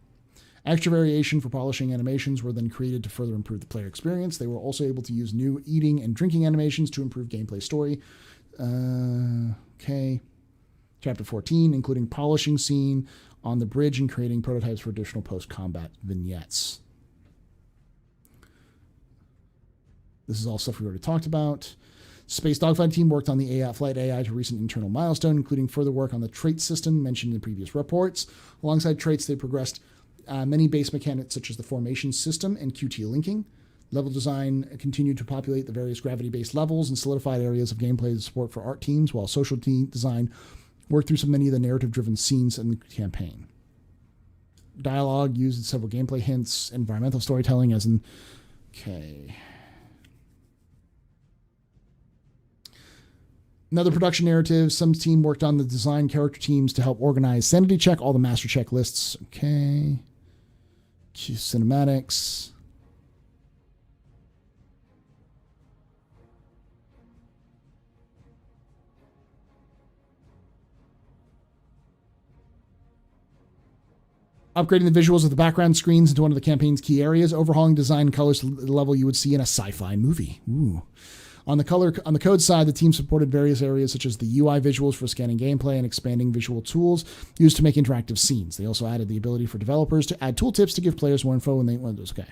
Extra variation for polishing animations were then created to further improve the player experience. They were also able to use new eating and drinking animations to improve gameplay story. Okay. Chapter 14, including polishing scene on the bridge and creating prototypes for additional post-combat vignettes. This is all stuff we already talked about. Space Dogfight team worked on the flight AI to recent internal milestone, including further work on the trait system mentioned in previous reports. Alongside traits, they progressed many base mechanics such as the formation system and QT linking. Level design continued to populate the various gravity-based levels and solidified areas of gameplay support for art teams, while social team design worked through so many of the narrative-driven scenes in the campaign. Dialogue used several gameplay hints, environmental storytelling as in... Okay. Another production narrative. Some team worked on the design character teams to help organize sanity check, all the master check lists. Okay. Cinematics. Upgrading the visuals of the background screens into one of the campaign's key areas. Overhauling design colors to the level you would see in a sci-fi movie. Ooh. On the code side, the team supported various areas such as the UI visuals for scanning gameplay and expanding visual tools used to make interactive scenes. They also added the ability for developers to add tooltips to give players more info when they want those. Okay.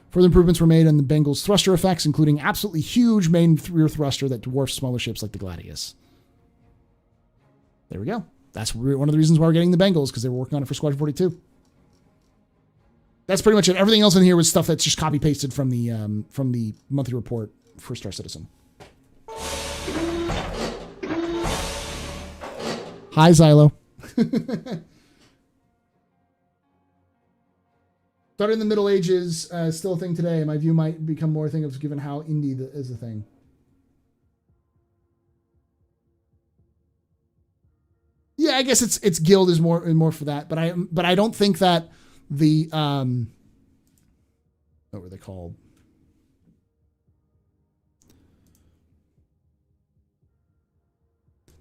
Further improvements were made on the Bengal's thruster effects, including absolutely huge main rear thruster that dwarfs smaller ships like the Gladius. There we go. That's one of the reasons why we're getting the Bengals, because they were working on it for Squadron 42. That's pretty much it. Everything else in here was stuff that's just copy pasted from the monthly report for Star Citizen. Hi, Xylo. Started in the Middle Ages, still a thing today. My view might become more a thing of given how indie is a thing. Yeah, I guess it's Guild is more for that, but I don't think that the what were they called?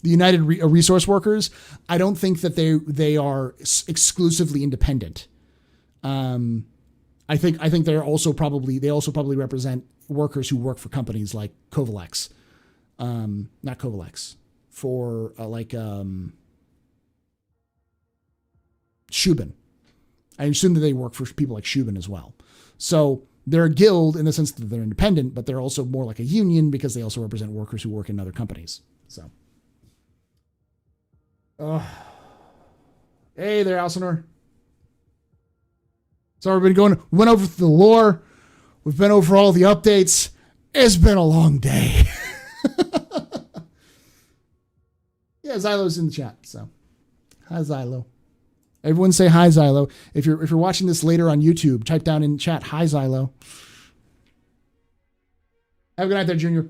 The United Resource Workers. I don't think that they are exclusively independent. I think they also probably represent workers who work for companies like Kovalex, not Kovalex, for Shubin. I assume that they work for people like Shubin as well. So they're a guild in the sense that they're independent, but they're also more like a union because they also represent workers who work in other companies. So, hey there, Alcinor. So we went over the lore. We've been over all the updates. It's been a long day. Yeah, Xylo's in the chat, so hi Xylo. Everyone say hi Xylo. If you're watching this later on YouTube, type down in chat hi Xylo. Have a good night there, Junior.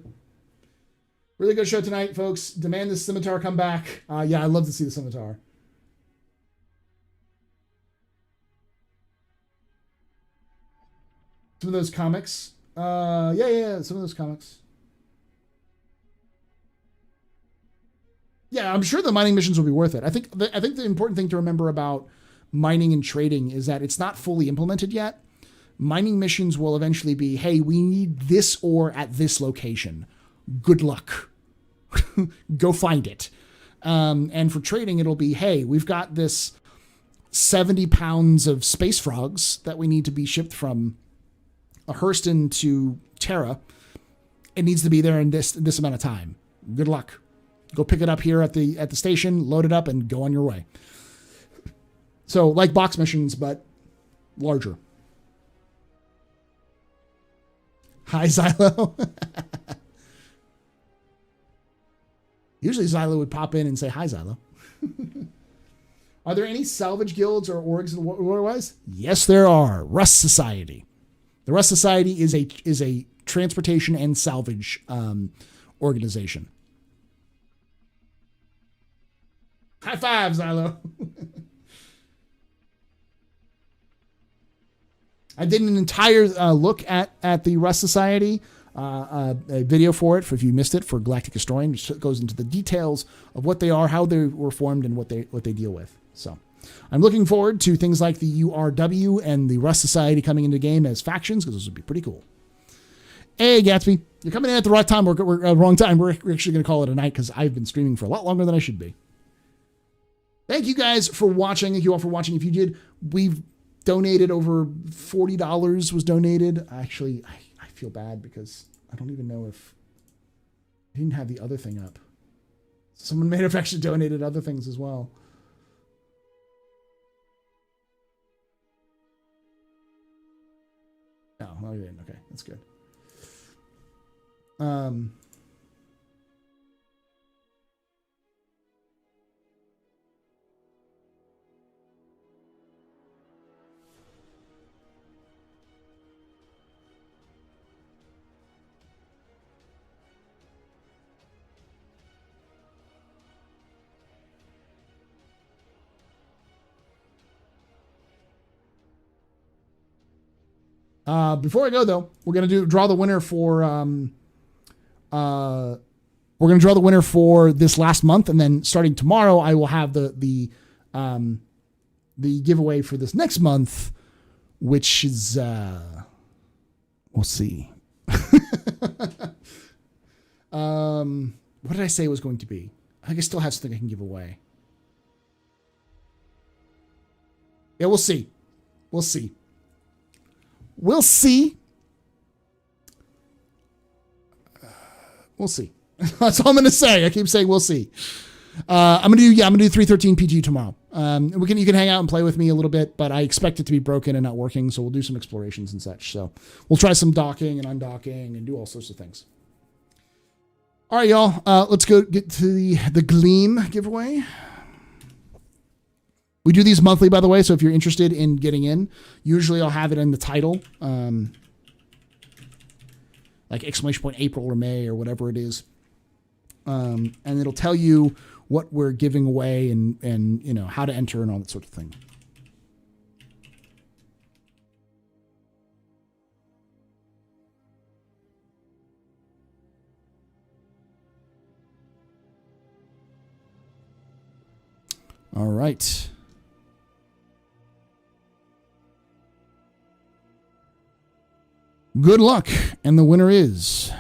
Really good show tonight, folks. Demand the Scimitar come back. Yeah, I'd love to see the Scimitar. Some of those comics. Yeah, some of those comics. Yeah, I'm sure the mining missions will be worth it. I think the important thing to remember about mining and trading is that it's not fully implemented yet. Mining missions will eventually be, hey, we need this ore at this location. Good luck. Go find it. And for trading, it'll be, hey, we've got this 70 pounds of space frogs that we need to be shipped from Hurston to Terra. It needs to be there in this amount of time. Good luck. Go pick it up here at the station, load it up, and go on your way. So, like box missions, but larger. Hi, Xylo. Usually Xylo would pop in and say, hi, Xylo. Are there any salvage guilds or orgs otherwise? Yes, there are. Rust Society. The Rust Society is a transportation and salvage organization. High five, Xylo. I did an entire look at the Rust Society, a video for it, if you missed it, for Galactic Historian, which goes into the details of what they are, how they were formed, and what they deal with. So I'm looking forward to things like the URW and the Rust Society coming into the game as factions, because those would be pretty cool. Hey, Gatsby, you're coming in at the right time. We're wrong time. We're actually going to call it a night because I've been streaming for a lot longer than I should be. Thank you guys for watching. Thank you all for watching. If you did, we've donated over $40 was donated. Actually, I feel bad because I don't even know if I didn't have the other thing up. Someone may have actually donated other things as well. No, you didn't. Okay, that's good. Before I go though, we're gonna draw the winner for this last month, and then starting tomorrow, I will have the giveaway for this next month, which is we'll see. What did I say it was going to be? I think I still have something I can give away. Yeah, we'll see. We'll see. We'll see. We'll see. That's all I'm going to say. I keep saying we'll see. I'm going to do 313 PG tomorrow. You can hang out and play with me a little bit, but I expect it to be broken and not working, so we'll do some explorations and such. So we'll try some docking and undocking and do all sorts of things. All right, y'all. Let's go get to the Gleam giveaway. We do these monthly, by the way, so if you're interested in getting in, usually I'll have it in the title, like exclamation point April or May or whatever it is. And it'll tell you what we're giving away and you know, how to enter and all that sort of thing. All right. Good luck, and the winner is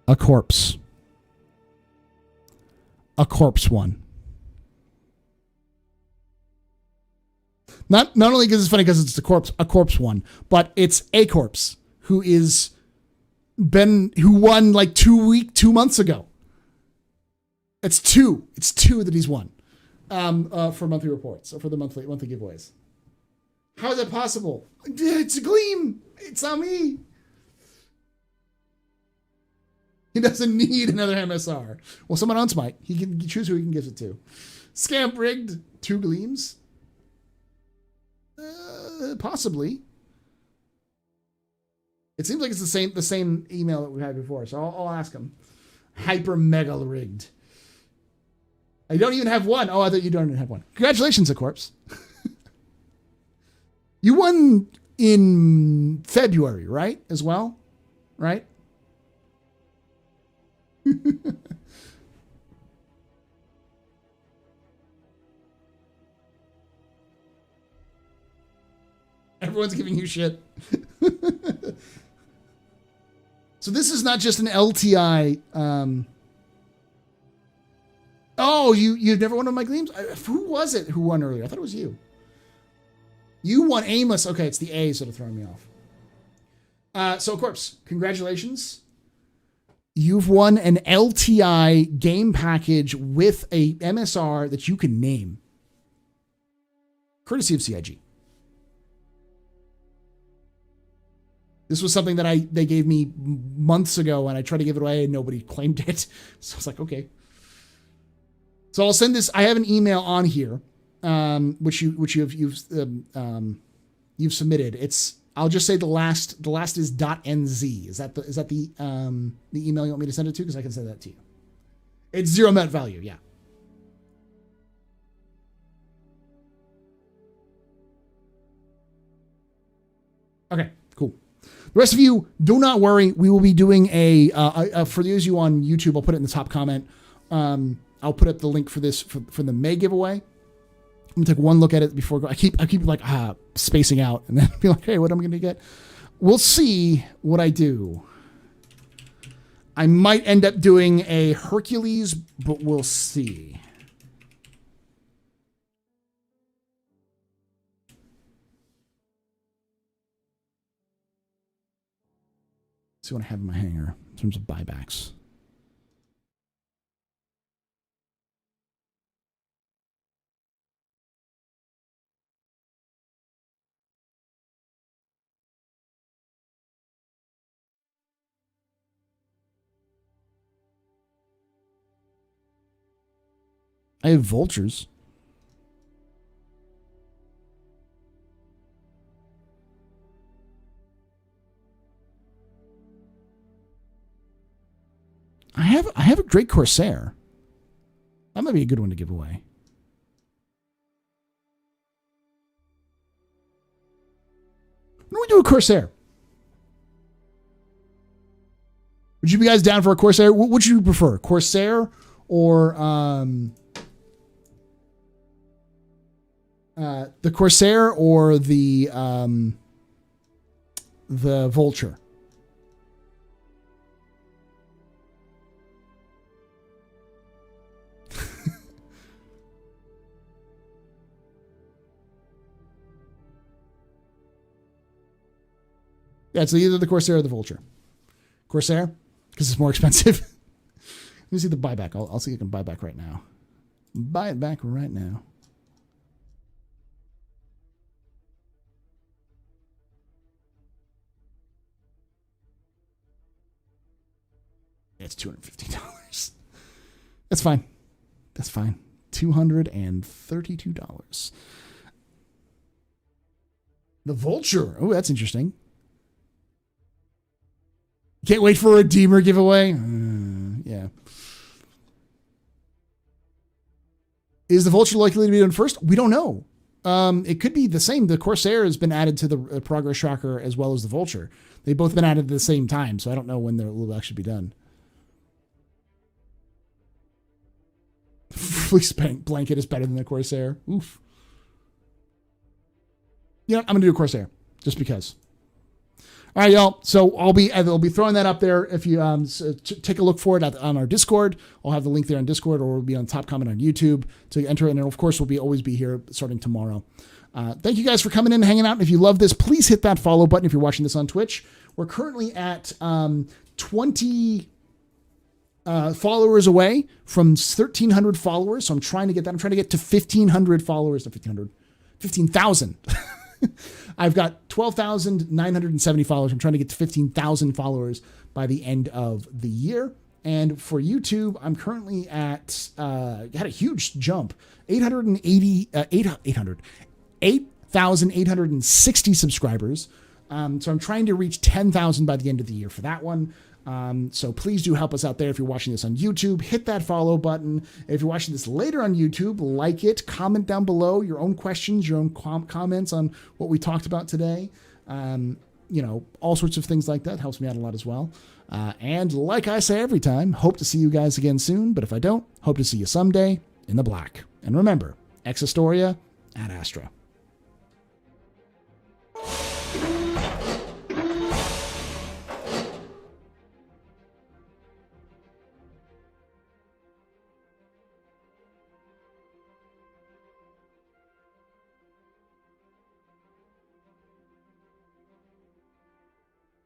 a corpse. A corpse one. Not only because it's funny because it's a corpse one, but it's a corpse who won like 2 months ago. It's two that he's won for monthly reports, or for the monthly giveaways. How is that possible? It's a Gleam. It's not me. He doesn't need another MSR. Well, someone else might. He can choose who he can give it to. Scamp rigged. 2 Gleams. Possibly. It seems like it's the same email that we had before, so I'll ask him. Hyper mega rigged. I don't even have one. Oh, I thought you don't even have one. Congratulations, A Corpse. You won in February, right? As well, right? Everyone's giving you shit. So this is not just an LTI. Oh, you've never won one of my Gleams? Who was it who won earlier? I thought it was you. You won Aimless. Okay, it's the A sort of throwing me off. So, Corpse, congratulations. You've won an LTI game package with a MSR that you can name. Courtesy of CIG. This was something that they gave me months ago, and I tried to give it away and nobody claimed it. So I was like, okay. So I'll send this. I have an email on here, which you've submitted. I'll just say the last is .nz. Is that the email you want me to send it to? Because I can send that to you. It's 0 met value. Yeah. Okay. Cool. The rest of you, do not worry. We will be doing for those of you on YouTube, I'll put it in the top comment. I'll put up the link for this for the May giveaway. I'm gonna take one look at it before I keep like spacing out and then be like, hey, what am I gonna get? We'll see what I do. I might end up doing a Hercules, but we'll see. See what I have in my hanger in terms of buybacks. I have vultures. I have a great Corsair. That might be a good one to give away. Why don't we do a Corsair? Would you be guys down for a Corsair? What would you prefer? Corsair or the Corsair or the Vulture? Yeah, it's either the Corsair or the Vulture. Corsair, because it's more expensive. Let me see the buyback. I'll see if I can buy back right now. Buy it back right now. It's $250. That's fine. That's fine. $232. The Vulture. Oh, that's interesting. Can't wait for a Redeemer giveaway. Yeah. Is the Vulture likely to be done first? We don't know. It could be the same. The Corsair has been added to the progress tracker as well as the Vulture. They've both been added at the same time, so I don't know when they'll actually be done. Fleece blanket is better than the Corsair. Oof. You know what? I'm going to do a Corsair just because. All right, y'all. So I'll be throwing that up there. If you take a look for it on our Discord, I'll have the link there on Discord, or it'll be on top comment on YouTube. So you enter it, and of course we'll always be here starting tomorrow. Thank you guys for coming in and hanging out. And if you love this, please hit that follow button if you're watching this on Twitch. We're currently at 20 followers away from 1,300 followers. So I'm trying to get that. I'm trying to get to 1,500 followers. To 15,000. I've got 12,970 followers. I'm trying to get to 15,000 followers by the end of the year. And for YouTube, I'm currently at, had a huge jump, 8,860 subscribers. So I'm trying to reach 10,000 by the end of the year for that one. So please do help us out there. If you're watching this on YouTube, hit that follow button. If you're watching this later on YouTube, like it, comment down below your own questions, your own comments on what we talked about today. All sorts of things like that helps me out a lot as well. And like I say every time, hope to see you guys again soon. But if I don't, hope to see you someday in the black. And remember, ex Astoria ad Astra.